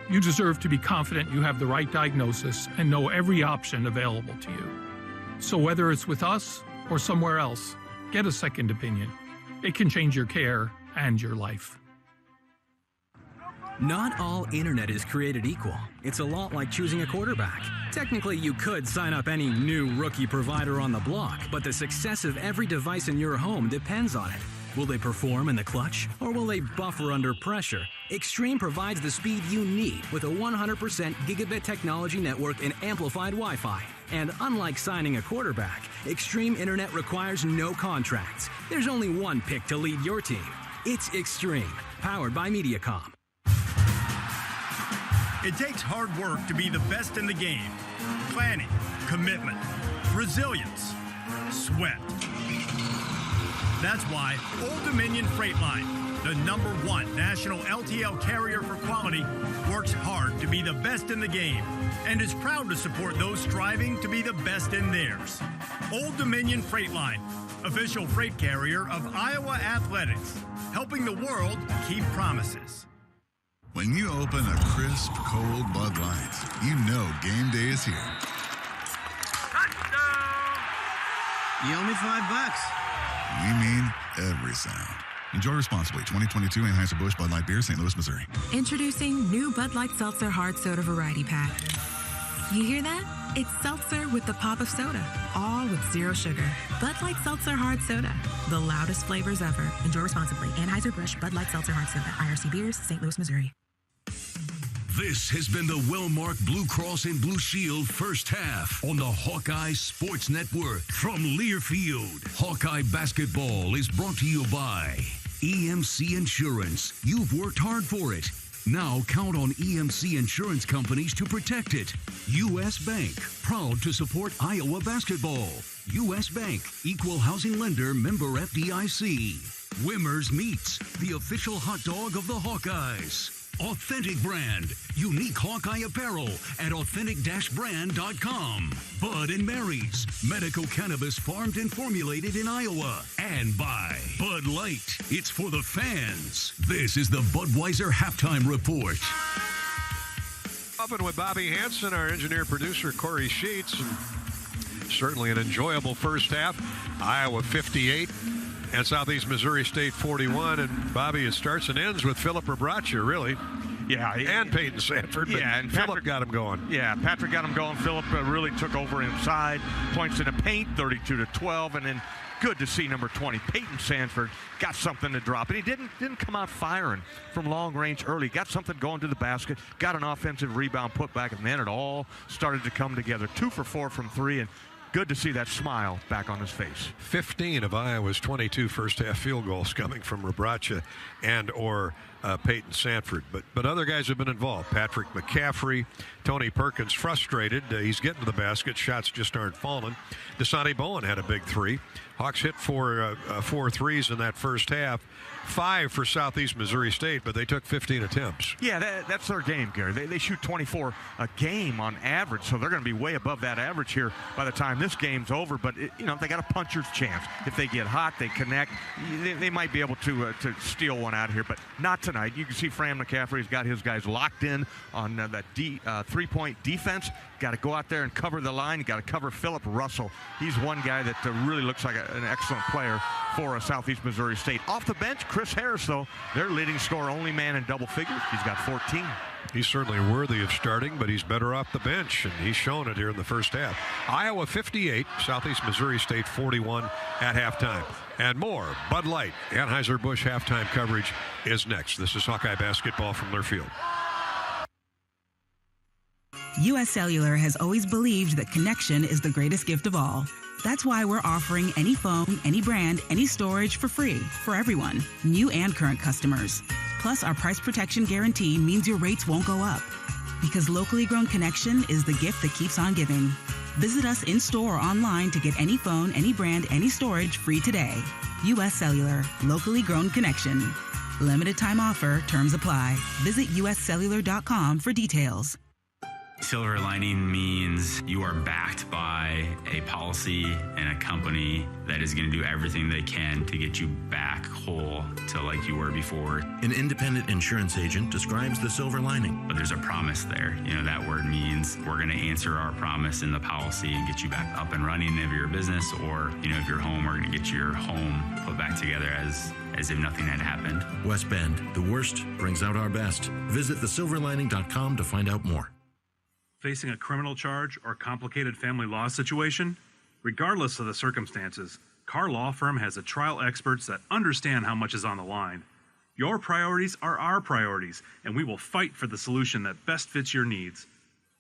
you deserve to be confident you have the right diagnosis and know every option available to you. So whether it's with us or somewhere else, get a second opinion. It can change your care and your life. Not all internet is created equal. It's a lot like choosing a quarterback. Technically, you could sign up any new rookie provider on the block, but the success of every device in your home depends on it. Will they perform in the clutch, or will they buffer under pressure? Extreme provides the speed you need with a 100% gigabit technology network and amplified Wi-Fi. And unlike signing a quarterback, Extreme Internet requires no contracts. There's only one pick to lead your team. It's Extreme, powered by Mediacom. It takes hard work to be the best in the game. Planning, commitment, resilience, sweat. That's why Old Dominion Freight Line, the #1 national LTL carrier for quality, works hard to be the best in the game and is proud to support those striving to be the best in theirs. Old Dominion Freight Line, official freight carrier of Iowa Athletics, helping the world keep promises. When you open a crisp, cold Bud Light, you know game day is here. You owe me $5. We mean every sound. Enjoy responsibly. 2022 Anheuser-Busch Bud Light Beer, St. Louis, Missouri. Introducing new Bud Light Seltzer Hard Soda Variety Pack. You hear that? It's seltzer with the pop of soda, all with zero sugar. Bud Light Seltzer Hard Soda, the loudest flavors ever. Enjoy responsibly. Anheuser-Busch Bud Light Seltzer Hard Soda, IRC Beers, St. Louis, Missouri. This has been the Wellmark Blue Cross and Blue Shield first half on the Hawkeye Sports Network from Learfield. Hawkeye basketball is brought to you by EMC Insurance. You've worked hard for it. Now count on EMC Insurance companies to protect it. U.S. Bank, proud to support Iowa basketball. U.S. Bank, equal housing lender, member FDIC. Wimmer's Meats, the official hot dog of the Hawkeyes. Authentic Brand, unique Hawkeye apparel at authentic-brand.com. Bud & Mary's, medical cannabis farmed and formulated in Iowa. And by Bud Light, it's for the fans. This is the Budweiser Halftime Report. Up with Bobby Hansen, our engineer-producer Corey Sheets. And certainly an enjoyable first half. Iowa 58. And Southeast Missouri State 41, and Bobby, it starts and ends with Philip Rebracha, really. Yeah. And Peyton Sanford, but and Philip got him going. Yeah, Patrick got him going. Philip really took over inside, points in the paint, 32-12, and then good to see number 20, Peyton Sanford, got something to drop. And he didn't come out firing from long range early. Got something going to the basket, got an offensive rebound put back, and then it all started to come together. 2 for 4 from 3, and good to see that smile back on his face. 15 of Iowa's 22 first-half field goals coming from Rebracha and or Peyton Sanford. But other guys have been involved. Patrick McCaffrey, Tony Perkins frustrated. He's getting to the basket. Shots just aren't falling. Dasani Bowen had a big three. Hawks hit 4 threes in that first half. 5 for Southeast Missouri State, but they took 15 attempts. Yeah, that's their game, Gary. They shoot 24 a game on average, so they're going to be way above that average here by the time this game's over. But, they got a puncher's chance. If they get hot, they connect, they might be able to steal one out of here, but not tonight. You can see Fran McCaffrey's got his guys locked in on that three-point defense. Got to go out there and cover the line. You got to cover Philip Russell. He's one guy that really looks like an excellent player for Southeast Missouri State. Off the bench, Chris Harris, though, their leading scorer, only man in double figures. He's got 14. He's certainly worthy of starting, but he's better off the bench, and he's shown it here in the first half. Iowa 58, Southeast Missouri State 41 at halftime. And more Bud Light Anheuser-Busch halftime coverage is next. This is Hawkeye basketball from Learfield. U.S. Cellular has always believed that connection is the greatest gift of all. That's why we're offering any phone, any brand, any storage for free for everyone, new and current customers. Plus, our price protection guarantee means your rates won't go up. Because locally grown connection is the gift that keeps on giving. Visit us in-store or online to get any phone, any brand, any storage free today. U.S. Cellular, locally grown connection. Limited time offer, terms apply. Visit uscellular.com for details. Silver lining means you are backed by a policy and a company that is going to do everything they can to get you back whole to like you were before. An independent insurance agent describes the silver lining. But there's a promise there. That word means we're going to answer our promise in the policy and get you back up and running if you're a business, or, if you're home, we're going to get your home put back together as if nothing had happened. West Bend, the worst brings out our best. Visit thesilverlining.com to find out more. Facing a criminal charge or complicated family law situation? Regardless of the circumstances, Carr Law Firm has a trial experts that understand how much is on the line. Your priorities are our priorities, and we will fight for the solution that best fits your needs.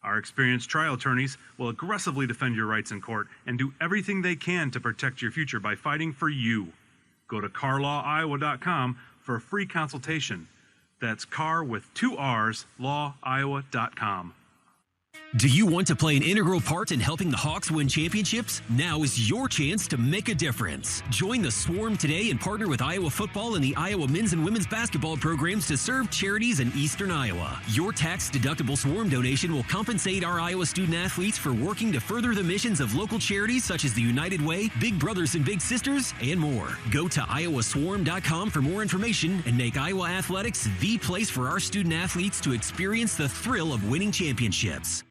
Our experienced trial attorneys will aggressively defend your rights in court and do everything they can to protect your future by fighting for you. Go to carlawiowa.com for a free consultation. That's Carr with 2 R's, lawiowa.com. Do you want to play an integral part in helping the Hawks win championships? Now is your chance to make a difference. Join the Swarm today and partner with Iowa football and the Iowa men's and women's basketball programs to serve charities in eastern Iowa. Your tax-deductible Swarm donation will compensate our Iowa student athletes for working to further the missions of local charities such as the United Way, Big Brothers and Big Sisters, and more. Go to iowaswarm.com for more information and make Iowa athletics the place for our student athletes to experience the thrill of winning championships.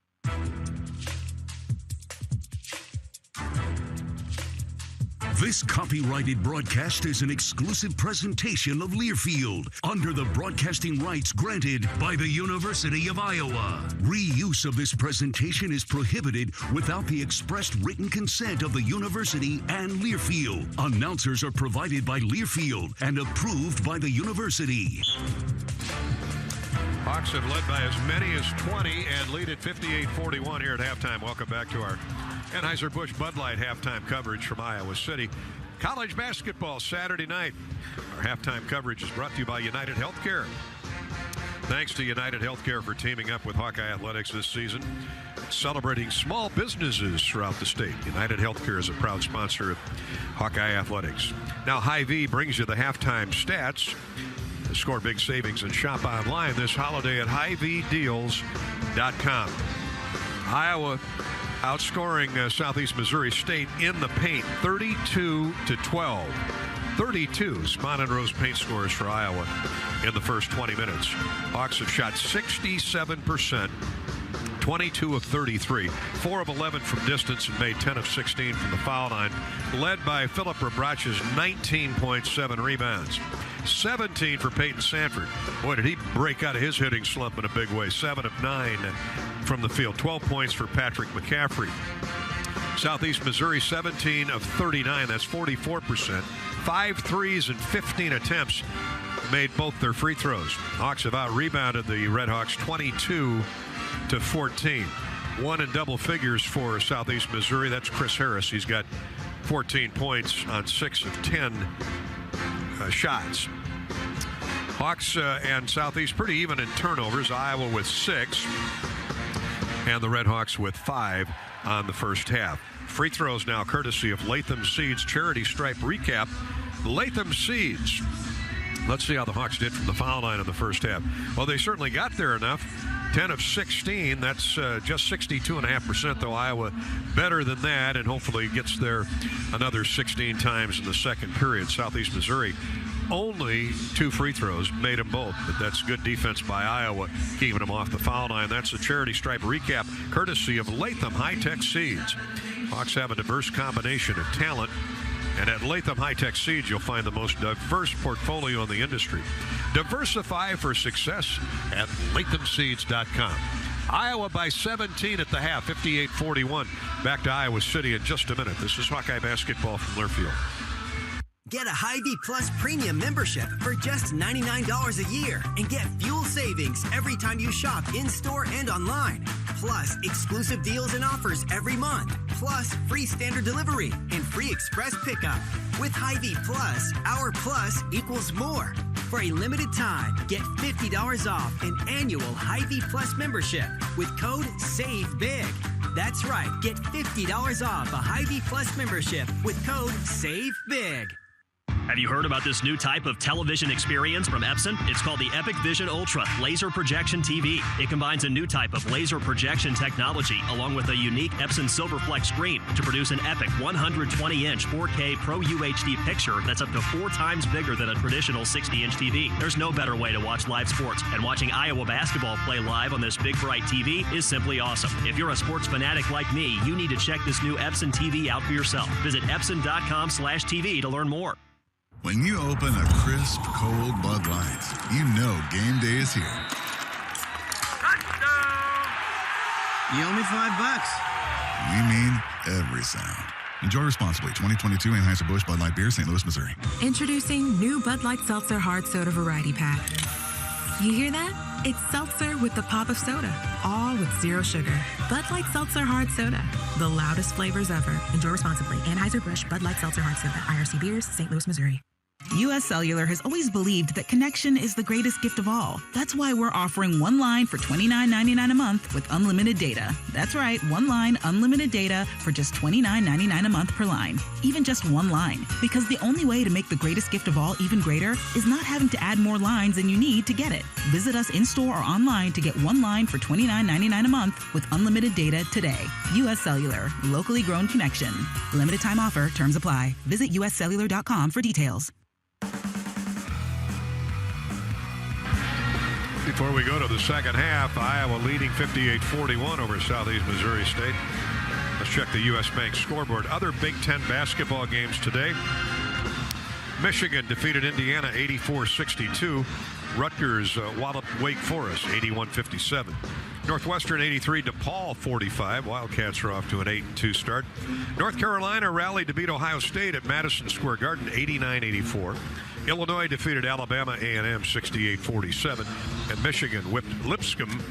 This copyrighted broadcast is an exclusive presentation of Learfield under the broadcasting rights granted by the University of Iowa. Reuse of this presentation is prohibited without the expressed written consent of the university and Learfield. Announcers are provided by Learfield and approved by the university. Hawks have led by as many as 20 and lead at 58-41 here at halftime. Welcome back to our Anheuser-Busch Bud Light halftime coverage from Iowa City. College basketball Saturday night. Our halftime coverage is brought to you by United Healthcare. Thanks to United Healthcare for teaming up with Hawkeye Athletics this season, celebrating small businesses throughout the state. United Healthcare is a proud sponsor of Hawkeye Athletics. Now Hy-Vee brings you the halftime stats. Score big savings and shop online this holiday at HyVeeDeals.com. Iowa outscoring Southeast Missouri State in the paint 32-12. 32 Spahn and Rose paint scores for Iowa in the first 20 minutes. Hawks have shot 67%, 22 of 33, 4 of 11 from distance, and made 10 of 16 from the foul line, led by Philip Rebrach's 19.7 rebounds. 17 for Peyton Sanford. Boy, did he break out of his hitting slump in a big way. 7 of 9 from the field. 12 points for Patrick McCaffrey. Southeast Missouri, 17 of 39. That's 44%. 5 threes and 15 attempts. Made both their free throws. Hawks have out-rebounded the Red Hawks 22-14. 1 in double figures for Southeast Missouri. That's Chris Harris. He's got 14 points on 6 of 10 shots. Hawks and Southeast pretty even in turnovers. Iowa with 6 and the Red Hawks with 5 on the first half. Free throws now courtesy of Latham Seeds Charity Stripe recap. Latham Seeds. Let's see how the Hawks did from the foul line in the first half. Well, they certainly got there enough. 10 of 16. That's just 62.5%, though. Iowa better than that, and hopefully gets there another 16 times in the second period. Southeast Missouri, only 2 free throws, made them both, but that's good defense by Iowa, keeping them off the foul line. That's the Charity Stripe recap, courtesy of Latham High-Tech Seeds. Hawks have a diverse combination of talent, and at Latham High-Tech Seeds, you'll find the most diverse portfolio in the industry. Diversify for success at LathamSeeds.com. Iowa by 17 at the half, 58-41. Back to Iowa City in just a minute. This is Hawkeye basketball from Learfield. Get a Hy-Vee Plus Premium membership for just $99 a year and get fuel savings every time you shop in-store and online. Plus, exclusive deals and offers every month. Plus, free standard delivery and free express pickup. With Hy-Vee Plus, our plus equals more. For a limited time, get $50 off an annual Hy-Vee Plus membership with code SAVEBIG. That's right, get $50 off a Hy-Vee Plus membership with code SAVEBIG. Have you heard about this new type of television experience from Epson? It's called the Epic Vision Ultra Laser Projection TV. It combines a new type of laser projection technology along with a unique Epson Silverflex screen to produce an epic 120-inch 4K Pro UHD picture that's up to 4 times bigger than a traditional 60-inch TV. There's no better way to watch live sports, and watching Iowa basketball play live on this big bright TV is simply awesome. If you're a sports fanatic like me, you need to check this new Epson TV out for yourself. Visit Epson.com/TV to learn more. When you open a crisp, cold Bud Light, you know game day is here. You owe me $5. We mean every sound. Enjoy responsibly. 2022 Anheuser-Busch Bud Light Beer, St. Louis, Missouri. Introducing new Bud Light Seltzer Hard Soda Variety Pack. You hear that? It's seltzer with the pop of soda, all with zero sugar. Bud Light Seltzer Hard Soda, the loudest flavors ever. Enjoy responsibly. Anheuser-Busch Bud Light Seltzer Hard Soda, IRC Beers, St. Louis, Missouri. U.S. Cellular has always believed that connection is the greatest gift of all. That's why we're offering one line for $29.99 a month with unlimited data. That's right, one line, unlimited data for just $29.99 a month per line. Even just one line. Because the only way to make the greatest gift of all even greater is not having to add more lines than you need to get it. Visit us in-store or online to get one line for $29.99 a month with unlimited data today. U.S. Cellular, locally grown connection. Limited time offer, terms apply. Visit uscellular.com for details. Before we go to the second half, Iowa leading 58-41 over Southeast Missouri State. Let's check the U.S. Bank scoreboard. Other Big Ten basketball games today. Michigan defeated Indiana 84-62. Rutgers walloped Wake Forest 81-57. Northwestern 83, DePaul 45. Wildcats are off to an 8-2 start. North Carolina rallied to beat Ohio State at Madison Square Garden 89-84. Illinois defeated Alabama A&M 68-47, and Michigan whipped Lipscomb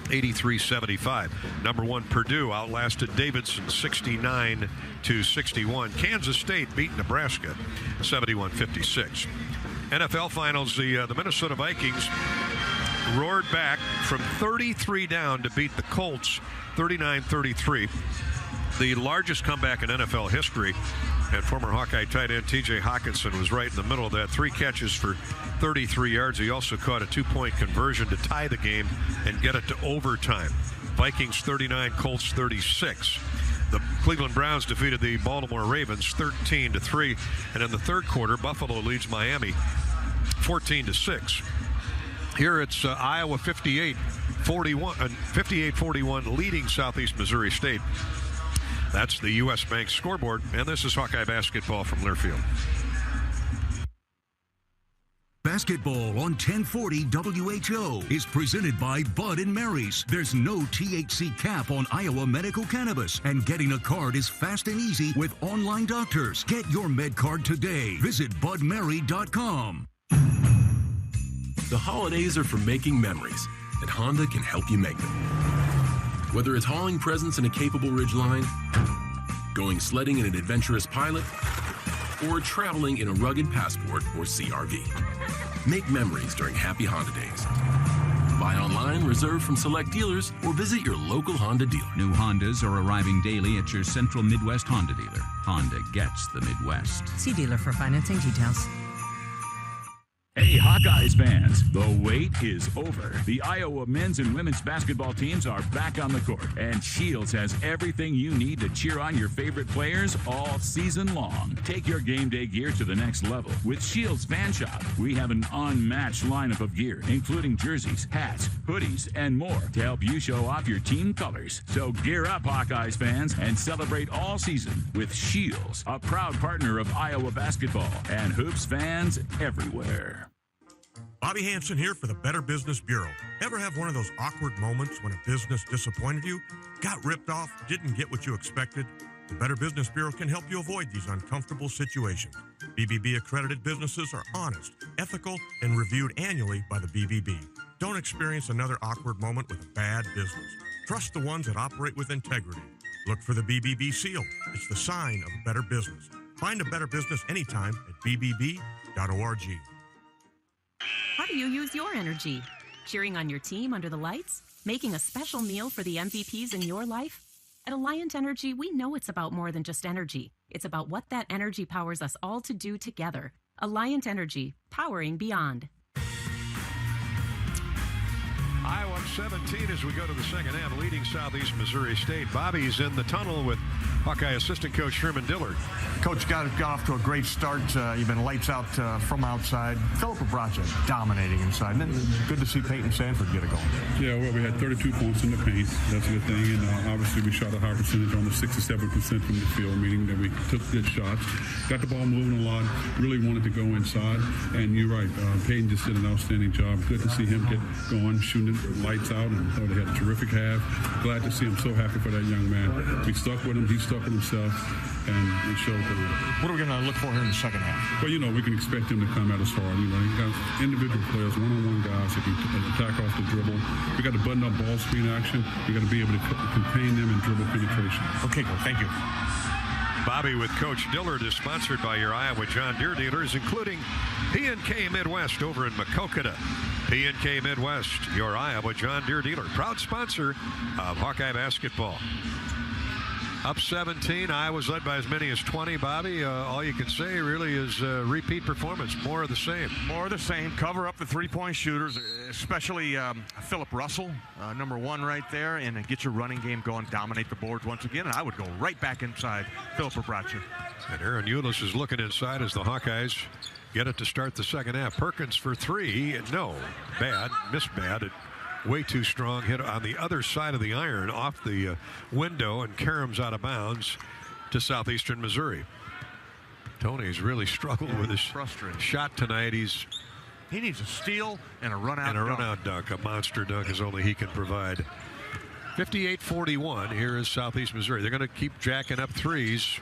83-75. Number 1 Purdue outlasted Davidson 69-61. Kansas State beat Nebraska 71-56. NFL Finals, the Minnesota Vikings roared back from 33 down to beat the Colts 39-33. The largest comeback in NFL history. And former Hawkeye tight end T.J. Hawkinson was right in the middle of that. 3 catches for 33 yards. He also caught a 2-point conversion to tie the game and get it to overtime. Vikings 39, Colts 36. The Cleveland Browns defeated the Baltimore Ravens 13-3. And in the third quarter, Buffalo leads Miami 14-6. Here it's Iowa 58-41 leading Southeast Missouri State. That's the U.S. Bank scoreboard, and this is Hawkeye basketball from Learfield. Basketball on 1040 WHO is presented by Bud and Mary's. There's no THC cap on Iowa medical cannabis, and getting a card is fast and easy with online doctors. Get your med card today. Visit budmary.com. The holidays are for making memories, and Honda can help you make them. Whether it's hauling presents in a capable Ridgeline, going sledding in an adventurous Pilot, or traveling in a rugged Passport or CRV. Make memories during Happy Honda Days. Buy online, reserve from select dealers, or visit your local Honda dealer. New Hondas are arriving daily at your Central Midwest Honda dealer. Honda gets the Midwest. See dealer for financing details. Hey, Hawkeyes fans, the wait is over. The Iowa men's and women's basketball teams are back on the court, and Shields has everything you need to cheer on your favorite players all season long. Take your game day gear to the next level. With Shields Fan Shop, we have an unmatched lineup of gear, including jerseys, hats, hoodies, and more to help you show off your team colors. So gear up, Hawkeyes fans, and celebrate all season with Shields, a proud partner of Iowa basketball and hoops fans everywhere. Bobby Hansen here for the Better Business Bureau. Ever have one of those awkward moments when a business disappointed you, got ripped off, didn't get what you expected? The Better Business Bureau can help you avoid these uncomfortable situations. BBB accredited businesses are honest, ethical, and reviewed annually by the BBB. Don't experience another awkward moment with a bad business. Trust the ones that operate with integrity. Look for the BBB seal. It's the sign of a better business. Find a better business anytime at bbb.org. How do you use your energy? Cheering on your team under the lights? Making a special meal for the MVPs in your life? At Alliant Energy, we know it's about more than just energy. It's about what that energy powers us all to do together. Alliant Energy, powering beyond. Iowa 17 as we go to the second half, leading Southeast Missouri State. Bobby's in the tunnel with Hawkeye assistant coach Sherman Dillard. Coach got off to a great start. You've been lights out from outside. Philip Abracha dominating inside. And then good to see Peyton Sanford get it going. Yeah, well, we had 32 points in the paint. That's a good thing. And obviously we shot a high percentage, almost 67% from the field, meaning that we took good shots. Got the ball moving a lot. Really wanted to go inside. And you're right, Peyton just did an outstanding job. Good to see him get going, shooting lights out, and thought he had a terrific half. Glad to see him. So happy for that young man. We stuck with him. He stuck with himself, and it showed. What are we going to look for here in the second half? Well, we can expect him to come at us hard. You got individual players, one-on-one guys that can attack off the dribble. We got to button up ball screen action. We got to be able to contain them and dribble penetration. Okay, cool. Thank you. Bobby with Coach Dillard is sponsored by your Iowa John Deere dealers, including P&K Midwest over in Macokota. P&K Midwest, your Iowa John Deere dealer, proud sponsor of Hawkeye basketball. Up 17, Iowa's led by as many as 20. Bobby, all you can say really is repeat performance, more of the same. More of the same. Cover up the three-point shooters, especially Philip Russell, number one right there, and get your running game going, dominate the boards once again, and I would go right back inside Philip Abracha. And Aaron Eulis is looking inside as the Hawkeyes get it to start the second half. Perkins for three, no, bad, missed bad. Way too strong, hit on the other side of the iron off the window, and Karem's out of bounds to Southeastern Missouri. Tony's really struggled with his shot tonight. He needs a steal and a run-out dunk. A monster dunk is only he can provide. 58-41, here is Southeast Missouri. They're going to keep jacking up threes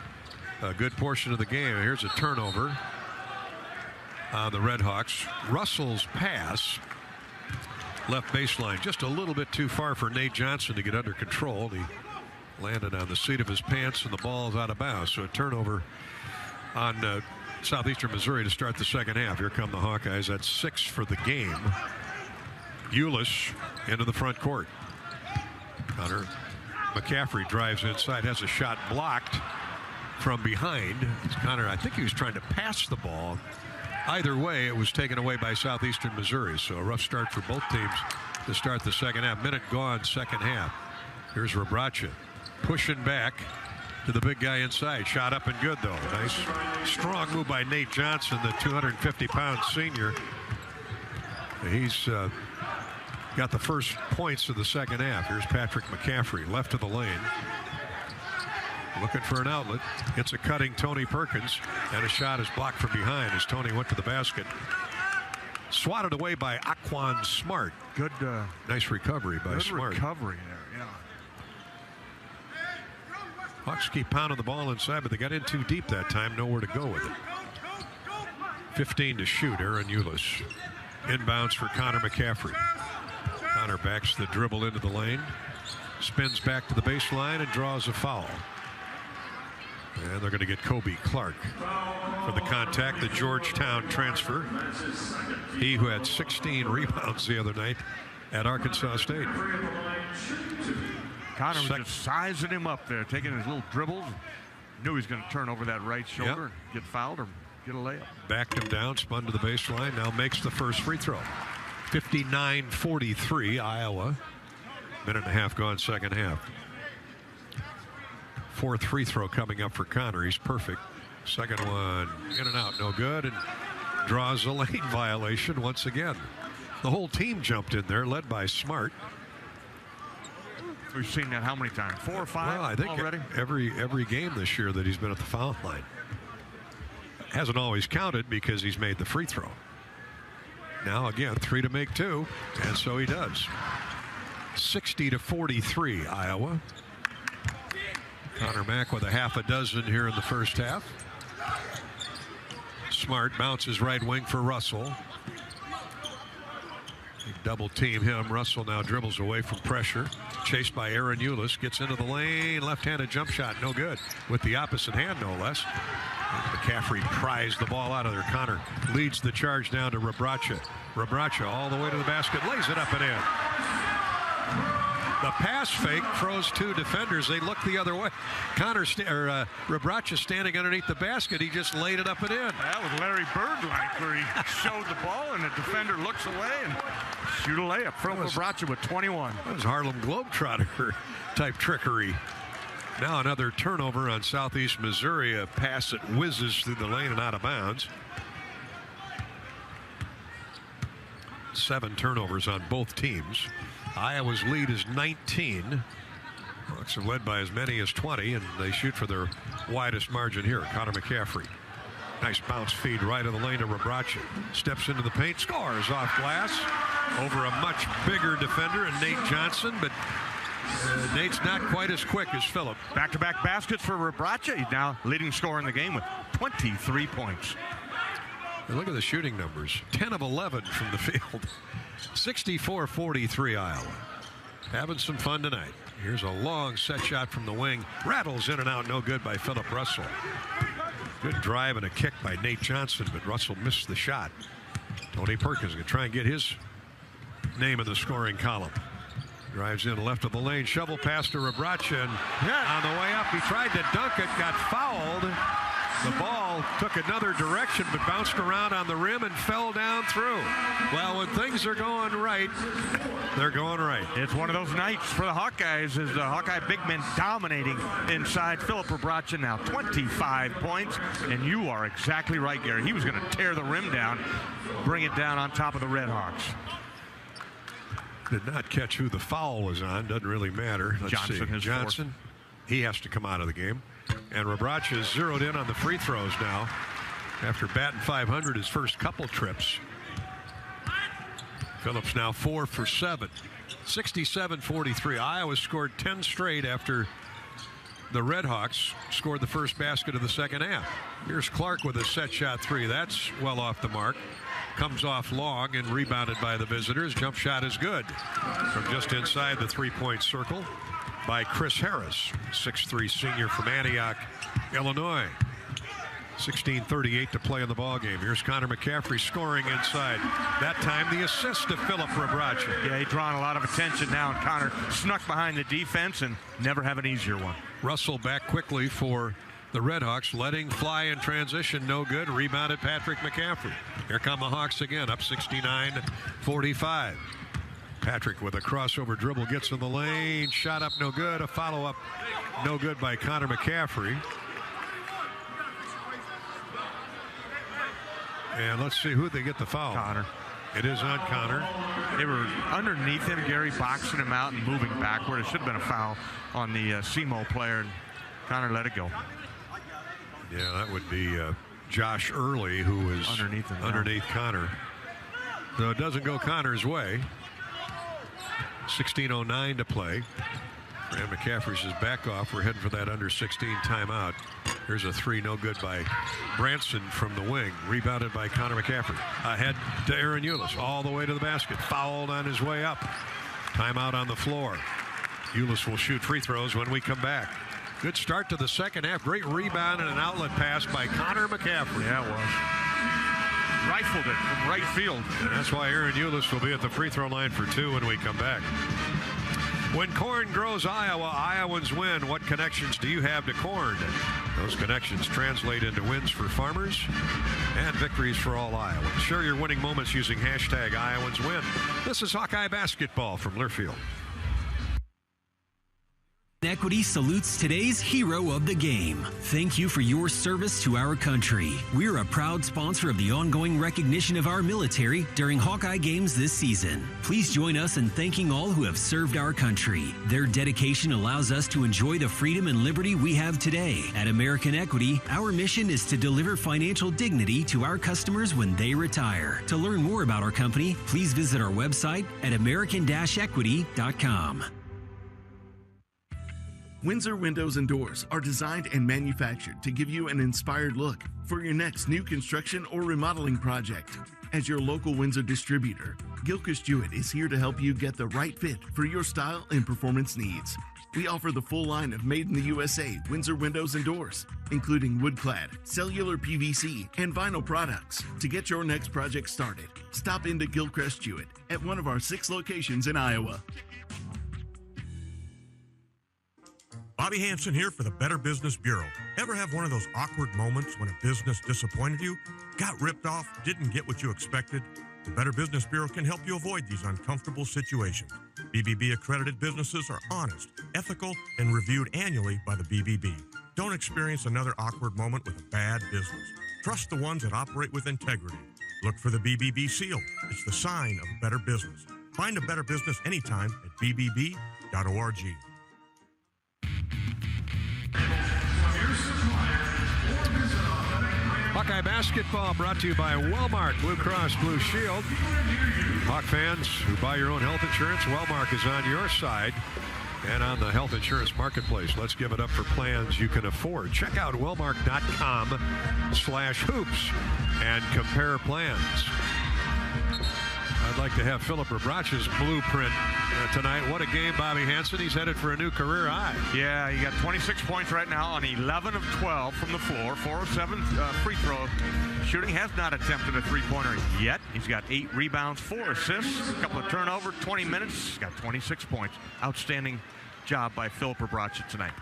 a good portion of the game. Here's a turnover on the Red Hawks. Russell's pass left baseline just a little bit too far for Nate Johnson to get under control. He landed on the seat of his pants and the ball's out of bounds. So a turnover on Southeastern Missouri to start the second half. Here come the Hawkeyes. That's 6 for the game. Eulis into the front court. Connor McCaffrey drives inside, has a shot blocked from behind. Connor, I think he was trying to pass the ball. Either way, it was taken away by Southeastern Missouri. So a rough start for both teams to start the second half. Minute gone, second half. Here's Rabracha pushing back to the big guy inside. Shot up and good, though. Nice, strong move by Nate Johnson, the 250-pound senior. He's got the first points of the second half. Here's Patrick McCaffrey, left of the lane. Looking for an outlet. Hits a cutting Tony Perkins, and a shot is blocked from behind as Tony went to the basket. Swatted away by Aquan Smart. Good. Nice recovery by Smart. Good recovery there, yeah. Hawks keep pounding the ball inside, but they got in too deep that time. Nowhere to go with it. 15 to shoot, Aaron Eulis. Inbounds for Connor McCaffrey. Connor backs the dribble into the lane. Spins back to the baseline and draws a foul. And they're going to get Kobe Clark for the contact, the Georgetown transfer. He who had 16 rebounds the other night at Arkansas State. Connor was just sizing him up there, taking his little dribbles. Knew he was going to turn over that right shoulder and get fouled or get a layup. Backed him down, spun to the baseline, now makes the first free throw. 59-43, Iowa. Minute and a half gone, second half. Fourth free throw coming up for Connor. He's perfect. Second one in and out, no good, and draws a lane violation once again. The whole team jumped in there, led by Smart. We've seen that how many times? 4 or 5 well, I think already? Every game this year that he's been at the foul line. Hasn't always counted because he's made the free throw. Now again, 3 to make 2, and so he does. 60-43, Iowa. Connor Mack with a half a dozen here in the first half. Smart bounces right wing for Russell. They double team him. Russell now dribbles away from pressure. Chased by Aaron Eulis. Gets into the lane. Left-handed jump shot. No good. With the opposite hand, no less. And McCaffrey pries the ball out of there. Connor leads the charge down to Rabracha. Rabracha all the way to the basket. Lays it up and in. The pass fake throws two defenders. They look the other way. Rebraca standing underneath the basket. He just laid it up and in. That was Larry Bird-like, where he showed the ball and the defender looks away and shoot a layup. Philip Rebraca with 21. That was Harlem Globetrotter type trickery. Now another turnover on Southeast Missouri. A pass that whizzes through the lane and out of bounds. 7 turnovers on both teams. Iowa's lead is 19. Hawks are led by as many as 20, and they shoot for their widest margin here. Connor McCaffrey. Nice bounce feed right in the lane to Rebraca. Steps into the paint, scores off glass over a much bigger defender and Nate Johnson, but Nate's not quite as quick as Phillip. Back-to-back baskets for Rebraca. He's now leading scorer in the game with 23 points. And look at the shooting numbers. 10 of 11 from the field. 64-43 Iowa. Having some fun tonight. Here's a long set shot from the wing. Rattles in and out, no good by Philip Russell. Good drive and a kick by Nate Johnson, but Russell missed the shot. Tony Perkins going to try and get his name in the scoring column. Drives in left of the lane, shovel pass to Rebraca, and on the way up he tried to dunk it, got fouled. The ball took another direction but bounced around on the rim and fell down through. Well, when things are going right, they're going right. It's one of those nights for the Hawkeyes as the Hawkeye big men dominating inside. Philip Rebraca now 25 points, and you are exactly right, Gary. He was going to tear the rim down, bring it down on top of the Red Hawks. Did not catch who the foul was on. Doesn't really matter. Let's see. Johnson. He has to come out of the game. And Rebraca is zeroed in on the free throws now after batting 500 his first couple trips. Phillips now 4 for 7. 67-43. Iowa scored 10 straight after the Redhawks scored the first basket of the second half. Here's Clark with a set shot 3. That's well off the mark. Comes off long and rebounded by the visitors. Jump shot is good from just inside the three-point circle by Chris Harris, 6'3" senior from Antioch, Illinois. 16:38 to play in the ball game. Here's Connor McCaffrey scoring inside. That time the assist to Philip Rebraca. Yeah, he's drawing a lot of attention now, and Connor snuck behind the defense and never have an easier one. Russell back quickly for the Redhawks, letting fly in transition, no good. Rebounded Patrick McCaffrey. Here come the Hawks again, up 69-45. Patrick with a crossover dribble gets in the lane. Shot up, no good. A follow-up, no good by Connor McCaffrey. And let's see who they get the foul. Connor. It is on Connor. They were underneath him, Gary, boxing him out and moving backward. It should have been a foul on the SEMO player, and Connor let it go. Yeah, that would be Josh Early, who is underneath Connor. So it doesn't go Connor's way. 16:09 to play. And McCaffrey says back off. We're heading for that under 16 timeout. Here's a 3, no good by Branson from the wing. Rebounded by Connor McCaffrey. Ahead to Aaron Eulis. All the way to the basket. Fouled on his way up. Timeout on the floor. Eulis will shoot free throws when we come back. Good start to the second half. Great rebound and an outlet pass by Connor McCaffrey. Yeah, it was. Rifled it from right field. And that's why Aaron Eulis will be at the free throw line for 2 when we come back. When corn grows Iowa, Iowans win. What connections do you have to corn? Those connections translate into wins for farmers and victories for all Iowans. Share your winning moments using hashtag Iowans win. This is Hawkeye basketball from Learfield. Equity salutes today's hero of the game. Thank you for your service to our country. We're a proud sponsor of the ongoing recognition of our military during Hawkeye games this season. Please join us in thanking all who have served our country. Their dedication allows us to enjoy the freedom and liberty we have today. At American Equity, our mission is to deliver financial dignity to our customers when they retire. To learn more about our company, please visit our website at american-equity.com. Windsor Windows and Doors are designed and manufactured to give you an inspired look for your next new construction or remodeling project. As your local Windsor distributor, Gilchrist Jewett is here to help you get the right fit for your style and performance needs. We offer the full line of made in the USA Windsor Windows and Doors, including wood-clad, cellular PVC, and vinyl products. To get your next project started, stop into Gilchrist Jewett at one of our 6 locations in Iowa. Bobby Hansen here for the Better Business Bureau. Ever have one of those awkward moments when a business disappointed you, got ripped off, didn't get what you expected? The Better Business Bureau can help you avoid these uncomfortable situations. BBB accredited businesses are honest, ethical, and reviewed annually by the BBB. Don't experience another awkward moment with a bad business. Trust the ones that operate with integrity. Look for the BBB seal. It's the sign of a better business. Find a better business anytime at bbb.org. Hawkeye basketball brought to you by Wellmark Blue Cross Blue Shield. Hawk fans who buy your own health insurance, Wellmark is on your side and on the health insurance marketplace. Let's give it up for plans you can afford. Check out wellmark.com/hoops and compare plans. I'd like to have Philip Rebrach's blueprint tonight. What a game, Bobby Hansen. He's headed for a new career high. Yeah, he got 26 points right now on 11 of 12 from the floor. 4 of 7 free throw shooting. Has not attempted a three-pointer yet. He's got 8 rebounds, 4 assists, a couple of turnovers, 20 minutes. He's got 26 points. Outstanding job by Philip Rebracha tonight.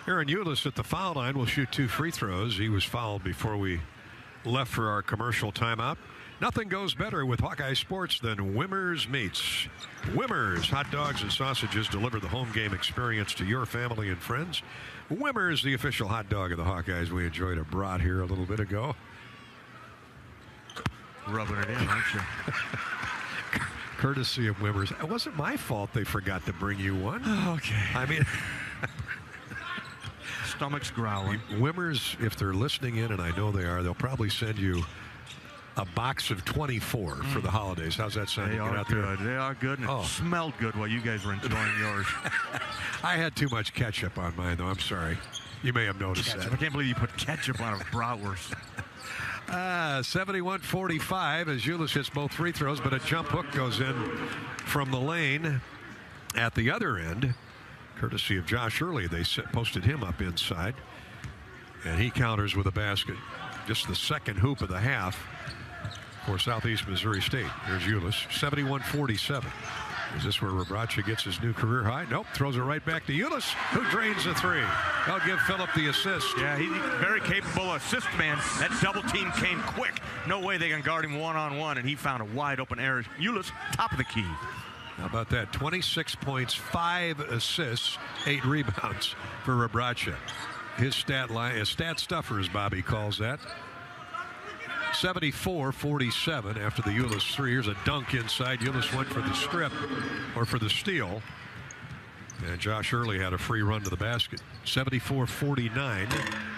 Aaron Eulis at the foul line will shoot 2 free throws. He was fouled before we left for our commercial timeout. Nothing goes better with Hawkeye Sports than Wimmer's Meats. Wimmer's hot dogs and sausages deliver the home game experience to your family and friends. Wimmer's, the official hot dog of the Hawkeyes. We enjoyed a brat here a little bit ago. Rubbing it in, aren't you? Courtesy of Wimmer's. It wasn't my fault they forgot to bring you one. Okay. I mean... Stomach's growling. Wimmer's, if they're listening in, and I know they are, they'll probably send you a box of 24 for the holidays. How's that sound? They are good. They are good, and it smelled good while you guys were enjoying yours. I had too much ketchup on mine, though. I'm sorry. You may have noticed that. I can't believe you put ketchup on a bratwurst. 71-45 as Eulis hits both free throws, but a jump hook goes in from the lane at the other end, courtesy of Josh Early. They posted him up inside, and he counters with a basket. Just the second hoop of the half for Southeast Missouri State. Here's Eulis, 71-47. Is this where Rebracha gets his new career high? Nope, throws it right back to Eulis, who drains the three. They'll give Phillip the assist. Yeah, he's very capable assist man. That double team came quick. No way they can guard him one-on-one, and he found a wide open area. Eulis, top of the key. How about that? 26 points, 5 assists, 8 rebounds for Rebracha. His stat line, his stat stuffer, as Bobby calls that. 74-47 after the Eulis three. Here's a dunk inside. Eulis went for the strip, or for the steal. And Josh Early had a free run to the basket. 74-49.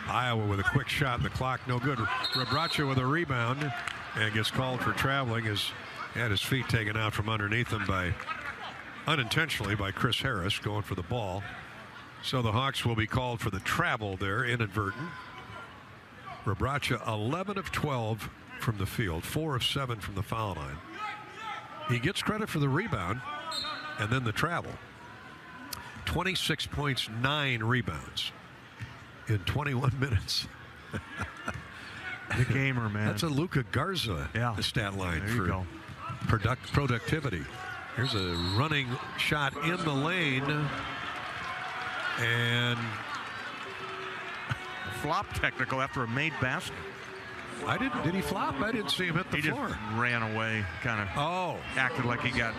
Iowa with a quick shot in the clock. No good. Rebracha with a rebound and gets called for traveling. Has had his feet taken out from underneath him unintentionally by Chris Harris going for the ball. So the Hawks will be called for the travel there, inadvertent. Rebracha 11 of 12 from the field, 4 of 7 from the foul line. He gets credit for the rebound and then the travel. 26 points, 9 rebounds in 21 minutes. The gamer, man. That's a Luka Garza stat line for productivity. Here's a running shot in the lane. And flop technical after a made basket. Did he flop? I didn't see him hit the floor. He just ran away, kind of acted like he got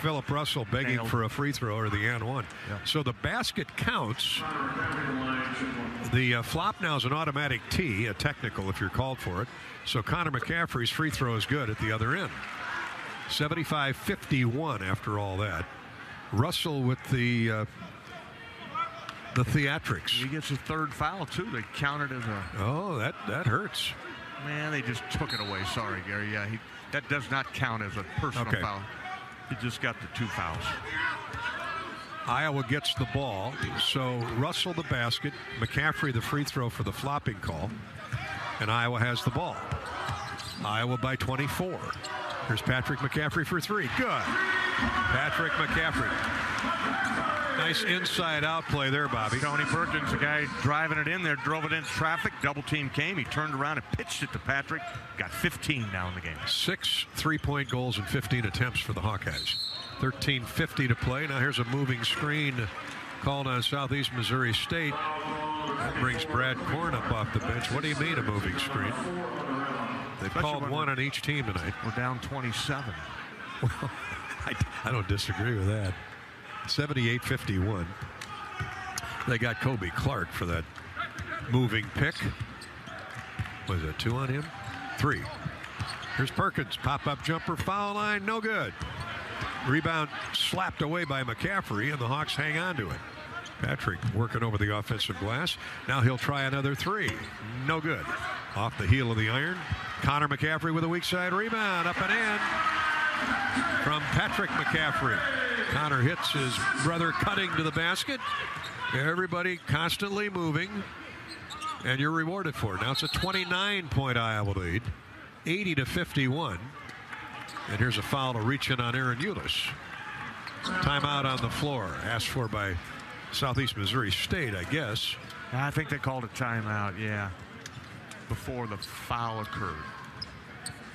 Philip Russell begging nailed for a free throw or the and one. Yeah. So the basket counts. The flop now is an automatic tee, a technical if you're called for it. So Connor McCaffrey's free throw is good at the other end. 75-51 after all that. Russell with the theatrics. He gets his third foul, too. They counted as a... Oh, that hurts. Man, they just took it away. Sorry, Gary. Yeah, that does not count as a personal foul. He just got the 2 fouls. Iowa gets the ball. So Russell the basket, McCaffrey the free throw for the flopping call, and Iowa has the ball. Iowa by 24. Here's Patrick McCaffrey for 3. Good. Patrick McCaffrey. Nice inside-out play there, Bobby. Tony Perkins, the guy driving it in there, drove it into traffic. Double team came. He turned around and pitched it to Patrick. Got 15 now in the game. 6 3-point goals and 15 attempts for the Hawkeyes. 13:50 to play. Now here's a moving screen called on Southeast Missouri State. That brings Brad Korn up off the bench. What do you mean a moving screen? They've called one on each team tonight. We're down 27. Well, I don't disagree with that. 78-51. They got Kobe Clark for that moving pick. Was it 2 on him? 3. Here's Perkins. Pop-up jumper, foul line, no good. Rebound slapped away by McCaffrey, and the Hawks hang on to it. Patrick working over the offensive glass. Now he'll try another 3. No good. Off the heel of the iron. Connor McCaffrey with a weak side rebound. Up and in from Patrick McCaffrey. Connor hits his brother cutting to the basket. Everybody constantly moving. And you're rewarded for it. Now it's a 29-point Iowa lead. 80-51. And here's a foul to reach in on Aaron Eulis. Timeout on the floor. Asked for by Southeast Missouri State, I guess. I think they called a timeout, yeah, before the foul occurred.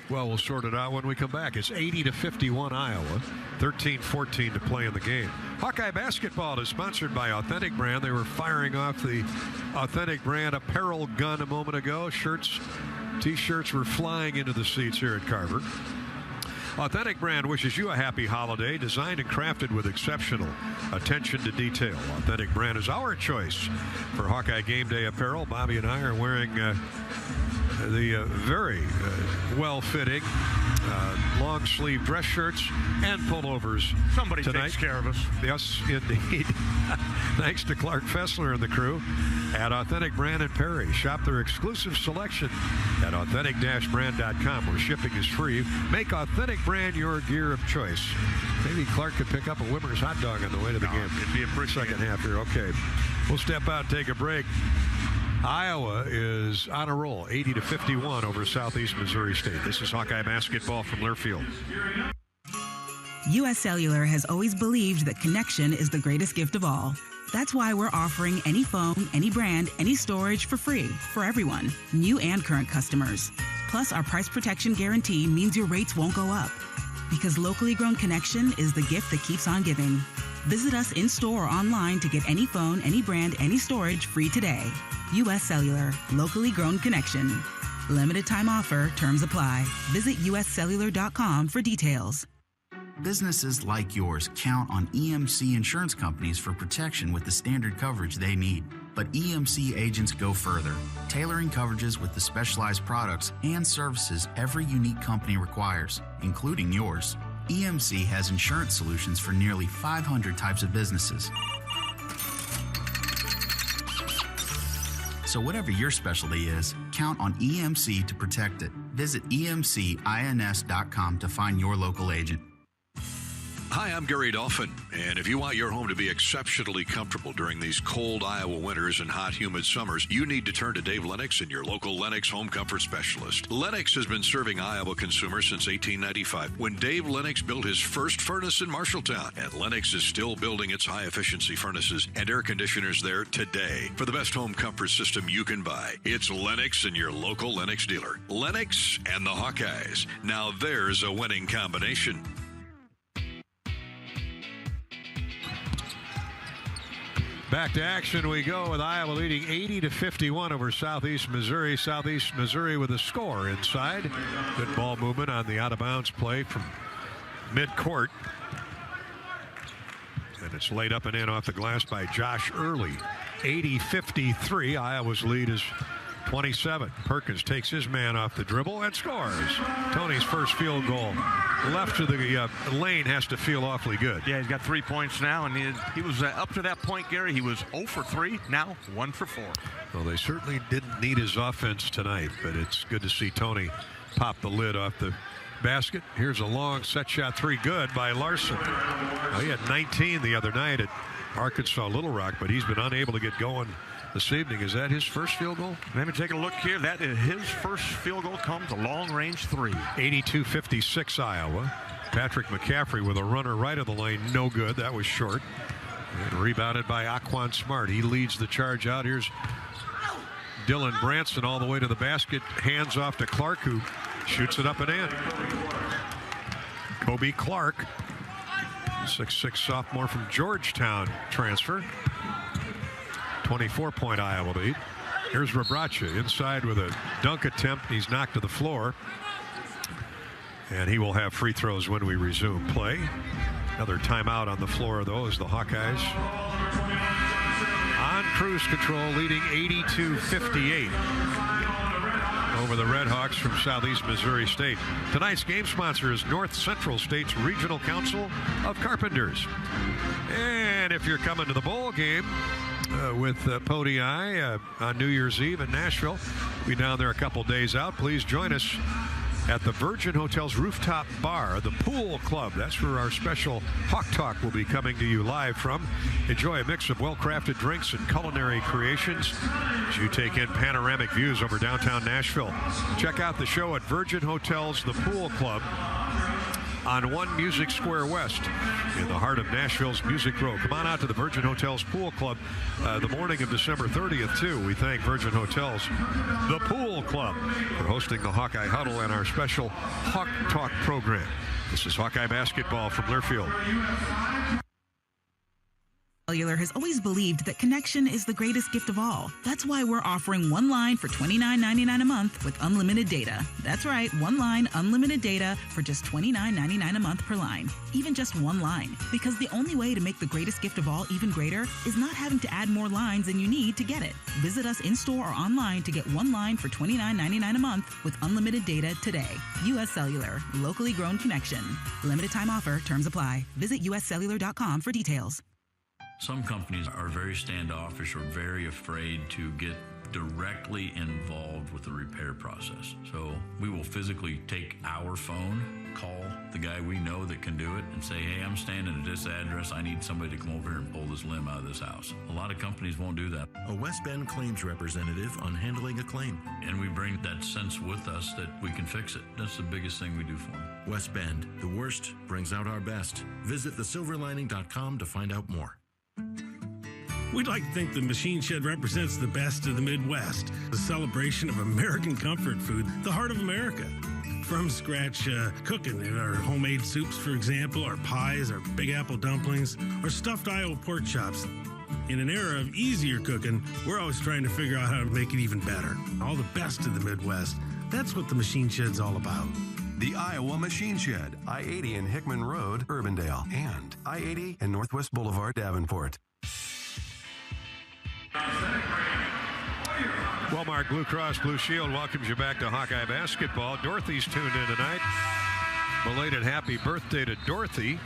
Well, we'll sort it out when we come back. It's 80-51 Iowa. 13-14 to play in the game. Hawkeye basketball is sponsored by Authentic Brand. They were firing off the Authentic Brand apparel gun a moment ago. Shirts, T-shirts were flying into the seats here at Carver. Authentic Brand wishes you a happy holiday, designed and crafted with exceptional attention to detail. Authentic Brand is our choice for Hawkeye Game Day apparel. Bobby and I are wearing the very well-fitting long sleeve dress shirts and pullovers. Somebody tonight. Takes care of us. Yes, indeed. Thanks to Clark Fessler and the crew at Authentic Brand and Perry. Shop their exclusive selection at authentic-brand.com, where shipping is free. Make Authentic Brand your gear of choice. Maybe Clark could pick up a Wimmer's hot dog on the way to the game. It'd be a pretty second half here. Okay, we'll step out and take a break. Iowa is on a roll, 80-51 over Southeast Missouri State. This is Hawkeye basketball from Learfield. U.S. Cellular has always believed that connection is the greatest gift of all. That's why we're offering any phone, any brand, any storage for free for everyone, new and current customers. Plus, our price protection guarantee means your rates won't go up. Because locally grown connection is the gift that keeps on giving. Visit us in-store or online to get any phone, any brand, any storage free today. U.S. Cellular, locally grown connection. Limited time offer, terms apply. Visit uscellular.com for details. Businesses like yours count on EMC insurance companies for protection with the standard coverage they need. But EMC agents go further, tailoring coverages with the specialized products and services every unique company requires, including yours. EMC has insurance solutions for nearly 500 types of businesses. So whatever your specialty is, count on EMC to protect it. Visit emcins.com to find your local agent. Hi, I'm Gary Dolphin, and if you want your home to be exceptionally comfortable during these cold Iowa winters and hot, humid summers, you need to turn to Dave Lennox and your local Lennox home comfort specialist. Lennox has been serving Iowa consumers since 1895, when Dave Lennox built his first furnace in Marshalltown, and Lennox is still building its high-efficiency furnaces and air conditioners there today. For the best home comfort system you can buy, it's Lennox and your local Lennox dealer. Lennox and the Hawkeyes. Now there's a winning combination. Back to action we go with Iowa leading 80-51 over Southeast Missouri. Southeast Missouri with a score inside. Good ball movement on the out-of-bounds play from midcourt. And it's laid up and in off the glass by Josh Early. 80-53. Iowa's lead is 27. Perkins takes his man off the dribble and scores. Tony's first field goal. Left to the lane has to feel awfully good. Yeah, he's got 3 points now, and he was up to that point, Gary. He was 0 for 3, now 1 for 4. Well, they certainly didn't need his offense tonight, but it's good to see Tony pop the lid off the basket. Here's a long set shot 3, good by Larson. Well, he had 19 the other night at Arkansas Little Rock, but he's been unable to get going this evening. Is that his first field goal? Let me take a look here. That is his first field goal, comes a long-range 3. 82-56 Iowa. Patrick McCaffrey with a runner right of the lane. No good. That was short. And rebounded by Aquan Smart. He leads the charge out. Here's Dylan Branson all the way to the basket. Hands off to Clark, who shoots it up and in. Kobe Clark, 6'6" sophomore from Georgetown transfer. 24-point Iowa lead. Here's Rebraca inside with a dunk attempt. He's knocked to the floor. And he will have free throws when we resume play. Another timeout on the floor, though, as the Hawkeyes on cruise control, leading 82-58 over the Red Hawks from Southeast Missouri State. Tonight's game sponsor is North Central State's Regional Council of Carpenters. And if you're coming to the bowl game with Pody I on New Year's Eve in Nashville, we'll be down there a couple days out. Please join us at the Virgin Hotel's rooftop bar, the Pool Club. That's where our special Hawk Talk will be coming to you live from. Enjoy a mix of well-crafted drinks and culinary creations as you take in panoramic views over downtown Nashville. Check out the show at Virgin Hotel's The Pool Club on One Music Square West in the heart of Nashville's Music Row. Come on out to the Virgin Hotels Pool Club the morning of December 30th, too. We thank Virgin Hotels, the Pool Club, for hosting the Hawkeye Huddle and our special Hawk Talk program. This is Hawkeye basketball from Learfield. Cellular has always believed that connection is the greatest gift of all. That's why we're offering one line for $29.99 a month with unlimited data. That's right, one line, unlimited data for just $29.99 a month per line. Even just one line. Because the only way to make the greatest gift of all even greater is not having to add more lines than you need to get it. Visit us in-store or online to get one line for $29.99 a month with unlimited data today. U.S. Cellular. Locally grown connection. Limited time offer. Terms apply. Visit uscellular.com for details. Some companies are very standoffish or very afraid to get directly involved with the repair process. So we will physically take our phone, call the guy we know that can do it, and say, hey, I'm standing at this address. I need somebody to come over here and pull this limb out of this house. A lot of companies won't do that. A West Bend claims representative on handling a claim. And we bring that sense with us that we can fix it. That's the biggest thing we do for them. West Bend, the worst brings out our best. Visit thesilverlining.com to find out more. We'd like to think the Machine Shed represents the best of the Midwest, the celebration of American comfort food, the heart of America. From scratch cooking in our homemade soups, for example, our pies, our Big Apple dumplings, our stuffed Iowa pork chops. In an era of easier cooking, we're always trying to figure out how to make it even better. All the best of the Midwest. That's what the Machine Shed's all about. The Iowa Machine Shed, I-80 and Hickman Road, Urbandale, and I-80 and Northwest Boulevard, Davenport. Walmart Blue Cross Blue Shield welcomes you back to Hawkeye basketball. Dorothy's tuned in tonight. Belated happy birthday to Dorothy.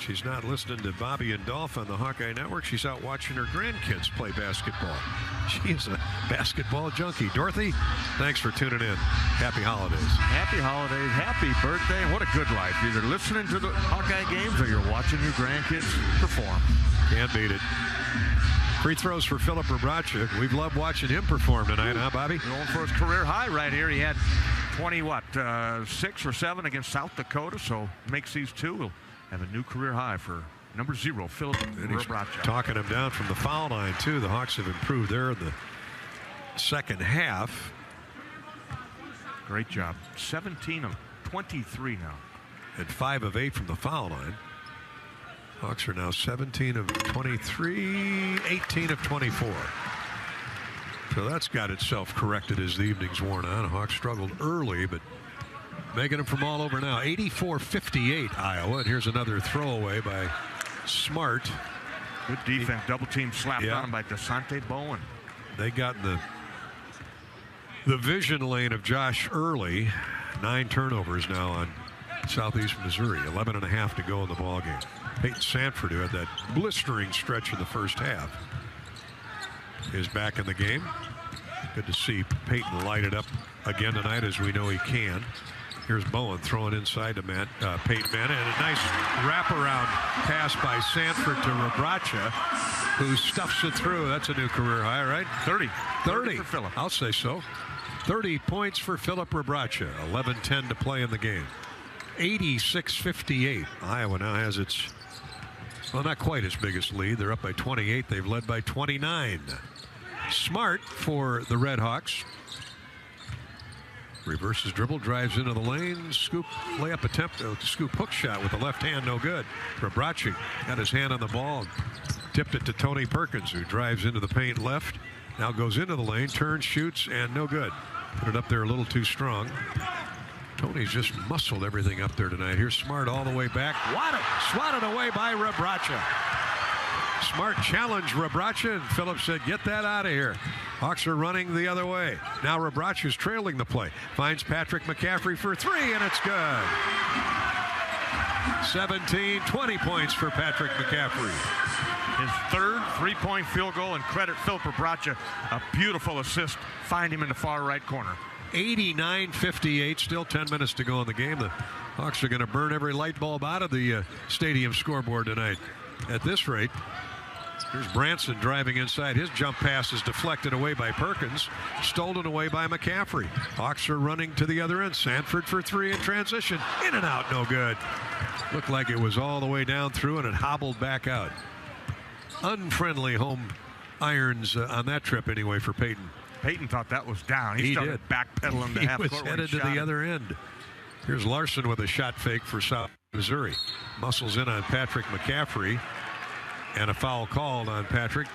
She's not listening to Bobby and Dolph on the Hawkeye Network. She's out watching her grandkids play basketball. She is a basketball junkie. Dorothy, thanks for tuning in. Happy holidays. Happy holidays. Happy birthday. What a good life. Either listening to the Hawkeye games or you're watching your grandkids perform. Can't beat it. Free throws for Philip Rebraca. We've loved watching him perform tonight, huh, Bobby? Going for his career high right here. He had 6 or 7 against South Dakota, so makes these two. He'll have a new career high for number 0, Philip Rebraca. Talking him down from the foul line, too. The Hawks have improved there in the second half. Great job. 17 of 23 now. And 5 of 8 from the foul line. Hawks are now 17 of 23, 18 of 24. So that's got itself corrected as the evening's worn on. Hawks struggled early, but making them from all over now. 84-58 Iowa. And here's another throwaway by Smart. Good defense. Double team slapped on him by Desante Bowen. They got in the vision lane of Josh Early. 9 turnovers now on Southeast Missouri. 11.5 to go in the ballgame. Peyton Sanford, who had that blistering stretch in the first half, is back in the game. Good to see Peyton light it up again tonight, as we know he can. Here's Bowen throwing inside to Peyton Manning, and a nice wraparound pass by Sanford to Rebraca, who stuffs it through. That's a new career high, right? 30 for Philip. I'll say so. 30 points for Philip Rebraca. 11-10 to play in the game. 86-58. Iowa now has its, well, not quite its biggest lead. They're up by 28. They've led by 29. Smart for the Red Hawks. Reverses dribble, drives into the lane, scoop layup attempt, scoop hook shot with the left hand, no good. Rebraca got his hand on the ball, Tipped it to Tony Perkins, who drives into the paint left. Now goes into the lane, turns, shoots, and no good. Put it up there a little too strong. Tony's just muscled everything up there tonight. Here's Smart all the way back. Swatted away by Rebraca. Smart challenged Rebraca, and Phillips said, get that out of here. Hawks are running the other way. Now Rebraca's trailing the play. Finds Patrick McCaffrey for three, and it's good. 20 points for Patrick McCaffrey. His third three-point field goal, and credit Philip Rebraca. A beautiful assist. Find him in the far right corner. 89-58, still 10 minutes to go in the game. The Hawks are going to burn every light bulb out of the stadium scoreboard tonight. At this rate, here's Branson driving inside. His jump pass is deflected away by Perkins, stolen away by McCaffrey. Hawks are running to the other end. Sanford for three in transition. In and out, no good. Looked like it was all the way down through, and it hobbled back out. Unfriendly home irons on that trip anyway for Peyton. Peyton thought that was down. He started backpedaling to half court. He was headed to the other end. Here's Larson with a shot fake for South Missouri. Muscles in on Patrick McCaffrey, and a foul called on Patrick.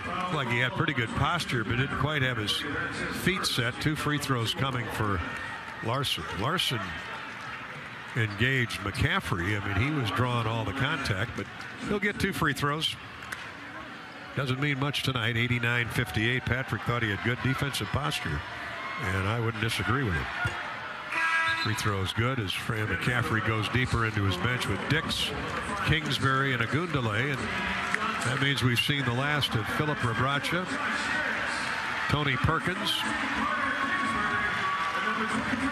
Looked like he had pretty good posture, but didn't quite have his feet set. 2 free throws coming for Larson. Larson engaged McCaffrey. I mean, he was drawing all the contact, but he'll get 2 free throws. Doesn't mean much tonight. 89-58. Patrick thought he had good defensive posture, and I wouldn't disagree with him. Free throw is good as Fran McCaffrey goes deeper into his bench with Dix, Kingsbury, and Agundale, and that means we've seen the last of Philip Rebraca, Tony Perkins,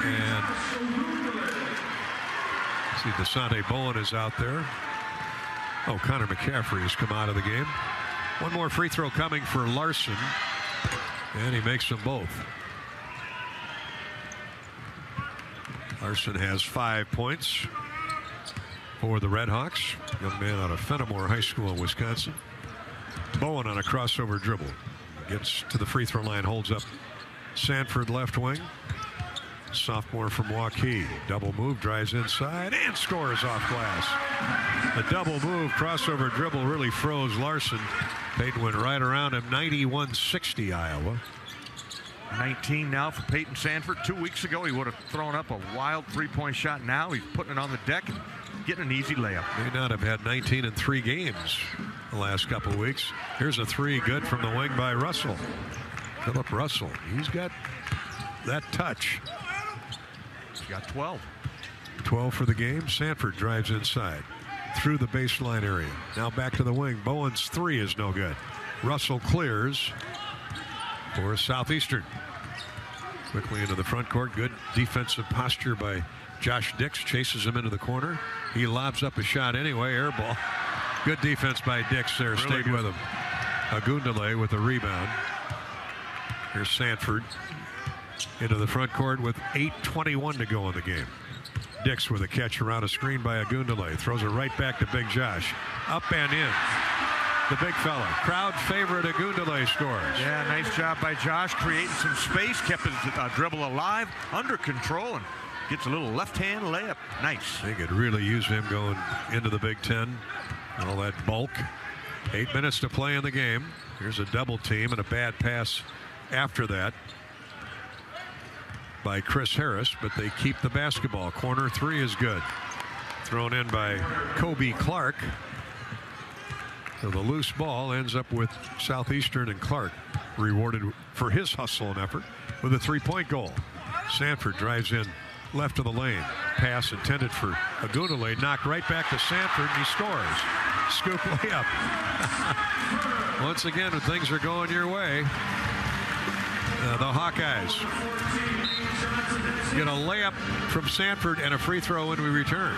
and see Desante Bowen is out there. Oh, Connor McCaffrey has come out of the game. One more free throw coming for Larson, and he makes them both. Larson has 5 points for the Red Hawks. Young man out of Fenimore High School in Wisconsin. Bowen on a crossover dribble. Gets to the free throw line, holds up Sanford left wing. Sophomore from Hawkeyes. Double move, drives inside, and scores off glass. The double move, crossover dribble really froze Larson. Peyton went right around him, 91-60 Iowa. 19 now for Peyton Sanford. 2 weeks ago, he would have thrown up a wild three-point shot. Now he's putting it on the deck and getting an easy layup. May not have had 19 in 3 games the last couple of weeks. Here's a three, good from the wing by Russell. Philip Russell, he's got that touch. He's got 12. 12 for the game. Sanford drives inside through the baseline area. Now back to the wing. Bowen's three is no good. Russell clears for Southeastern. Quickly into the front court. Good defensive posture by Josh Dix. Chases him into the corner. He lobs up a shot anyway. Air ball. Good defense by Dix there. Really stayed good with him. Agundale with the rebound. Here's Sanford into the front court with 8:21 to go in the game. Dix with a catch around a screen by Agundale. Throws it right back to Big Josh. Up and in. The big fella. Crowd favorite Agundale scores. Yeah, nice job by Josh creating some space. Kept his dribble alive, under control, and gets a little left-hand layup. Nice. They could really use him going into the Big Ten. All that bulk. 8 minutes to play in the game. Here's a double team and a bad pass after that by Chris Harris, but they keep the basketball. Corner three is good. Thrown in by Kobe Clark. So the loose ball ends up with Southeastern, and Clark rewarded for his hustle and effort with a three-point goal. Sanford drives in left of the lane. Pass intended for Agundale, knocked right back to Sanford, and he scores. Scoop layup. Once again, when things are going your way, the Hawkeyes get a layup from Sanford and a free throw when we return.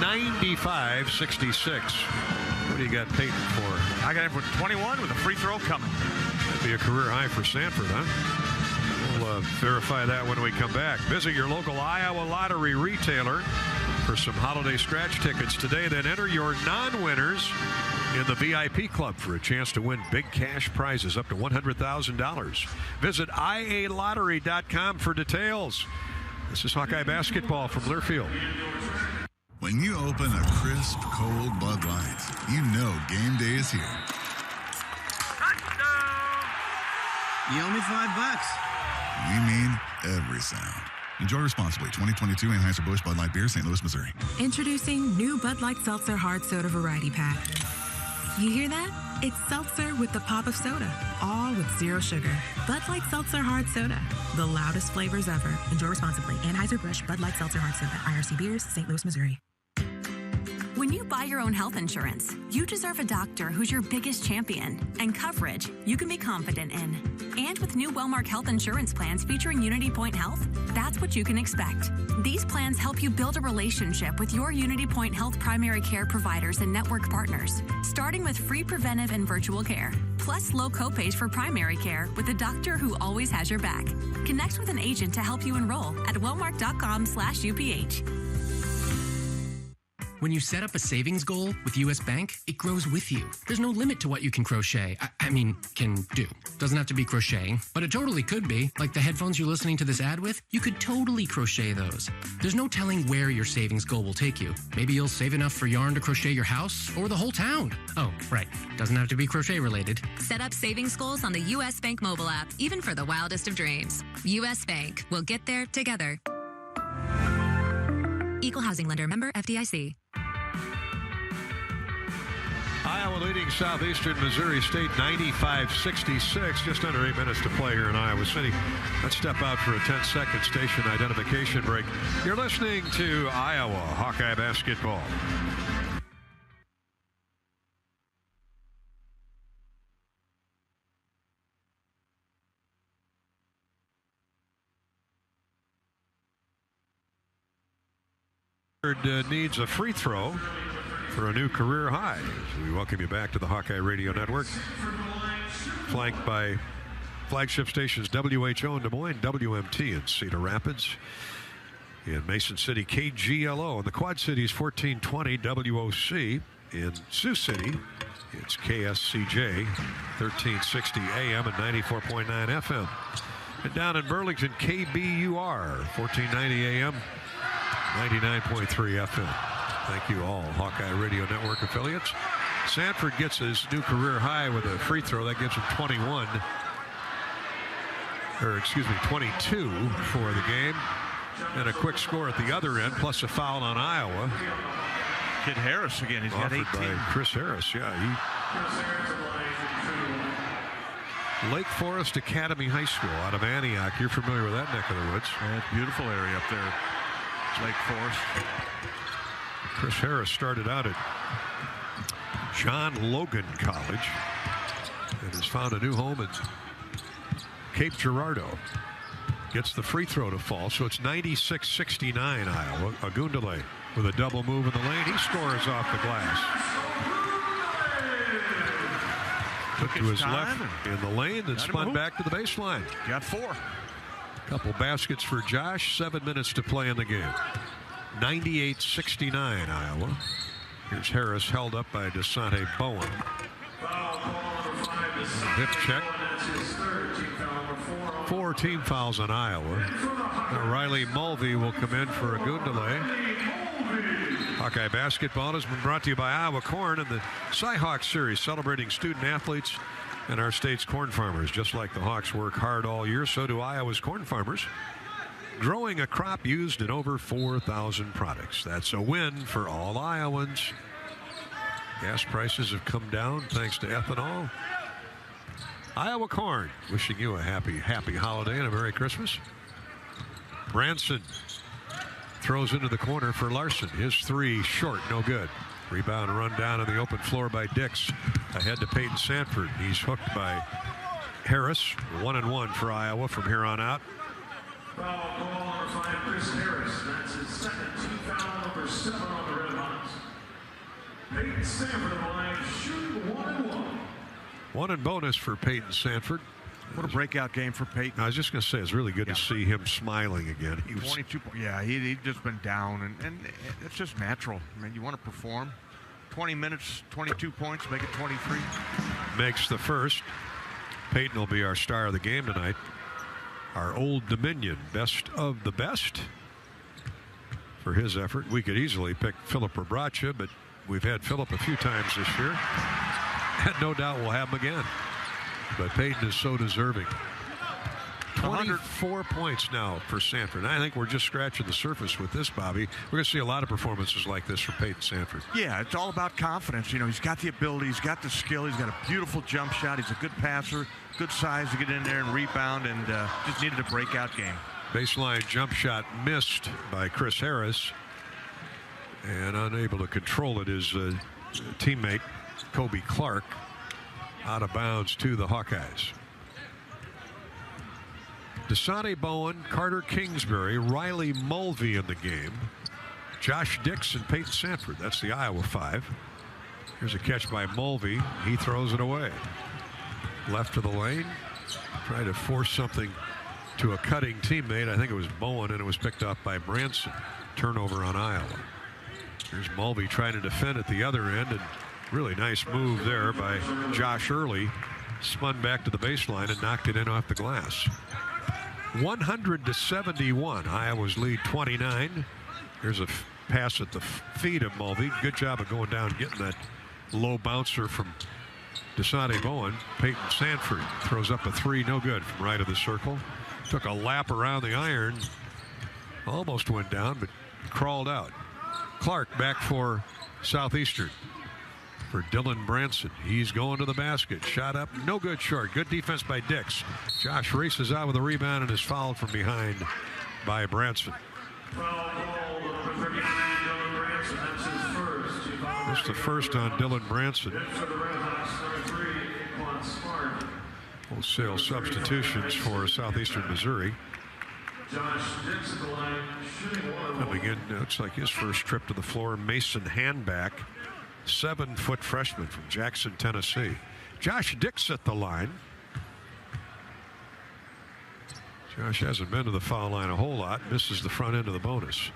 95-66. What do you got Peyton for? I got him for 21 with a free throw coming. That'd be a career high for Sanford, huh? We'll verify that when we come back. Visit your local Iowa Lottery retailer for some holiday scratch tickets today. Then enter your non-winners in the VIP club for a chance to win big cash prizes up to $100,000. Visit ialottery.com for details. This is Hawkeye basketball from Learfield. When you open a crisp, cold Bud Light, you know game day is here. You owe me $5. We mean every sound. Enjoy responsibly. 2022 Anheuser-Busch Bud Light Beer, St. Louis, Missouri. Introducing new Bud Light Seltzer Hard Soda Variety Pack. You hear that? It's seltzer with the pop of soda, all with zero sugar. Bud Light Seltzer Hard Soda, the loudest flavors ever. Enjoy responsibly. Anheuser-Busch Bud Light Seltzer Hard Soda, IRC Beers, St. Louis, Missouri. When you buy your own health insurance, you deserve a doctor who's your biggest champion and coverage you can be confident in. And with new Wellmark health insurance plans featuring Unity Point Health, that's what you can expect. These plans help you build a relationship with your Unity Point Health primary care providers and network partners, starting with free preventive and virtual care, plus low copays for primary care with a doctor who always has your back. Connect with an agent to help you enroll at wellmark.com/UPH. When you set up a savings goal with U.S. Bank, it grows with you. There's no limit to what you can crochet. I mean, can do. Doesn't have to be crocheting, but it totally could be. Like the headphones you're listening to this ad with, you could totally crochet those. There's no telling where your savings goal will take you. Maybe you'll save enough for yarn to crochet your house or the whole town. Oh, right. Doesn't have to be crochet related. Set up savings goals on the U.S. Bank mobile app, even for the wildest of dreams. U.S. Bank. We'll get there together. Equal housing lender, member FDIC. Iowa leading Southeastern Missouri State 95-66. Just under 8 minutes to play here in Iowa City. Let's step out for a 10-second station identification break. You're listening to Iowa Hawkeye basketball. Needs a free throw for a new career high. So we welcome you back to the Hawkeye Radio Network, flanked by flagship stations WHO in Des Moines, WMT in Cedar Rapids, in Mason City, KGLO, in the Quad Cities, 1420 WOC, in Sioux City, it's KSCJ, 1360 AM and 94.9 FM, and down in Burlington, KBUR, 1490 AM, 99.3 FM. Thank you all, Hawkeye Radio Network affiliates. Sanford gets his new career high with a free throw. That gives him 22 for the game. And a quick score at the other end, plus a foul on Iowa. Kid Harris again. He's got 18. By Chris Harris, yeah. Lake Forest Academy High School out of Antioch. You're familiar with that neck of the woods. Yeah, it's a beautiful area up there. Lake Forest. Chris Harris started out at John Logan College and has found a new home at Cape Girardeau. Gets the free throw to fall, so it's 96-69 Iowa. Agundale with a double move in the lane. He scores off the glass. Took to his left in the lane, then spun back to the baseline. Got 4. Couple baskets for Josh. 7 minutes to play in the game. 98-69 Iowa. Here's Harris held up by Desante Bowen. Hip check. 4 team fouls on Iowa. Now Riley Mulvey will come in for Agundale. Hawkeye basketball has been brought to you by Iowa Corn and the Cy-Hawk Series, celebrating student athletes and our state's corn farmers. Just like the Hawks work hard all year, so do Iowa's corn farmers, growing a crop used in over 4,000 products. That's a win for all Iowans. Gas prices have come down thanks to ethanol. Iowa Corn, wishing you a happy holiday and a Merry Christmas. Branson throws into the corner for Larson. His 3 short, no good. Rebound run down on the open floor by Dix. Ahead to Peyton Sanford. He's hooked by Harris. 1-1 for Iowa from here on out. Foul call number 5, Chris Harris. That's his second team foul, number 7 on the Red Hawks. Peyton Sanford on the line, shooting 1-1. 1 and bonus for Peyton Sanford. What a breakout game for Peyton. I was just going to say, it's really good to see him smiling again. He was 22. Yeah, he'd just been down, and it's just natural. I mean, you want to perform. 20 minutes, 22 points, make it 23. Makes the first. Peyton will be our star of the game tonight. Our Old Dominion best of the best for his effort. We could easily pick Philip Rebracha, but we've had Philip a few times this year. And no doubt we'll have him again. But Peyton is so deserving. 24 points now for Sanford. I think we're just scratching the surface with this, Bobby. We're going to see a lot of performances like this from Peyton Sanford. Yeah, it's all about confidence. You know, he's got the ability, he's got the skill, he's got a beautiful jump shot, he's a good passer, good size to get in there and rebound, and just needed a breakout game. Baseline jump shot missed by Chris Harris, and unable to control it is teammate Kobe Clark, out of bounds to the Hawkeyes. Desante Bowen, Carter Kingsbury, Riley Mulvey in the game. Josh Dix and Peyton Sanford. That's the Iowa 5. Here's a catch by Mulvey. He throws it away. Left to the lane. Trying to force something to a cutting teammate. I think it was Bowen, and it was picked up by Branson. Turnover on Iowa. Here's Mulvey trying to defend at the other end, and really nice move there by Josh Early. Spun back to the baseline and knocked it in off the glass. 100-71. Iowa's lead 29. Here's a pass at the feet of Mulvey. Good job of going down, getting that low bouncer from Desante Bowen. Peyton Sanford throws up a three, no good from right of the circle. Took a lap around the iron. Almost went down, but crawled out. Clark back for Southeastern. For Dylan Branson. He's going to the basket. Shot up, no good short. Good defense by Dix. Josh races out with a rebound and is fouled from behind by Branson. That's the first on Dylan Branson. Wholesale substitutions for Southeastern Missouri. Coming in, looks like his first trip to the floor, Mason Handback. 7-foot freshman from Jackson, Tennessee. Josh Dix at the line. Josh hasn't been to the foul line a whole lot. Misses the front end of the bonus.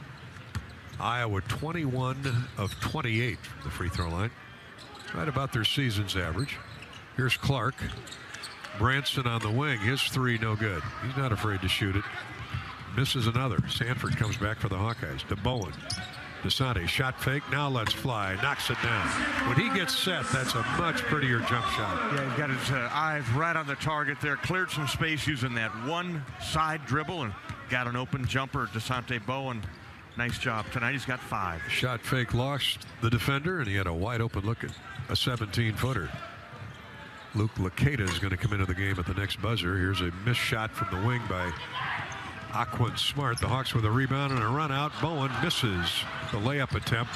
Iowa 21 of 28 from the free throw line. Right about their season's average. Here's Clark. Branson on the wing. His three no good. He's not afraid to shoot it. Misses another. Sanford comes back for the Hawkeyes. To Bowen. Desante, shot fake, now let's fly, knocks it down. When he gets set, that's a much prettier jump shot. Yeah, he got his eyes right on the target there, cleared some space using that one side dribble and got an open jumper. Desante Bowen, nice job. Tonight he's got 5. Shot fake lost the defender, and he had a wide open look at a 17-footer. Luke Lacata is going to come into the game at the next buzzer. Here's a missed shot from the wing by Aquan Smart. The Hawks with a rebound and a run out. Bowen misses the layup attempt.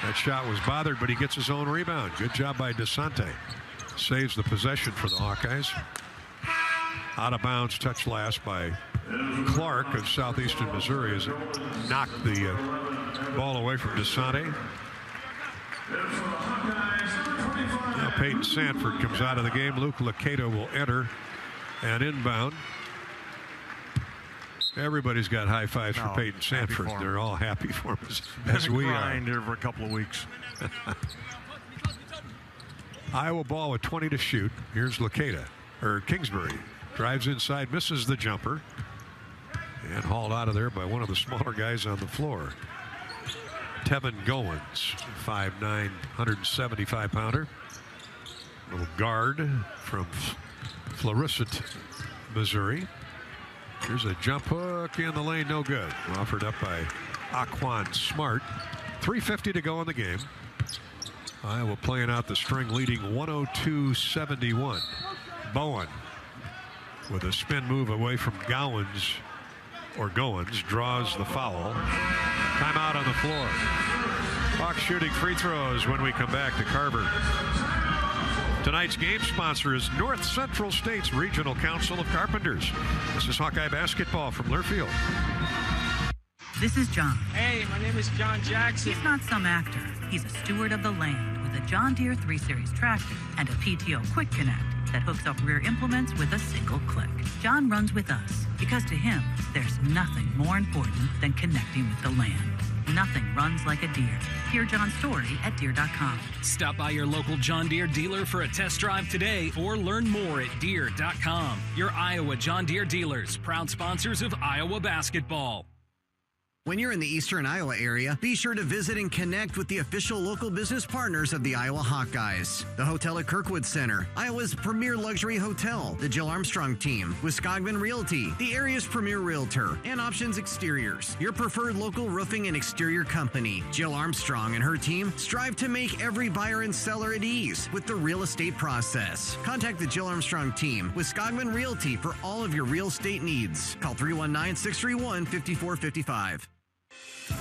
That shot was bothered, but he gets his own rebound. Good job by Desante. Saves the possession for the Hawkeyes. Out of bounds, touch last by Clark of Southeastern Missouri as it knocked the ball away from Desante. Now Peyton Sanford comes out of the game. Luke Lacata will enter and inbound. Everybody's got high fives for Peyton Sanford. They're all happy for him as we are. Here for a couple of weeks. Iowa ball with 20 to shoot. Here's Kingsbury. Drives inside, misses the jumper. And hauled out of there by one of the smaller guys on the floor. Tevin Goins, 5'9", 175-pounder. Little guard from Florissant, Missouri. Here's a jump hook in the lane, no good. Offered up by Aquan Smart. 3:50 to go in the game. Iowa playing out the string, leading 102-71. Bowen with a spin move away from Goins, draws the foul. Timeout on the floor. Hawks shooting free throws when we come back to Carver. Tonight's game sponsor is North Central State's Regional Council of Carpenters. This is Hawkeye basketball from Learfield. This is John. Hey, my name is John Jackson. He's not some actor. He's a steward of the land with a John Deere 3 Series tractor and a PTO Quick Connect that hooks up rear implements with a single click. John runs with us because to him, there's nothing more important than connecting with the land. Nothing runs like a Deere. Hear John's story at Deere.com. Stop by your local John Deere dealer for a test drive today or learn more at Deere.com. Your Iowa John Deere dealers, proud sponsors of Iowa basketball. When you're in the eastern Iowa area, be sure to visit and connect with the official local business partners of the Iowa Hawkeyes. The Hotel at Kirkwood Center, Iowa's premier luxury hotel, the Jill Armstrong Team, Wisconsin Realty, the area's premier realtor, and Options Exteriors, your preferred local roofing and exterior company. Jill Armstrong and her team strive to make every buyer and seller at ease with the real estate process. Contact the Jill Armstrong Team, Wisconsin Realty, for all of your real estate needs. Call 319-631-5455.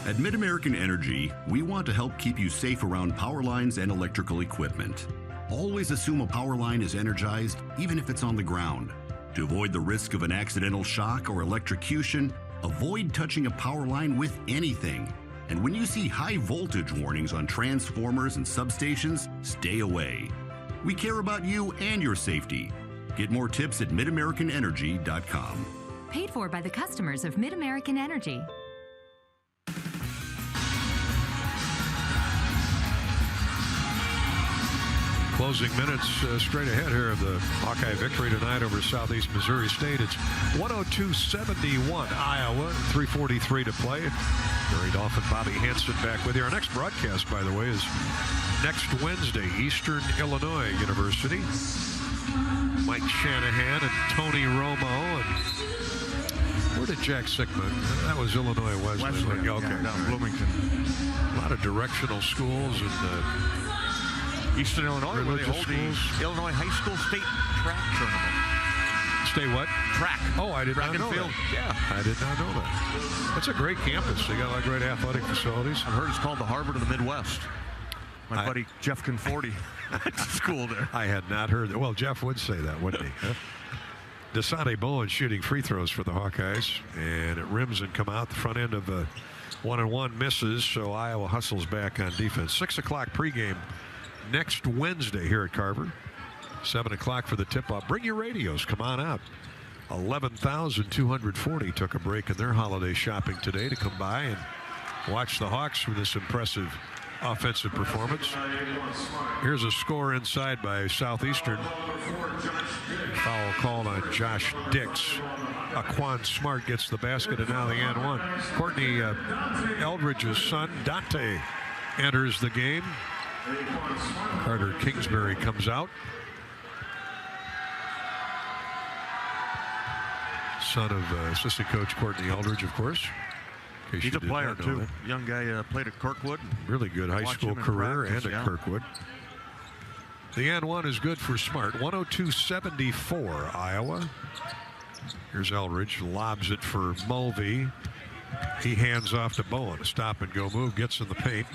At Mid-American Energy, we want to help keep you safe around power lines and electrical equipment. Always assume a power line is energized, even if it's on the ground. To avoid the risk of an accidental shock or electrocution, avoid touching a power line with anything. And when you see high voltage warnings on transformers and substations, stay away. We care about you and your safety. Get more tips at midamericanenergy.com. Paid for by the customers of Mid-American Energy. Closing minutes straight ahead here of the Hawkeye victory tonight over Southeast Missouri State. It's 102-71 Iowa, 3:43 to play. Gary Dolphin, Bobby Hansen back with you. Our next broadcast, by the way, is next Wednesday, Eastern Illinois University. Mike Shanahan and Tony Romo. And where did Jack Sickman? That was Illinois Wesleyan. Okay. Down Bloomington. A lot of directional schools and Eastern Illinois, where they hold the Illinois High School State Track Tournament. State what? Track. Oh, I did Track not know and field. that. Yeah. I did not know that. That's a great campus. They got a lot of great athletic facilities. I've heard it's called the Harvard of the Midwest. My buddy Jeff Conforti went to school there. I had not heard that. Well, Jeff would say that, wouldn't he? Desante Bowen shooting free throws for the Hawkeyes, and it rims and come out the front end of a 1-and-1 misses, so Iowa hustles back on defense. 6 o'clock pregame next Wednesday here at Carver. 7 o'clock for the tip-off. Bring your radios. Come on out. 11,240 took a break in their holiday shopping today to come by and watch the Hawks with this impressive offensive performance. Here's a score inside by Southeastern. Foul called on Josh Dix. Aquan Smart gets the basket, and now the and one. Courtney Eldridge's son, Dante, enters the game. Carter Kingsbury comes out. Son of assistant coach Courtney Eldridge, of course. He's a player, too. Young guy played at Kirkwood. Really good high school career and at Kirkwood. The and one is good for Smart. 102-74 Iowa. Here's Eldridge. Lobs it for Mulvey. He hands off to Bowen. A stop and go move. Gets in the paint.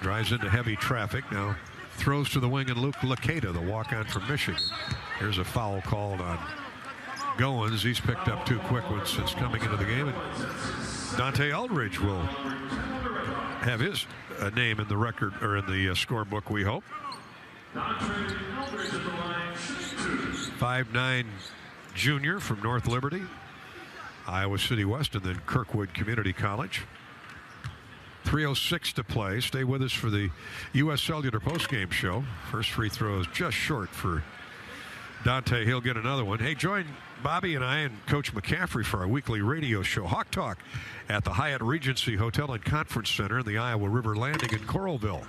Drives into heavy traffic. Now throws to the wing, and Luke Laceda, the walk-on from Michigan. Here's a foul called on Goins. He's picked up 2 quick ones since coming into the game. And Dante Eldridge will have his name in the record, or in the scorebook, we hope. 5'9" junior from North Liberty, Iowa City West, and then Kirkwood Community College. 3:06 to play. Stay with us for the U.S. Cellular postgame show. First free throw is just short for Dante. He'll get another one. Hey, join Bobby and I and Coach McCaffrey for our weekly radio show, Hawk Talk, at the Hyatt Regency Hotel and Conference Center in the Iowa River Landing in Coralville.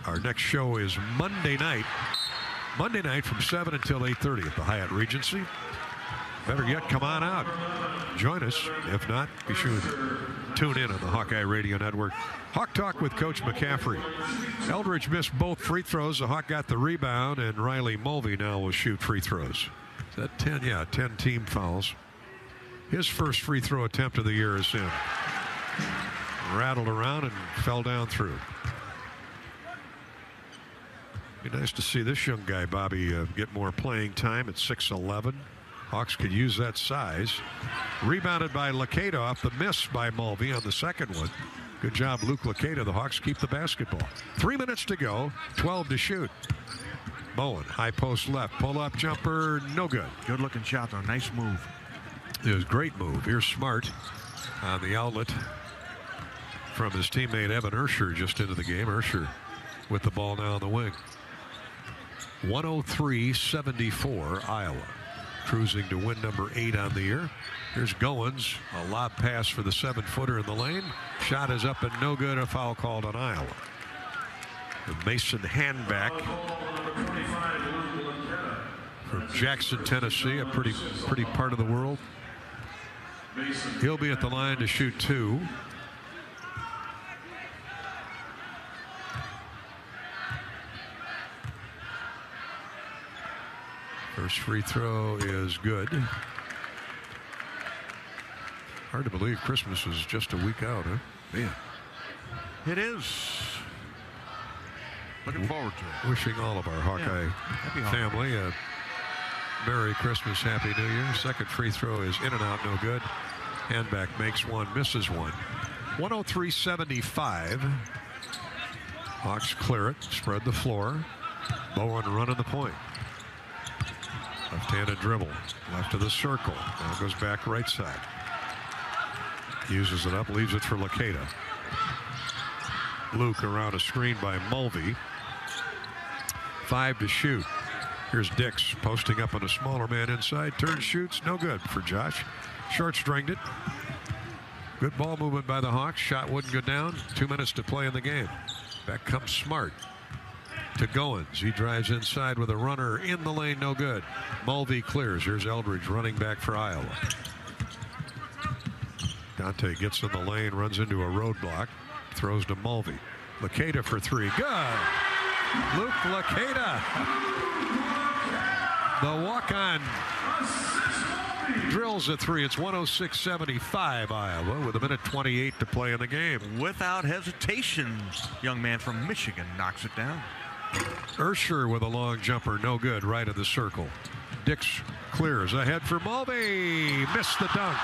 Our next show is Monday night from 7 until 8:30 at the Hyatt Regency. Better yet, come on out. Join us. If not, be sure to tune in on the Hawkeye Radio Network. Hawk Talk with Coach McCaffrey. Eldridge missed both free throws. The Hawk got the rebound, and Riley Mulvey now will shoot free throws. Is that 10? Yeah, 10 team fouls. His first free throw attempt of the year is in. Rattled around and fell down through. Be nice to see this young guy, Bobby, get more playing time at 6'11". Hawks could use that size. Rebounded by Laceda off the miss by Mulvey on the second one. Good job, Luke Laceda. The Hawks keep the basketball. 3 minutes to go, 12 to shoot. Bowen, high post left, pull-up jumper, no good. Good-looking shot, though. Nice move. It was a great move. Here's Smart on the outlet from his teammate Evan Ursher just into the game. Ursher with the ball now on the wing. 103-74 Iowa. cruising to win number 8 on the year. Here's Goins, a lob pass for the 7-footer in the lane. Shot is up and no good, a foul called on Iowa. The Mason handback from Jackson, Tennessee, a pretty part of the world. He'll be at the line to shoot 2. First free throw is good. Hard to believe Christmas is just a week out, huh? Man. It is. Looking forward to it. Wishing all of our Hawkeye family a Merry Christmas, Happy New Year. Second free throw is in and out, no good. Handback makes one, misses one. 103-75. Hawks clear it, spread the floor. Bowen running the point. Left-handed dribble, left of the circle. Now goes back right side. Uses it up, leaves it for Laceda. Luke around a screen by Mulvey. 5 to shoot. Here's Dix posting up on a smaller man inside. Turns, shoots, no good for Josh. Short stringed it. Good ball movement by the Hawks. Shot wouldn't go down. 2 minutes to play in the game. Back comes Smart to Goins. He drives inside with a runner in the lane, no good. Mulvey clears. Here's Eldridge running back for Iowa. Dante gets in the lane, runs into a roadblock, throws to Mulvey. Laceda for 3. Good. Luke Laceda. The walk-on drills a 3. It's 106-75 Iowa with 1:28 to play in the game. Without hesitation, young man from Michigan knocks it down. Ursher with a long jumper, no good, right of the circle. Dix clears ahead for Mulvey. Missed the dunk.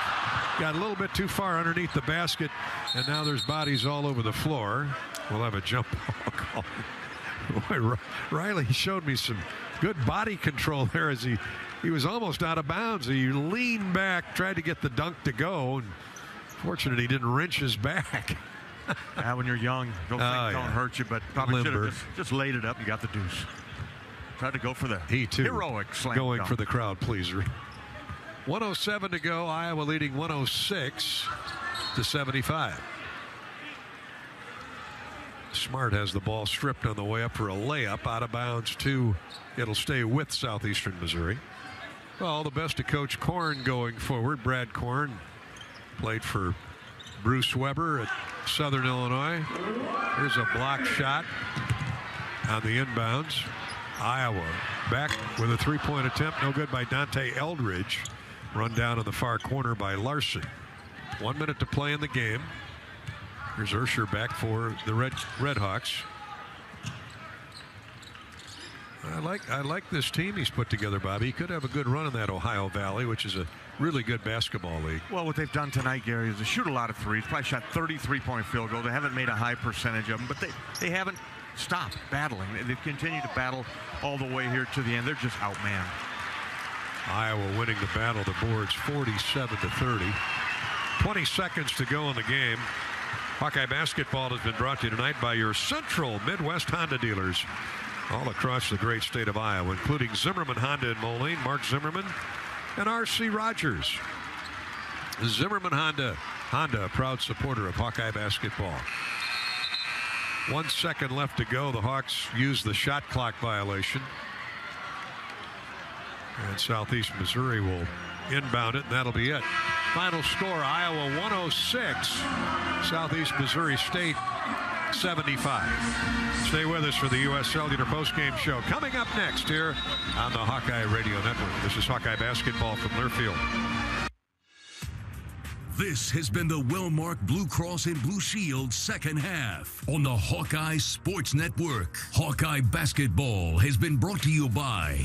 Got a little bit too far underneath the basket, and now there's bodies all over the floor. We'll have a jump ball call. Boy, Riley showed me some good body control there as he was almost out of bounds. He leaned back, tried to get the dunk to go, and fortunately he didn't wrench his back. When you're young, those things don't hurt you, but probably should have just laid it up and got the deuce. Tried to go for the heroic slam going dunk. for the crowd pleaser. 107 to go. Iowa leading 106-75. Smart has the ball stripped on the way up for a layup out of bounds to it'll stay with Southeastern Missouri. Well, all the best to Coach Korn going forward. Brad Korn played for Bruce Weber at Southern Illinois. Here's a block shot on the inbounds. Iowa back with a 3-point attempt. No good by Dante Eldridge. Run down in the far corner by Larson. 1 minute to play in the game. Here's Ursher back for the Red Hawks. I like this team he's put together, Bobby. He could have a good run in that Ohio Valley, which is a really good basketball league. Well, what they've done tonight, Gary, is to shoot a lot of threes. Probably shot 33-point field goals. They haven't made a high percentage of them, but they haven't stopped battling. They've continued to battle all the way here to the end. They're just outmanned. Iowa winning the battle. The board's 47-30. 20 seconds to go in the game. Hawkeye basketball has been brought to you tonight by your Central Midwest Honda dealers all across the great state of Iowa, including Zimmerman Honda in Moline, Mark Zimmerman, and R.C. Rogers. Zimmerman Honda, a proud supporter of Hawkeye basketball. 1 second left to go. The Hawks use the shot clock violation. And Southeast Missouri will inbound it, and that'll be it. Final score, Iowa 106, Southeast Missouri State 75. Stay with us for the U.S. Cellular postgame show. Coming up next here on the Hawkeye Radio Network. This is Hawkeye basketball from Learfield. This has been the Wellmark Blue Cross and Blue Shield second half on the Hawkeye Sports Network. Hawkeye basketball has been brought to you by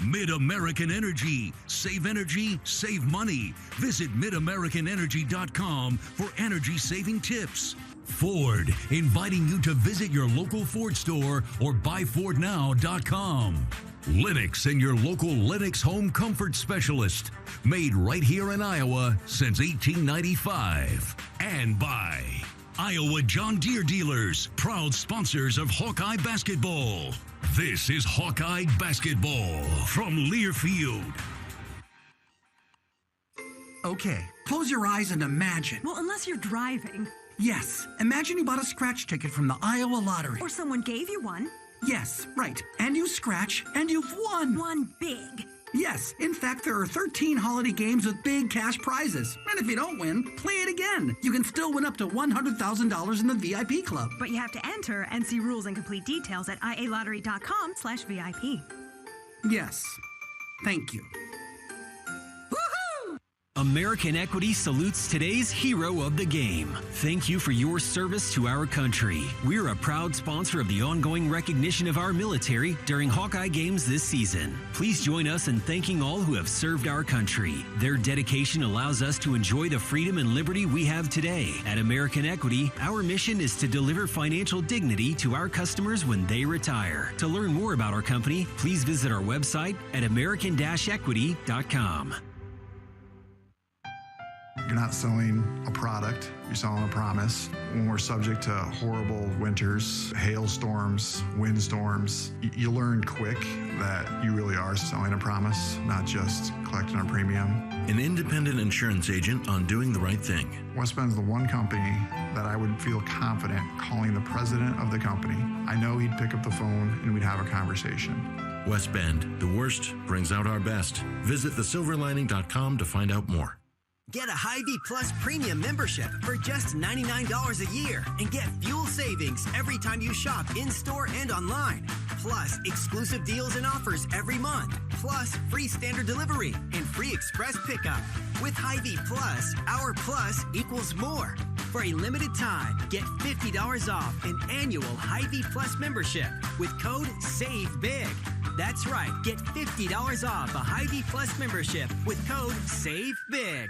Mid-American Energy. Save energy, save money. Visit midamericanenergy.com for energy-saving tips. Ford, inviting you to visit your local Ford store or buyfordnow.com. Lennox and your local Lennox home comfort specialist. Made right here in Iowa since 1895. And by Iowa John Deere Dealers, proud sponsors of Hawkeye basketball. This is Hawkeye basketball from Learfield. Okay, close your eyes and imagine. Well, unless you're driving. Yes, imagine you bought a scratch ticket from the Iowa Lottery. Or someone gave you one. Yes, right. And you scratch, and you've won. Won big. Yes, in fact, there are 13 holiday games with big cash prizes. And if you don't win, play it again. You can still win up to $100,000 in the VIP club. But you have to enter and see rules and complete details at ialottery.com/VIP. Yes. Thank you. American Equity salutes today's hero of the game. Thank you for your service to our country. We're a proud sponsor of the ongoing recognition of our military during Hawkeye games this season. Please join us in thanking all who have served our country. Their dedication allows us to enjoy the freedom and liberty we have today. At American Equity, our mission is to deliver financial dignity to our customers when they retire. To learn more about our company, please visit our website at american-equity.com. You're not selling a product, you're selling a promise. When we're subject to horrible winters, hailstorms, windstorms, you learn quick that you really are selling a promise, not just collecting a premium. An independent insurance agent on doing the right thing. West Bend's the one company that I would feel confident calling the president of the company. I know he'd pick up the phone and we'd have a conversation. West Bend, the worst brings out our best. Visit thesilverlining.com to find out more. Get a Hy-Vee Plus Premium membership for just $99 a year and get fuel savings every time you shop in-store and online. Plus, exclusive deals and offers every month. Plus, free standard delivery and free express pickup. With Hy-Vee Plus, our plus equals more. For a limited time, get $50 off an annual Hy-Vee Plus membership with code SAVEBIG. That's right, get $50 off a Hy-Vee Plus membership with code SAVEBIG.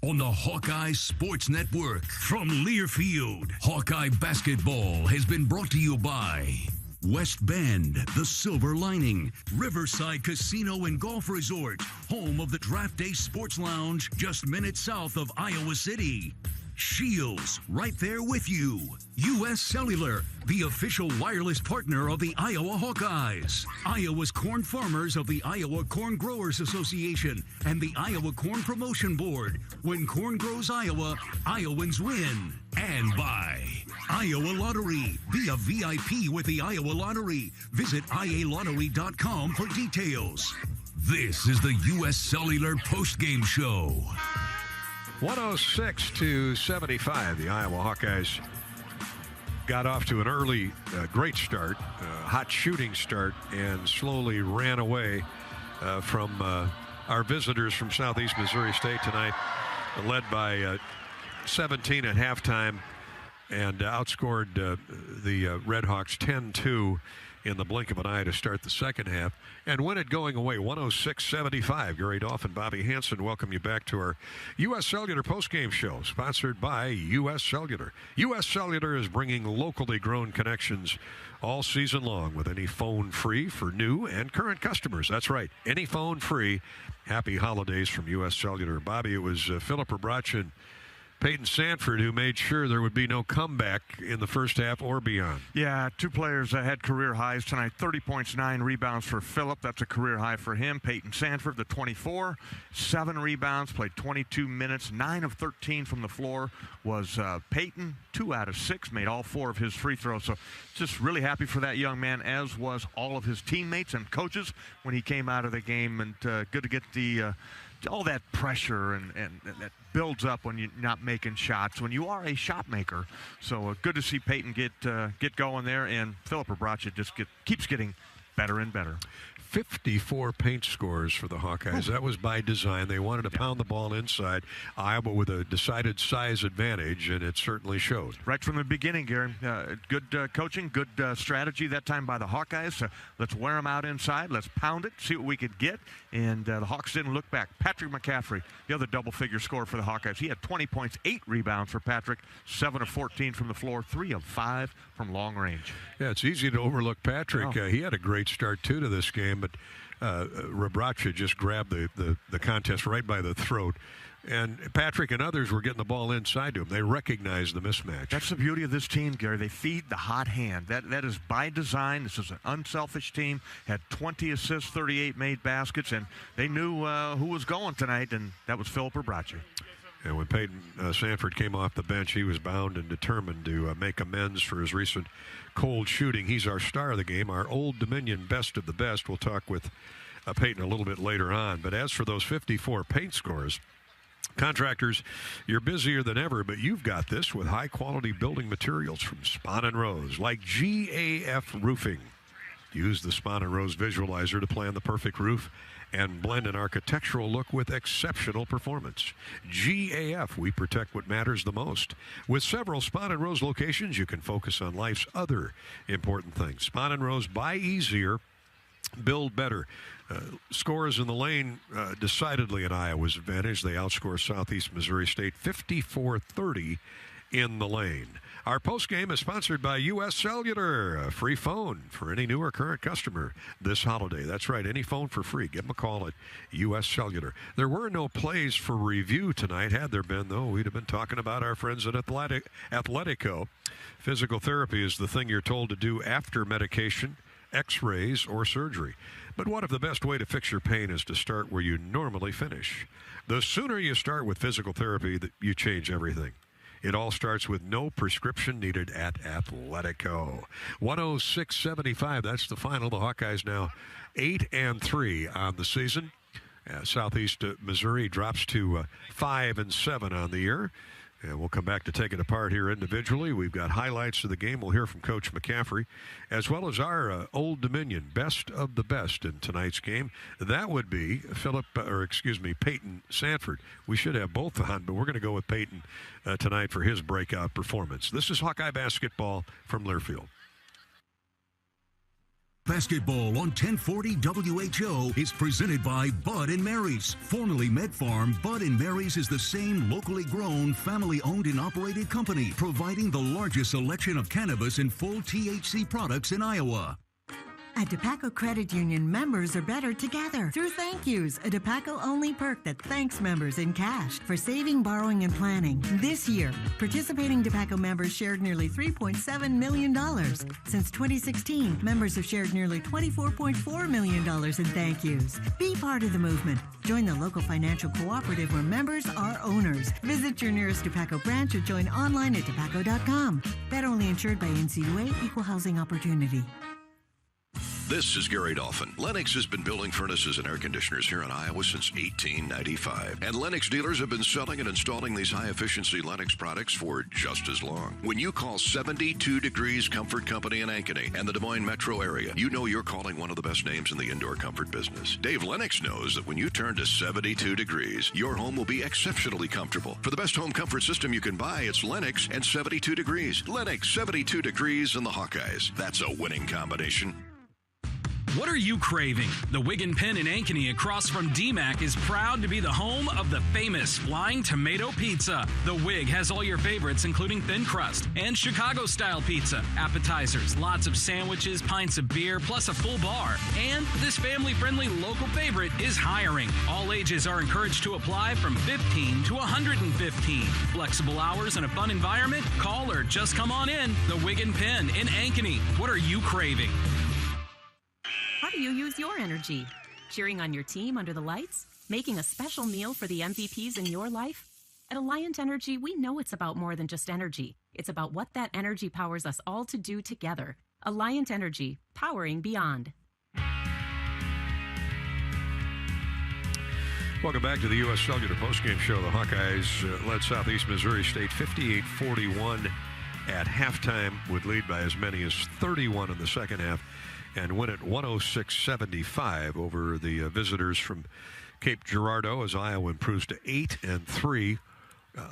On the Hawkeye Sports Network from Learfield, Hawkeye basketball has been brought to you by West Bend, the Silver Lining, Riverside Casino and Golf Resort, home of the Draft Day Sports Lounge, just minutes south of Iowa City. Shields, right there with you. U.S. Cellular, the official wireless partner of the Iowa Hawkeyes. Iowa's corn farmers of the Iowa Corn Growers Association and the Iowa Corn Promotion Board. When corn grows Iowa, Iowans win. And by Iowa Lottery. Be a VIP with the Iowa Lottery. Visit ialottery.com for details. This is the U.S. Cellular postgame show. 106-75. The Iowa Hawkeyes got off to an early, great start, hot shooting start, and slowly ran away from our visitors from Southeast Missouri State tonight, led by 17 at halftime, and outscored the Redhawks 10-2 in the blink of an eye to start the second half, and win it going away 106-75. Gary Dolph and Bobby Hansen welcome you back to our U.S. Cellular postgame show, sponsored by U.S. Cellular. U.S. Cellular is bringing locally grown connections all season long with any phone free for new and current customers. That's right, any phone free. Happy holidays from U.S. Cellular. Bobby, it was Philip Obrach and Peyton Sanford who made sure there would be no comeback in the first half or beyond. Yeah, two players had career highs tonight. 30 points, 9 rebounds for Phillip. That's a career high for him. Peyton Sanford, the 24, 7 rebounds, played 22 minutes. 9 of 13 from the floor was Peyton. 2 out of 6, made all 4 of his free throws. So just really happy for that young man, as was all of his teammates and coaches when he came out of the game. And good to get the all that pressure and that builds up when you're not making shots, when you are a shot maker. So good to see Peyton get going there, and Philip Obrach just keeps getting better and better. 54 paint scores for the Hawkeyes. That was by design. They wanted to pound the ball inside. Iowa with a decided size advantage, and it certainly showed. Right from the beginning, Gary. Good coaching, good strategy that time by the Hawkeyes. Let's wear them out inside. Let's pound it, see what we could get. And the Hawks didn't look back. Patrick McCaffrey, the other double-figure scorer for the Hawkeyes. He had 20 points, 8 rebounds for Patrick, 7 of 14 from the floor, 3 of 5 from long range. Yeah, it's easy to overlook Patrick. He had a great start, too, to this game, but Rebracha just grabbed the contest right by the throat. And Patrick and others were getting the ball inside to him. They recognized the mismatch. That's the beauty of this team, Gary. They feed the hot hand. That is by design. This is an unselfish team. Had 20 assists, 38 made baskets, and they knew who was going tonight, and that was Philip Rebracha. And when Peyton Sanford came off the bench, he was bound and determined to make amends for his recent cold shooting. He's our star of the game, our Old Dominion best of the best. We'll talk with Peyton a little bit later on. But as for those 54 paint scores, contractors, you're busier than ever, but you've got this with high-quality building materials from Spahn & Rose, like GAF Roofing. Use the Spahn & Rose Visualizer to plan the perfect roof and blend an architectural look with exceptional performance. GAF, we protect what matters the most. With several Spahn & Rose locations, you can focus on life's other important things. Spahn & Rose, buy easier, build better. Scores in the lane decidedly in Iowa's advantage. They outscore Southeast Missouri State 54-30 in the lane. Our postgame is sponsored by U.S. Cellular, a free phone for any new or current customer this holiday. That's right, any phone for free. Give them a call at U.S. Cellular. There were no plays for review tonight. Had there been, though, we'd have been talking about our friends at Athletico. Physical therapy is the thing you're told to do after medication, x-rays, or surgery. But what if the best way to fix your pain is to start where you normally finish? The sooner you start with physical therapy, you change everything. It all starts with no prescription needed at Athletico. 106-75, that's the final. The Hawkeyes now 8-3 on the season. Southeast Missouri drops to 5-7 on the year. And we'll come back to take it apart here individually. We've got highlights of the game. We'll hear from Coach McCaffrey, as well as our Old Dominion best of the best in tonight's game. That would be Peyton Sanford. We should have both on, but we're going to go with Peyton tonight for his breakout performance. This is Hawkeye basketball from Learfield. Basketball on 1040 WHO is presented by Bud & Mary's. Formerly Med Farm, Bud & Mary's is the same locally grown, family-owned and operated company, providing the largest selection of cannabis and full THC products in Iowa. At DePaco Credit Union, members are better together through thank yous, a DePaco-only perk that thanks members in cash for saving, borrowing, and planning. This year, participating DePaco members shared nearly $3.7 million. Since 2016, members have shared nearly $24.4 million in thank yous. Be part of the movement. Join the local financial cooperative where members are owners. Visit your nearest DePaco branch or join online at depaco.com. Federally insured by NCUA, Equal Housing Opportunity. This is Gary Dolphin. Lennox has been building furnaces and air conditioners here in Iowa since 1895. And Lennox dealers have been selling and installing these high-efficiency Lennox products for just as long. When you call 72 Degrees Comfort Company in Ankeny and the Des Moines metro area, you know you're calling one of the best names in the indoor comfort business. Dave Lennox knows that when you turn to 72 Degrees, your home will be exceptionally comfortable. For the best home comfort system you can buy, it's Lennox and 72 Degrees. Lennox, 72 Degrees, and the Hawkeyes. That's a winning combination. What are you craving? The Wig and Pen in Ankeny across from DMAC is proud to be the home of the famous Flying Tomato Pizza. The Wig has all your favorites, including thin crust and Chicago-style pizza, appetizers, lots of sandwiches, pints of beer, plus a full bar. And this family-friendly local favorite is hiring. All ages are encouraged to apply from 15 to 115. Flexible hours and a fun environment? Call or just come on in. The Wig and Pen in Ankeny. What are you craving? How do you use your energy? Cheering on your team under the lights? Making a special meal for the MVPs in your life? At Alliant Energy, we know it's about more than just energy. It's about what that energy powers us all to do together. Alliant Energy, powering beyond. Welcome back to the U.S. Cellular postgame show. The Hawkeyes led Southeast Missouri State 58-41 at halftime, would lead by as many as 31 in the second half, and win at 106-75 over the visitors from Cape Girardeau as Iowa improves to 8-3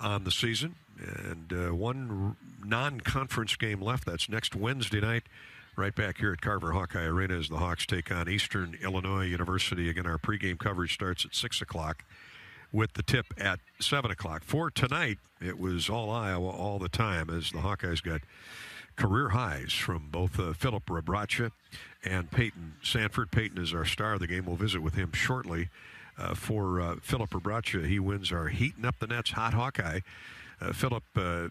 on the season. And one non-conference game left. That's next Wednesday night, right back here at Carver Hawkeye Arena as the Hawks take on Eastern Illinois University. Again, our pregame coverage starts at 6 o'clock with the tip at 7 o'clock. For tonight, it was all Iowa all the time as the Hawkeyes got career highs from both Philip Rebracha and Peyton Sanford. Peyton is our star of the game. We'll visit with him shortly. For Philip Rebracha, he wins our Heating Up the Nets Hot Hawkeye. Philip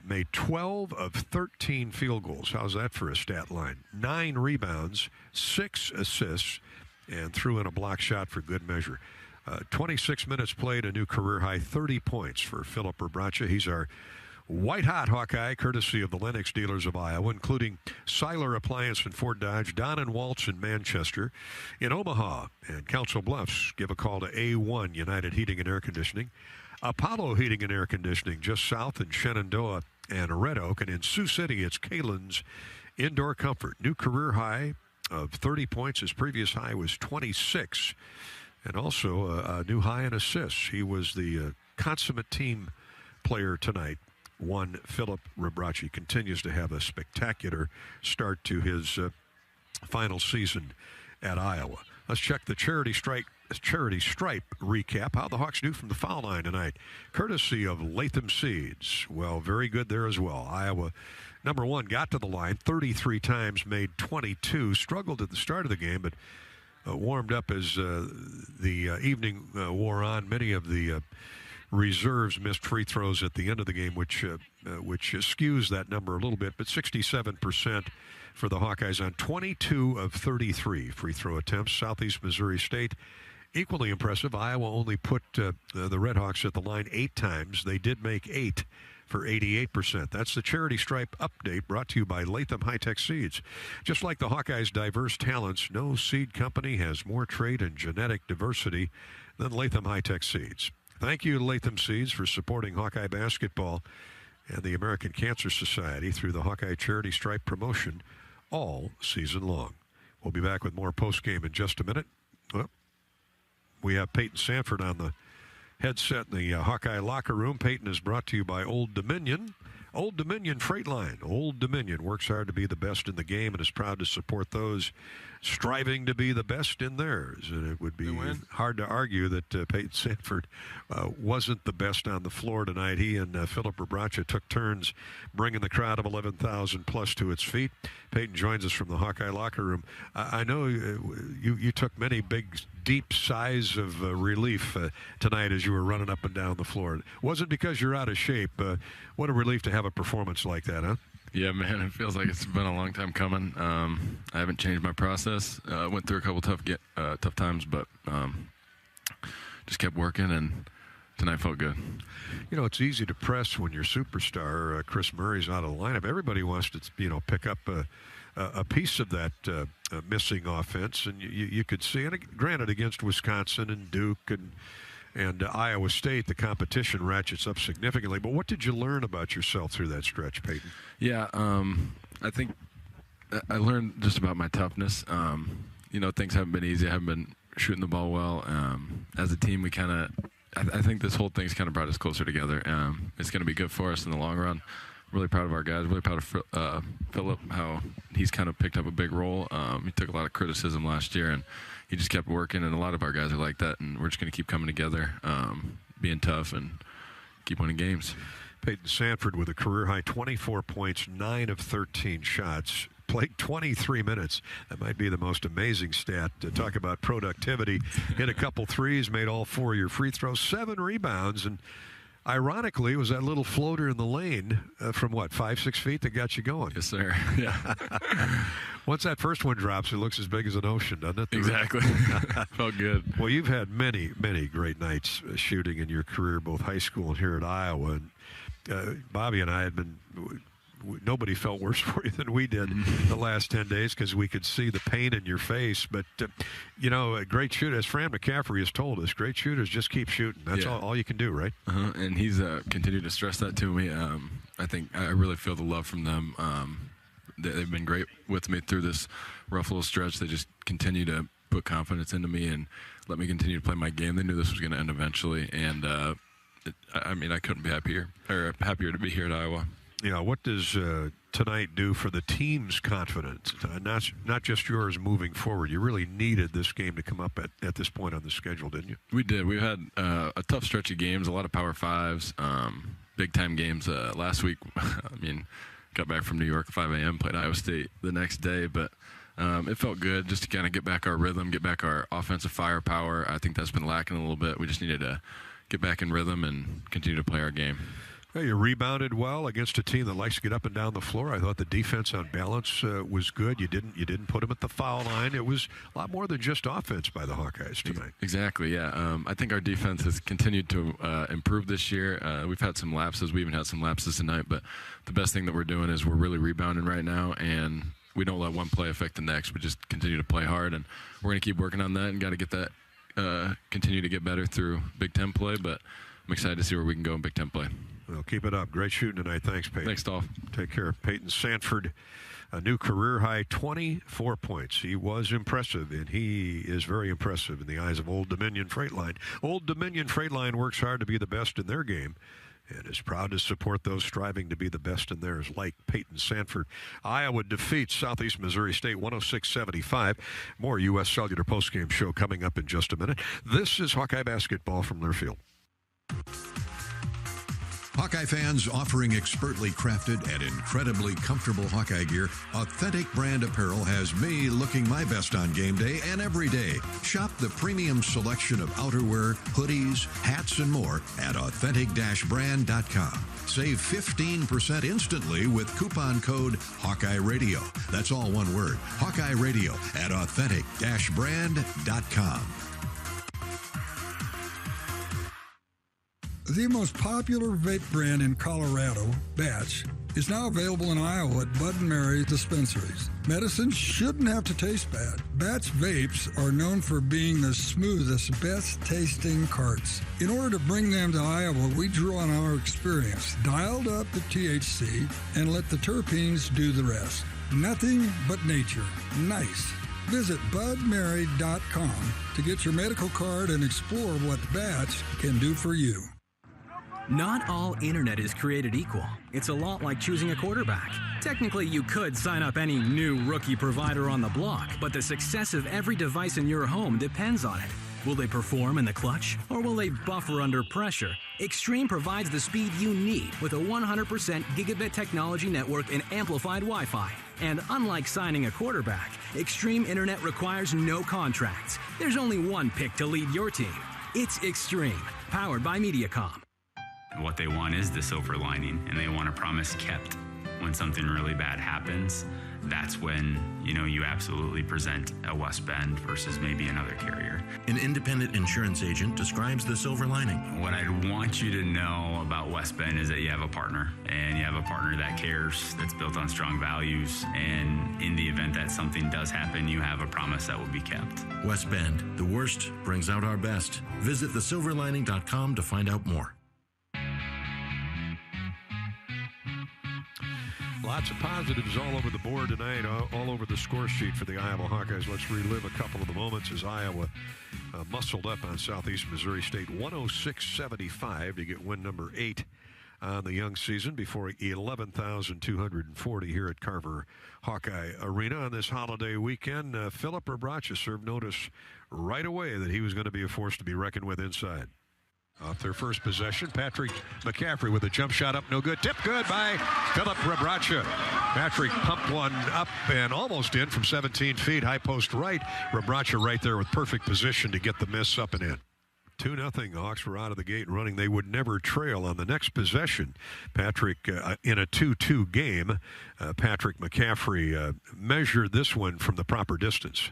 made 12 of 13 field goals. How's that for a stat line? 9 rebounds, 6 assists, and threw in a block shot for good measure. 26 minutes played, a new career high, 30 points for Philip Rebracha. He's our white-hot Hawkeye, courtesy of the Lennox dealers of Iowa, including Seiler Appliance in Fort Dodge, Don & Waltz in Manchester, in Omaha, and Council Bluffs. Give a call to A1 United Heating and Air Conditioning. Apollo Heating and Air Conditioning just south in Shenandoah and Red Oak. And in Sioux City, it's Kalen's Indoor Comfort. New career high of 30 points. His previous high was 26. And also a new high in assists. He was the consummate team player tonight. One Philip Rebracha continues to have a spectacular start to his final season at Iowa. Let's check the Charity Stripe recap. How the Hawks do from the foul line tonight, courtesy of Latham Seeds. Well, very good there as well. Iowa, number one, got to the line 33 times, made 22. Struggled at the start of the game, but warmed up as the evening wore on. Many of the reserves missed free throws at the end of the game, which skews that number a little bit, but 67% for the Hawkeyes on 22 of 33 free throw attempts. Southeast Missouri State, equally impressive. Iowa only put the Redhawks at the line 8 times. They did make 8 for 88%. That's the Charity Stripe update brought to you by Latham High-Tech Seeds. Just like the Hawkeyes' diverse talents, no seed company has more trait and genetic diversity than Latham High-Tech Seeds. Thank you to Latham Seeds for supporting Hawkeye basketball and the American Cancer Society through the Hawkeye Charity Stripe promotion all season long. We'll be back with more postgame in just a minute. Well, we have Peyton Sanford on the headset in the Hawkeye locker room. Peyton is brought to you by Old Dominion. Old Dominion Freight Line. Old Dominion works hard to be the best in the game and is proud to support those striving to be the best in theirs. And it would be hard to argue that Peyton Sanford wasn't the best on the floor tonight. He and Philip Rebracha took turns bringing the crowd of 11,000 plus to its feet. Peyton joins us from the Hawkeye locker room. I know you took many big, deep sighs of relief tonight as you were running up and down the floor. It wasn't because you're out of shape. What a relief to have a performance like that, huh? Yeah, man, it feels like it's been a long time coming. I haven't changed my process. Went through a couple tough times, but just kept working, and tonight felt good. You know, it's easy to press when your superstar, Chris Murray's out of the lineup. Everybody wants to, pick up a piece of that missing offense, and you could see, and granted, against Wisconsin and Duke and Iowa State, the competition ratchets up significantly. But what did you learn about yourself through that stretch, Peyton? Yeah, I think I learned just about my toughness. Things haven't been easy. I haven't been shooting the ball well. As a team, we I think this whole thing's kind of brought us closer together. It's going to be good for us in the long run. Really proud of our guys. Really proud of Philip, how he's kind of picked up a big role. He took a lot of criticism last year, and he just kept working, and a lot of our guys are like that, and we're just going to keep coming together, being tough, and keep winning games. Peyton Sanford with a career-high 24 points, 9 of 13 shots, played 23 minutes. That might be the most amazing stat. To talk about productivity, hit a couple threes, made all 4 of your free throws, 7 rebounds, and ironically, it was that little floater in the lane from 5-6 feet that got you going. Yes, sir. Yeah. Once that first one drops, it looks as big as an ocean, doesn't it? Exactly. Felt good. Well, you've had many, many great nights shooting in your career, both high school and here at Iowa. And Bobby and I had been. Nobody felt worse for you than we did the last 10 days because we could see the pain in your face. But, a great shooter, as Fran McCaffrey has told us, great shooters just keep shooting. That's all you can do, right? Uh-huh. And he's continued to stress that to me. I think I really feel the love from them. They've been great with me through this rough little stretch. They just continue to put confidence into me and let me continue to play my game. They knew this was going to end eventually. And, I couldn't be happier to be here at Iowa. Yeah, what does tonight do for the team's confidence? Not just yours moving forward. You really needed this game to come up at this point on the schedule, didn't you? We did. We had a tough stretch of games, a lot of Power Fives, big-time games last week. got back from New York at 5 a.m., played Iowa State the next day. But it felt good just to kind of get back our rhythm, get back our offensive firepower. I think that's been lacking a little bit. We just needed to get back in rhythm and continue to play our game. Well, you rebounded well against a team that likes to get up and down the floor. I thought the defense on balance was good. You didn't put them at the foul line. It was a lot more than just offense by the Hawkeyes tonight. Exactly, yeah. I think our defense has continued to improve this year. We've had some lapses. We even had some lapses tonight. But the best thing that we're doing is we're really rebounding right now, and we don't let one play affect the next. We just continue to play hard, and we're going to keep working on that and got to get that continue to get better through Big Ten play. But I'm excited to see where we can go in Big Ten play. Well, keep it up. Great shooting tonight. Thanks, Peyton. Thanks, Dolph. Take care. Peyton Sanford, a new career-high 24 points. He was impressive, and he is very impressive in the eyes of Old Dominion Freight Line. Old Dominion Freight Line works hard to be the best in their game and is proud to support those striving to be the best in theirs, like Peyton Sanford. Iowa defeats Southeast Missouri State 106-75. More U.S. Cellular postgame show coming up in just a minute. This is Hawkeye basketball from Learfield. Hawkeye fans offering expertly crafted and incredibly comfortable Hawkeye gear, Authentic Brand Apparel has me looking my best on game day and every day. Shop the premium selection of outerwear, hoodies, hats, and more at authentic-brand.com. Save 15% instantly with coupon code Hawkeye Radio. That's all one word, Hawkeye Radio at authentic-brand.com. The most popular vape brand in Colorado, Batch, is now available in Iowa at Bud & Mary dispensaries. Medicine shouldn't have to taste bad. Batch vapes are known for being the smoothest, best-tasting carts. In order to bring them to Iowa, we drew on our experience, dialed up the THC, and let the terpenes do the rest. Nothing but nature. Nice. Visit budmary.com to get your medical card and explore what Batch can do for you. Not all internet is created equal. It's a lot like choosing a quarterback. Technically, you could sign up any new rookie provider on the block, but the success of every device in your home depends on it. Will they perform in the clutch, or will they buffer under pressure? Extreme provides the speed you need with a 100% gigabit technology network and amplified Wi-Fi. And unlike signing a quarterback, Extreme Internet requires no contracts. There's only one pick to lead your team. It's Extreme, powered by Mediacom. What they want is the silver lining, and they want a promise kept. When something really bad happens, that's when, you absolutely present a West Bend versus maybe another carrier. An independent insurance agent describes the silver lining. What I'd want you to know about West Bend is that you have a partner, and you have a partner that cares, that's built on strong values, and in the event that something does happen, you have a promise that will be kept. West Bend, the worst brings out our best. Visit thesilverlining.com to find out more. Lots of positives all over the board tonight, all over the score sheet for the Iowa Hawkeyes. Let's relive a couple of the moments as Iowa muscled up on Southeast Missouri State 106-75 to get win number 8 on the young season before 11,240 here at Carver Hawkeye Arena on this holiday weekend. Philip Rebracha served notice right away that he was going to be a force to be reckoned with inside. Off their first possession, Patrick McCaffrey with a jump shot up, no good. Tip good by Philip Rebracha. Patrick pumped one up and almost in from 17 feet, high post right. Rebracha right there with perfect position to get the miss up and in. 2-0. The Hawks were out of the gate running. They would never trail on the next possession. Patrick, in a 2-2 game, Patrick McCaffrey measured this one from the proper distance.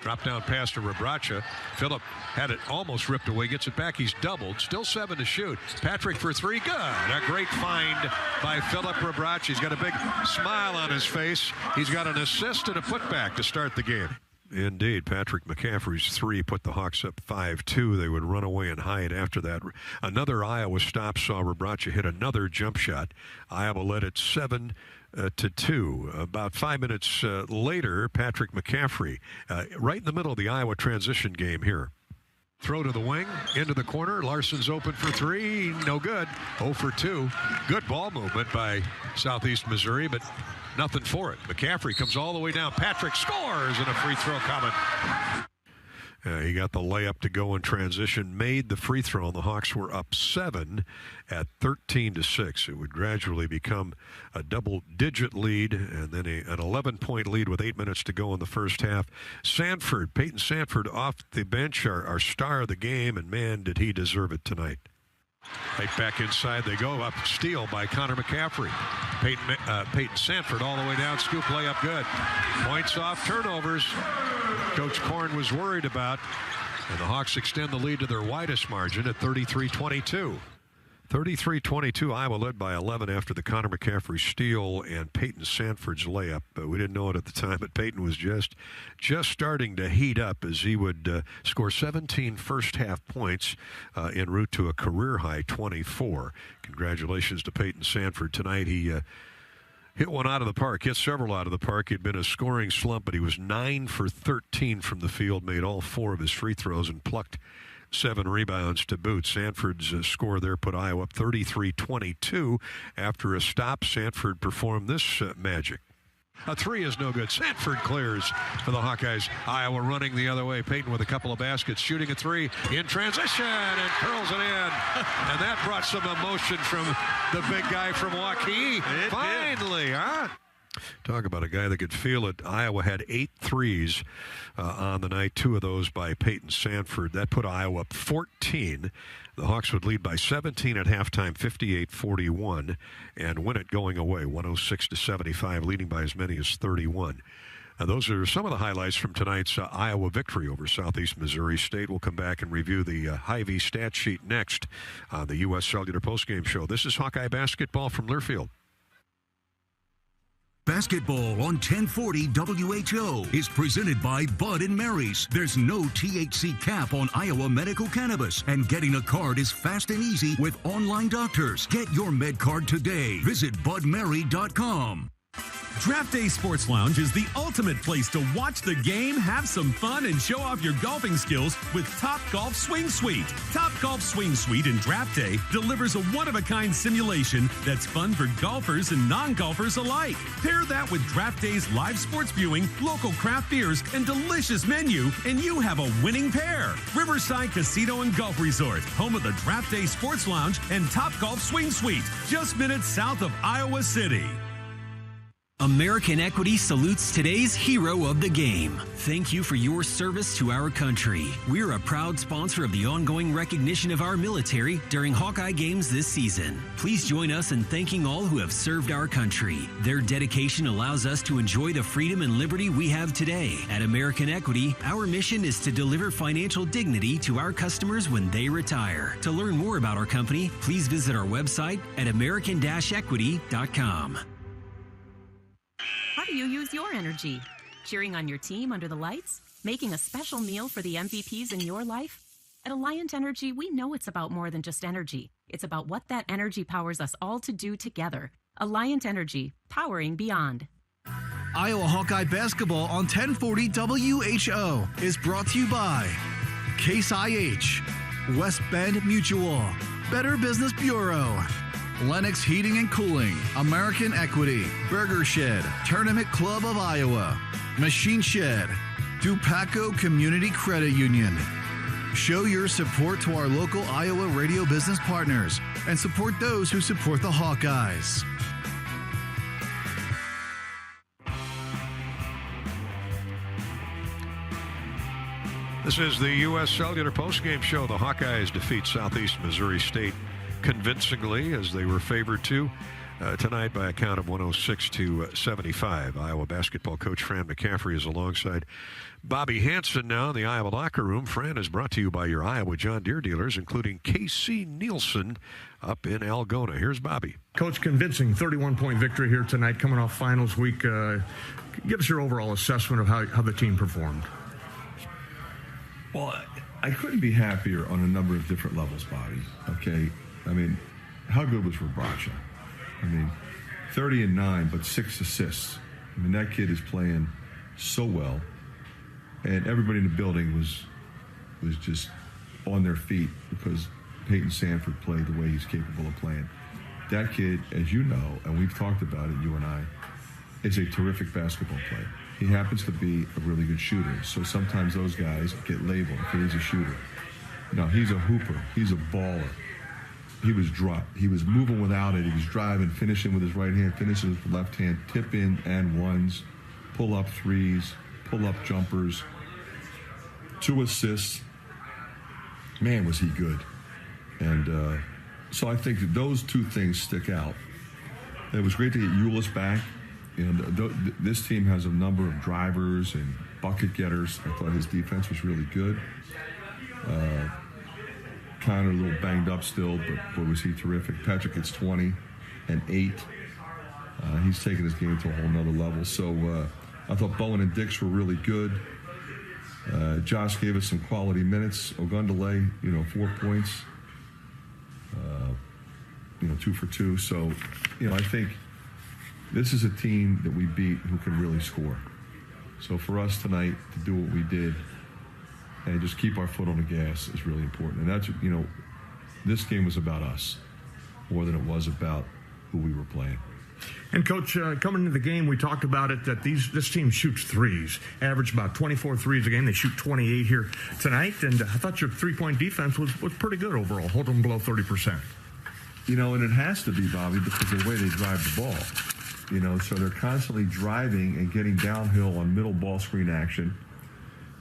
Drop down pass to Rebracha. Phillip had it almost ripped away, gets it back. He's doubled, still 7 to shoot. Patrick for 3, good. A great find by Phillip Rebracha. He's got a big smile on his face. He's got an assist and a putback to start the game. Indeed, Patrick McCaffrey's 3 put the Hawks up 5-2. They would run away and hide after that. Another Iowa stop saw Rebracha hit another jump shot. Iowa led it 7-2. About 5 minutes later, Patrick McCaffrey, right in the middle of the Iowa transition game here. Throw to the wing, into the corner. Larson's open for 3, no good. 0 for 2. Good ball movement by Southeast Missouri, but nothing for it. McCaffrey comes all the way down. Patrick scores, and a free throw coming. He got the layup to go in transition, made the free throw, and the Hawks were up 7 at 13-6. It would gradually become a double-digit lead and then an 11-point lead with 8 minutes to go in the first half. Peyton Sanford off the bench, our star of the game, and man, did he deserve it tonight. Right back inside they go, up steal by Connor McCaffrey. Peyton Sanford all the way down, scoop layup good. Points off turnovers. Coach Korn was worried about, and the Hawks extend the lead to their widest margin at 33-22. 33-22, Iowa led by 11 after the Connor McCaffrey steal and Peyton Sanford's layup. We didn't know it at the time, but Peyton was just starting to heat up as he would score 17 first-half points en route to a career-high 24. Congratulations to Peyton Sanford tonight. He hit one out of the park, hit several out of the park. He'd been a scoring slump, but he was 9 for 13 from the field, made all 4 of his free throws, and plucked 7 rebounds to boot. Sanford's score there put Iowa up 33-22. After a stop, Sanford performed this magic. A 3 is no good. Sanford clears for the Hawkeyes. Iowa running the other way. Peyton with a couple of baskets, shooting a 3 in transition and curls it in. And that brought some emotion from the big guy from Hawkeyes. Finally, huh? Talk about a guy that could feel it. Iowa had 8 threes on the night, 2 of those by Peyton Sanford. That put Iowa up 14. The Hawks would lead by 17 at halftime, 58-41, and win it going away, 106-75, leading by as many as 31. Those are some of the highlights from tonight's Iowa victory over Southeast Missouri State. We'll come back and review the Hy-Vee stat sheet next on the U.S. Cellular postgame show. This is Hawkeye basketball from Learfield. Basketball on 1040 WHO is presented by Bud & Mary's. There's no THC cap on Iowa medical cannabis, and getting a card is fast and easy with online doctors. Get your med card today. Visit budmary.com. Draft Day Sports Lounge is the ultimate place to watch the game, have some fun, and show off your golfing skills with Top Golf Swing Suite. Top Golf Swing Suite in Draft Day delivers a one-of-a-kind simulation that's fun for golfers and non-golfers alike. Pair that with Draft Day's live sports viewing, local craft beers, and delicious menu, and you have a winning pair. Riverside Casino and Golf Resort, home of the Draft Day Sports Lounge and Top Golf Swing Suite, just minutes south of Iowa City. American Equity salutes today's hero of the game. Thank you for your service to our country. We're a proud sponsor of the ongoing recognition of our military during Hawkeye games this season. Please join us in thanking all who have served our country. Their dedication allows us to enjoy the freedom and liberty we have today. At American Equity, our mission is to deliver financial dignity to our customers when they retire. To learn more about our company, please visit our website at american-equity.com. How do you use your energy? Cheering on your team under the lights? Making a special meal for the MVPs in your life? At Alliant Energy, we know it's about more than just energy. It's about what that energy powers us all to do together. Alliant Energy, powering beyond. Iowa Hawkeye basketball on 1040 WHO is brought to you by Case IH, West Bend Mutual, Better Business Bureau, Lennox Heating and Cooling, American Equity, Burger Shed, Tournament Club of Iowa, Machine Shed, Dupaco Community Credit Union. Show your support to our local Iowa radio business partners and support those who support the Hawkeyes. This is the U.S. Cellular postgame show. The Hawkeyes defeat Southeast Missouri State convincingly, as they were favored to tonight by a count of 106-75. Iowa basketball coach Fran McCaffrey is alongside Bobby Hansen now in the Iowa locker room. Fran is brought to you by your Iowa John Deere dealers, including KC Nielsen up in Algona. Here's Bobby. Coach, convincing 31-point victory here tonight coming off finals week. Give us your overall assessment of how the team performed. Well, I couldn't be happier on a number of different levels, Bobby. Okay, I mean, how good was Rabracha? I mean, 30-9, but 6 assists. I mean, that kid is playing so well, and everybody in the building was just on their feet because Peyton Sanford played the way he's capable of playing. That kid, as you know, and we've talked about it, you and I, is a terrific basketball player. he happens to be a really good shooter. So sometimes those guys get labeled, okay, he's a shooter. No, he's a hooper. He's a baller. He was moving without it. He was driving, finishing with his right hand, finishing with his left hand, tip in and ones, pull up threes, pull up jumpers, 2 assists. Man, was he good. And so I think that those 2 things stick out. It was great to get Ulis back. And this team has a number of drivers and bucket getters. I thought his defense was really good. Kind of a little banged up still, but boy, was he terrific. Patrick gets 20 and 8. He's taken his game to a whole nother level. So I thought Bowen and Dix were really good. Josh gave us some quality minutes. Ogundele, 4 points. 2 for 2. So, I think this is a team that we beat who can really score. So for us tonight to do what we did and just keep our foot on the gas is really important. And that's, this game was about us more than it was about who we were playing. And, Coach, coming into the game, we talked about it that this team shoots threes, average about 24 threes a game. They shoot 28 here tonight. And I thought your three-point defense was pretty good overall, holding them below 30%. And it has to be, Bobby, because of the way they drive the ball. So they're constantly driving and getting downhill on middle ball screen action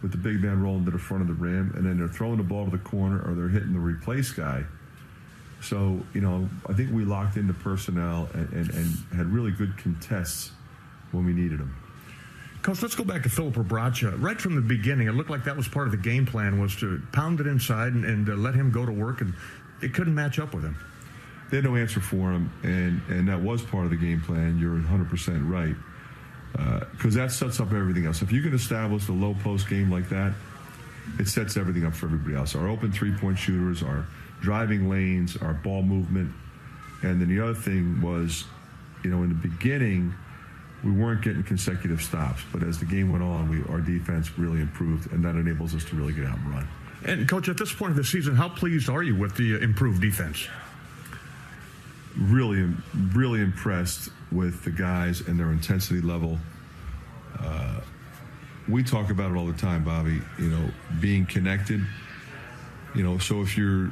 with the big man rolling to the front of the rim, and then they're throwing the ball to the corner or they're hitting the replace guy. So, I think we locked into personnel and had really good contests when we needed them. Coach, let's go back to Filip Rebraca. Right from the beginning, it looked like that was part of the game plan, was to pound it inside and let him go to work, and it couldn't match up with him. They had no answer for him, and that was part of the game plan. You're 100% right. Because that sets up everything else. If you can establish a low post game like that, it sets everything up for everybody else. Our open three-point shooters, our driving lanes, our ball movement. And then the other thing was, in the beginning, we weren't getting consecutive stops. But as the game went on, our defense really improved, and that enables us to really get out and run. And, Coach, at this point of the season, how pleased are you with the improved defense? Really, really impressed with the guys and their intensity level. We talk about it all the time, Bobby, being connected. So if you're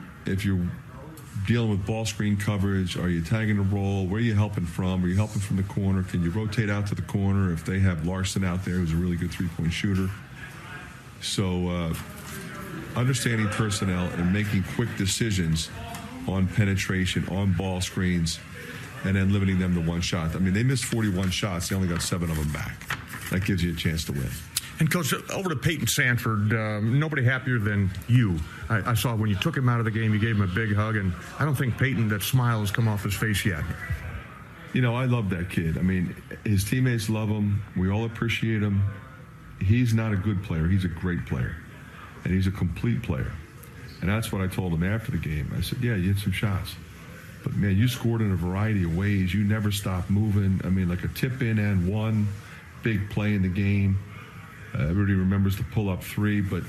dealing with ball screen coverage, are you tagging the roll? Where are you helping from? Are you helping from the corner? Can you rotate out to the corner if they have Larson out there who's a really good three-point shooter? So understanding personnel and making quick decisions on penetration, on ball screens, and then limiting them to one shot. I mean, they missed 41 shots. They only got 7 of them back. That gives you a chance to win. And, Coach, over to Peyton Sanford, nobody happier than you. I saw when you took him out of the game, you gave him a big hug, and I don't think Peyton, that smile has come off his face yet. I love that kid. I mean, his teammates love him. We all appreciate him. He's not a good player. He's a great player, and he's a complete player. And that's what I told him after the game. I said, yeah, you hit some shots. But, man, you scored in a variety of ways. You never stopped moving. I mean, like a tip-in and one big play in the game. Everybody remembers the pull-up 3, but,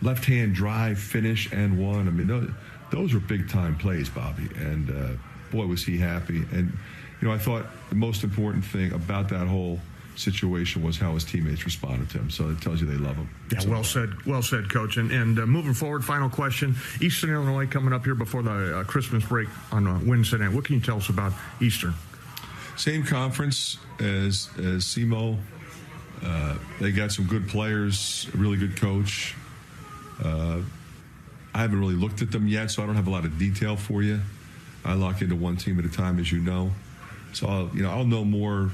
left-hand drive, finish, and one. I mean, those were big-time plays, Bobby. And, boy, was he happy. And, I thought the most important thing about that whole situation was how his teammates responded to him. So it tells you they love him. Yeah, well said, Coach. And moving forward, final question. Eastern Illinois coming up here before the Christmas break on Wednesday night. What can you tell us about Eastern? Same conference as SEMO. They got some good players, a really good coach. I haven't really looked at them yet, so I don't have a lot of detail for you. I lock into one team at a time, as you know. So I'll know more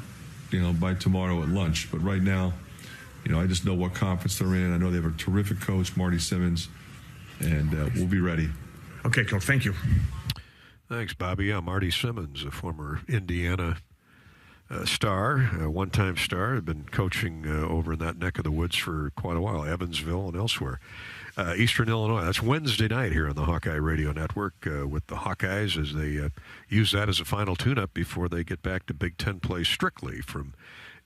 by tomorrow at lunch. But right now, I just know what conference they're in. I know they have a terrific coach, Marty Simmons, and we'll be ready. Okay, Coach, thank you. Thanks, Bobby. Yeah, Marty Simmons, a former Indiana star, a one-time star, had been coaching over in that neck of the woods for quite a while, Evansville and elsewhere. Eastern Illinois, that's Wednesday night here on the Hawkeye Radio Network with the Hawkeyes as they use that as a final tune-up before they get back to Big Ten play strictly from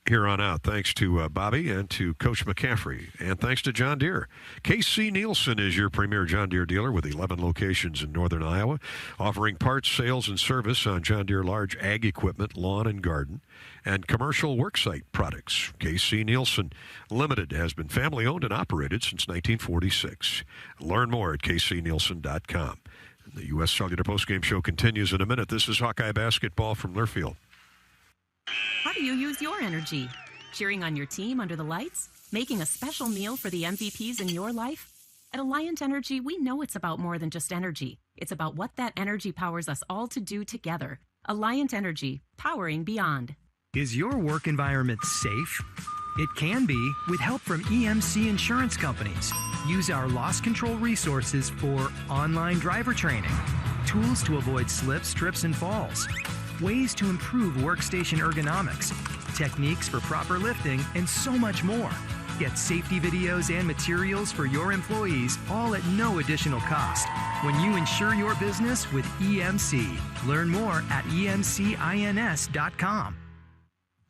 here on out. Thanks to Bobby and to Coach McCaffrey. And thanks to John Deere. KC Nielsen is your premier John Deere dealer with 11 locations in northern Iowa, offering parts, sales, and service on John Deere large ag equipment, lawn and garden, and commercial worksite products. KC Nielsen Limited has been family-owned and operated since 1946. Learn more at kcnielsen.com. The U.S. Cellular Postgame Show continues in a minute. This is Hawkeye basketball from Learfield. How do you use your energy? Cheering on your team under the lights? Making a special meal for the MVPs in your life? At Alliant Energy, we know it's about more than just energy. It's about what that energy powers us all to do together. Alliant Energy, powering beyond. Is your work environment safe? It can be with help from EMC insurance companies. Use our loss control resources for online driver training, tools to avoid slips, trips, and falls, ways to improve workstation ergonomics, techniques for proper lifting, and so much more. Get safety videos and materials for your employees, all at no additional cost. When you insure your business with EMC, learn more at emcins.com.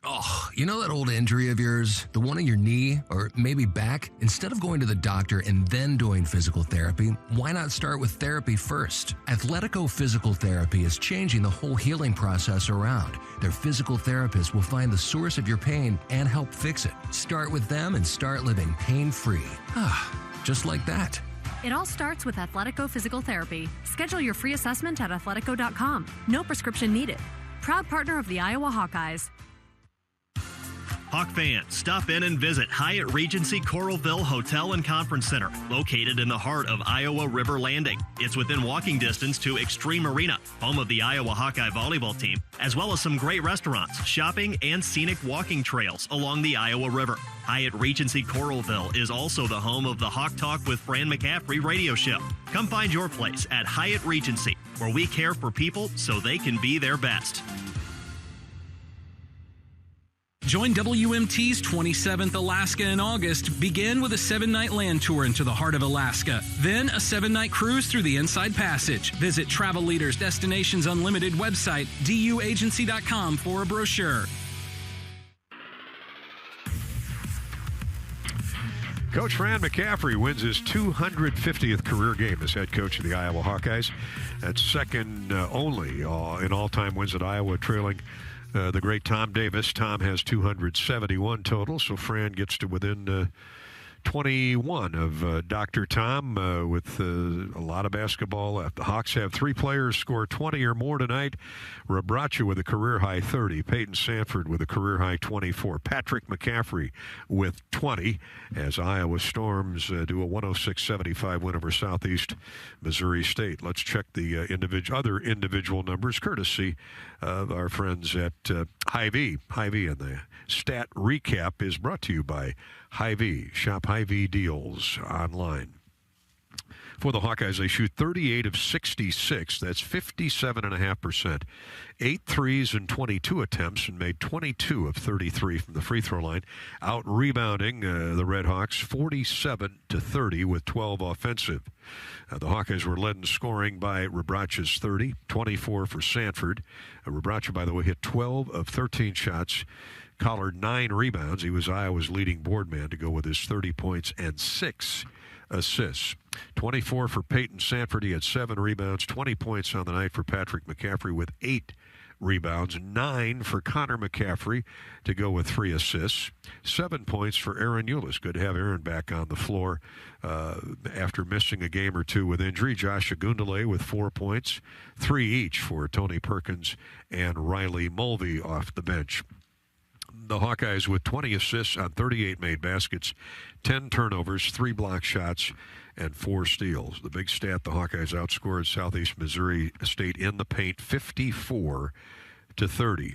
Oh, you know that old injury of yours? The one in your knee or maybe back? Instead of going to the doctor and then doing physical therapy, why not start with therapy first? Athletico Physical Therapy is changing the whole healing process around. Their physical therapists will find the source of your pain and help fix it. Start with them and start living pain-free. Just like that. It all starts with Athletico Physical Therapy. Schedule your free assessment at athletico.com. No prescription needed. Proud partner of the Iowa Hawkeyes. Hawk fans, stop in and visit Hyatt Regency Coralville Hotel and Conference Center, located in the heart of Iowa River Landing. It's within walking distance to Extreme Arena, home of the Iowa Hawkeye volleyball team, as well as some great restaurants, shopping, and scenic walking trails along the Iowa River. Hyatt Regency Coralville is also the home of the Hawk Talk with Fran McCaffrey radio show. Come find your place at Hyatt Regency, where we care for people so they can be their best. Join WMT's 27th Alaska in August. Begin with a 7-night land tour into the heart of Alaska. Then a 7-night cruise through the Inside Passage. Visit Travel Leaders Destinations Unlimited website, duagency.com for a brochure. Coach Fran McCaffrey wins his 250th career game as head coach of the Iowa Hawkeyes. That's second only in all-time wins at Iowa, trailing the great Tom Davis. Tom has 271 total, so Fran gets to within 21 of Dr. Tom with a lot of basketball left. The Hawks have 3 players score 20 or more tonight. Rabracha with a career-high 30. Peyton Sanford with a career-high 24. Patrick McCaffrey with 20 as Iowa Storms do a 106-75 win over Southeast Missouri State. Let's check the other individual numbers courtesy of our friends at Hy-Vee. Hy-Vee, and the stat recap is brought to you by Hy-Vee. Shop Hy-Vee deals online. For the Hawkeyes, they shoot 38 of 66. That's 57.5%. 8 threes and 22 attempts, and made 22 of 33 from the free throw line. Out-rebounding the Red Hawks 47-30 with 12 offensive. The Hawkeyes were led in scoring by Rabracha's 30, 24 for Sanford. Rabracha, by the way, hit 12 of 13 shots. Collard 9 rebounds. He was Iowa's leading board man to go with his 30 points and 6 assists. 24 for Peyton Sanford. He had 7 rebounds. 20 points on the night for Patrick McCaffrey with 8 rebounds. 9 for Connor McCaffrey to go with 3 assists. 7 points for Aaron Eulis. Good to have Aaron back on the floor after missing a game or 2 with injury. Josh Agundale with 4 points. 3 each for Tony Perkins and Riley Mulvey off the bench. The Hawkeyes with 20 assists on 38 made baskets, 10 turnovers, 3 block shots, and 4 steals. The big stat, the Hawkeyes outscored Southeast Missouri State in the paint 54-30.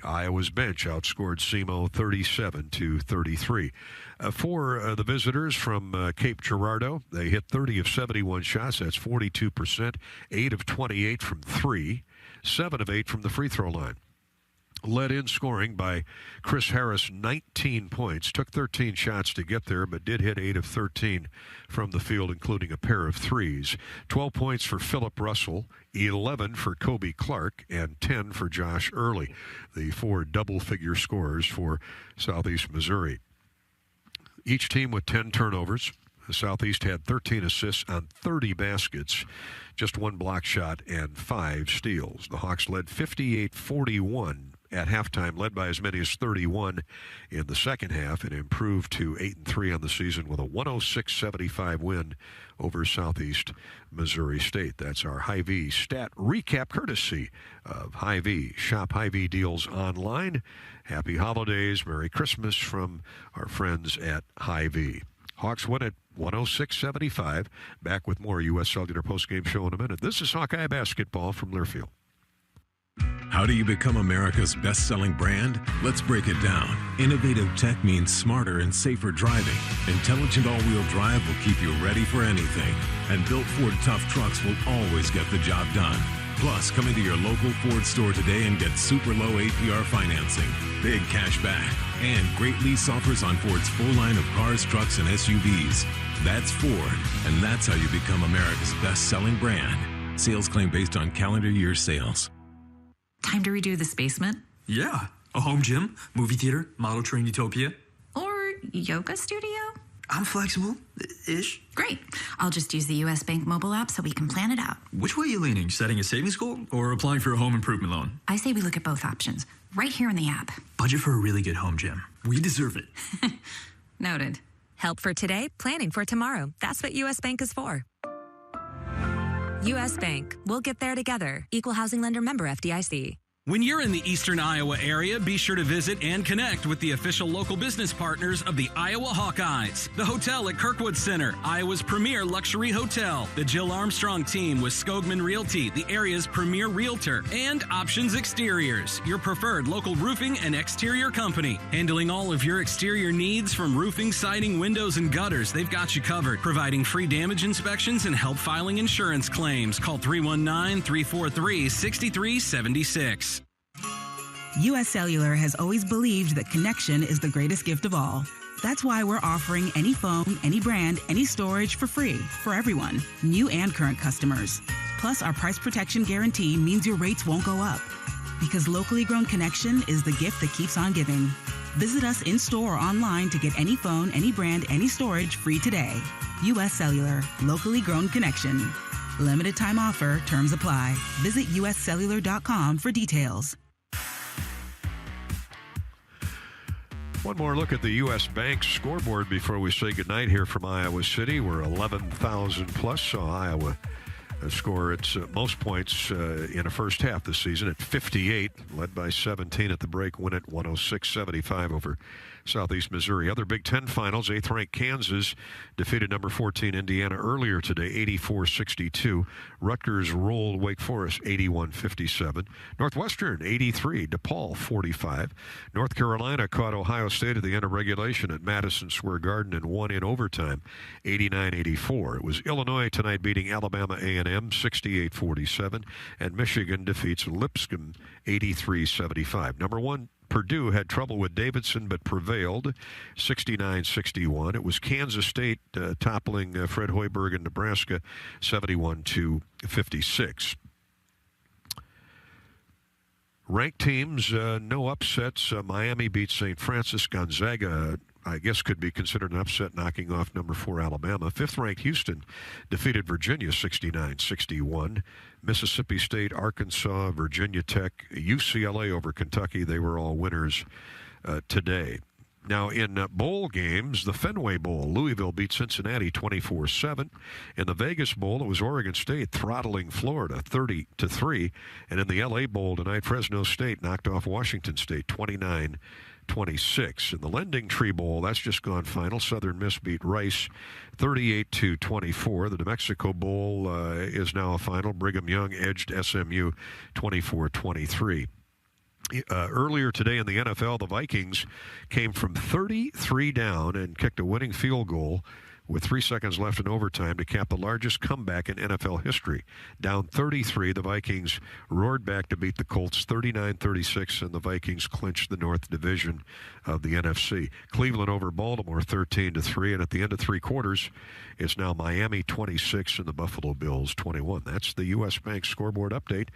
Iowa's bench outscored SEMO 37-33. For the visitors from Cape Girardeau, they hit 30 of 71 shots. That's 42%. 8 of 28 from 3. 7 of 8 from the free throw line. led in scoring by Chris Harris, 19 points. Took 13 shots to get there, but did hit 8 of 13 from the field, including a pair of threes. 12 points for Philip Russell, 11 for Kobe Clark, and 10 for Josh Early, the 4 double-figure scorers for Southeast Missouri. Each team with 10 turnovers. The Southeast had 13 assists on 30 baskets, just 1 block shot, and 5 steals. The Hawks led 58-41 at halftime, led by as many as 31 in the second half, and improved to 8-3 on the season with a 106-75 win over Southeast Missouri State. That's our Hy-Vee stat recap, courtesy of Hy-Vee. Shop Hy-Vee deals online. Happy holidays, Merry Christmas from our friends at Hy-Vee. Hawks win at 106-75. Back with more U.S. Cellular postgame show in a minute. This is Hawkeye basketball from Learfield. How do you become America's best-selling brand? Let's break it down. Innovative tech means smarter and safer driving. Intelligent all-wheel drive will keep you ready for anything. And built Ford tough trucks will always get the job done. Plus, come into your local Ford store today and get super low APR financing, big cash back, and great lease offers on Ford's full line of cars, trucks, and SUVs. That's Ford, and that's how you become America's best-selling brand. Sales claim based on calendar year sales. Time to redo this basement? Yeah. A home gym, movie theater, model train utopia. Or yoga studio? I'm flexible-ish. Great. I'll just use the U.S. Bank mobile app so we can plan it out. Which way are you leaning? Setting a savings goal or applying for a home improvement loan? I say we look at both options, right here in the app. Budget for a really good home gym. We deserve it. Noted. Help for today, planning for tomorrow. That's what U.S. Bank is for. U.S. Bank. We'll get there together. Equal housing lender, member FDIC. When you're in the eastern Iowa area, be sure to visit and connect with the official local business partners of the Iowa Hawkeyes. The hotel at Kirkwood Center, Iowa's premier luxury hotel. The Jill Armstrong team with Skogman Realty, the area's premier realtor. And Options Exteriors, your preferred local roofing and exterior company. Handling all of your exterior needs from roofing, siding, windows, and gutters. They've got you covered. Providing free damage inspections and help filing insurance claims. Call 319-343-6376. U.S. Cellular has always believed that connection is the greatest gift of all. That's why we're offering any phone, any brand, any storage for free for everyone, new and current customers. Plus, our price protection guarantee means your rates won't go up. Because locally grown connection is the gift that keeps on giving. Visit us in-store or online to get any phone, any brand, any storage free today. U.S. Cellular, locally grown connection. Limited time offer, terms apply. Visit uscellular.com for details. One more look at the U.S. Bank scoreboard before we say goodnight here from Iowa City. We're 11,000 plus, so Iowa score its most points in a first half this season at 58, led by 17 at the break, win at 106-75 over Southeast Missouri. Other Big Ten finals, 8th-ranked Kansas defeated number 14 Indiana earlier today, 84-62. Rutgers rolled Wake Forest 81-57. Northwestern 83, DePaul 45. North Carolina caught Ohio State at the end of regulation at Madison Square Garden and won in overtime 89-84. It was Illinois tonight beating Alabama A&M 68-47, and Michigan defeats Lipscomb 83-75. Number 1 Purdue had trouble with Davidson but prevailed 69-61. It was Kansas State toppling Fred Hoiberg in Nebraska 71-56. Ranked teams, no upsets. Miami beat St. Francis. Gonzaga, I guess, could be considered an upset, knocking off number 4 Alabama. 5th-ranked Houston defeated Virginia 69-61. Mississippi State, Arkansas, Virginia Tech, UCLA over Kentucky. They were all winners today. Now, in bowl games, the Fenway Bowl, Louisville beat Cincinnati 24-7. In the Vegas Bowl, it was Oregon State throttling Florida 30-3. And in the LA Bowl tonight, Fresno State knocked off Washington State 29-26. In the Lending Tree Bowl, that's just gone final. Southern Miss beat Rice 38-24. The New Mexico Bowl is now a final. Brigham Young edged SMU 24-23. Earlier today in the NFL, the Vikings came from 33 down and kicked a winning field goal with 3 seconds left in overtime to cap the largest comeback in NFL history. Down 33, the Vikings roared back to beat the Colts 39-36, and the Vikings clinched the North Division of the NFC. Cleveland over Baltimore 13-3, and at the end of three quarters, it's now Miami 26 and the Buffalo Bills 21. That's the U.S. Bank scoreboard update.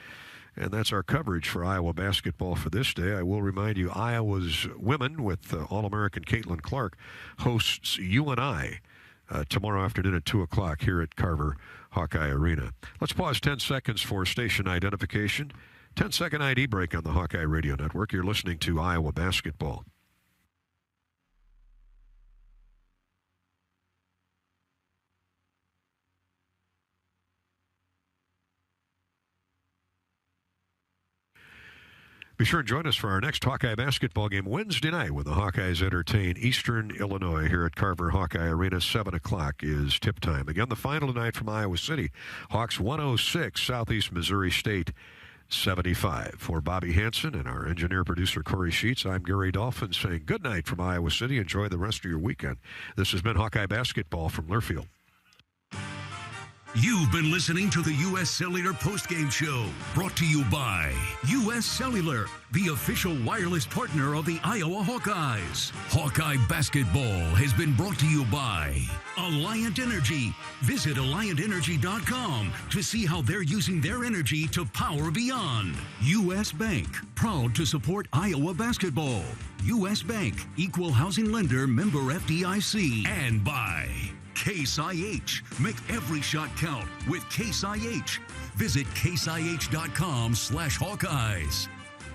And that's our coverage for Iowa basketball for this day. I will remind you, Iowa's women with All-American Caitlin Clark hosts UNI tomorrow afternoon at 2 o'clock here at Carver Hawkeye Arena. Let's pause 10 seconds for station identification. 10-second ID break on the Hawkeye Radio Network. You're listening to Iowa basketball. Be sure and join us for our next Hawkeye basketball game Wednesday night when the Hawkeyes entertain Eastern Illinois here at Carver Hawkeye Arena. 7 o'clock is tip time. Again, the final tonight from Iowa City. Hawks 106, Southeast Missouri State 75. For Bobby Hansen and our engineer-producer Corey Sheets, I'm Gary Dolphin saying good night from Iowa City. Enjoy the rest of your weekend. This has been Hawkeye basketball from Learfield. You've been listening to the U.S. Cellular postgame show, brought to you by U.S. Cellular, the official wireless partner of the Iowa Hawkeyes. Hawkeye basketball has been brought to you by Alliant Energy. Visit AlliantEnergy.com to see how they're using their energy to power beyond. U.S. Bank, proud to support Iowa basketball. U.S. Bank, equal housing lender, member FDIC. And by Case IH. Make every shot count with Case IH. Visit caseih.com/Hawkeyes.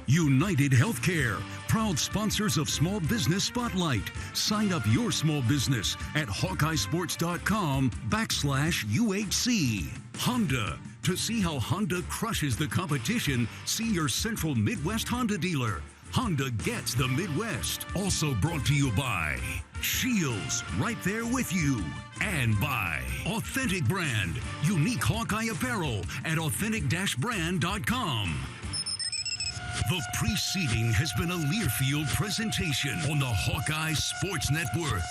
United Healthcare, proud sponsors of Small Business Spotlight. Sign up your small business at HawkeyeSports.com/UHC. Honda. To see how Honda crushes the competition, see your Central Midwest Honda dealer. Honda gets the Midwest. Also brought to you by Shields, right there with you. And by Authentic Brand, unique Hawkeye apparel at authentic-brand.com. The preceding has been a Learfield presentation on the Hawkeye Sports Network.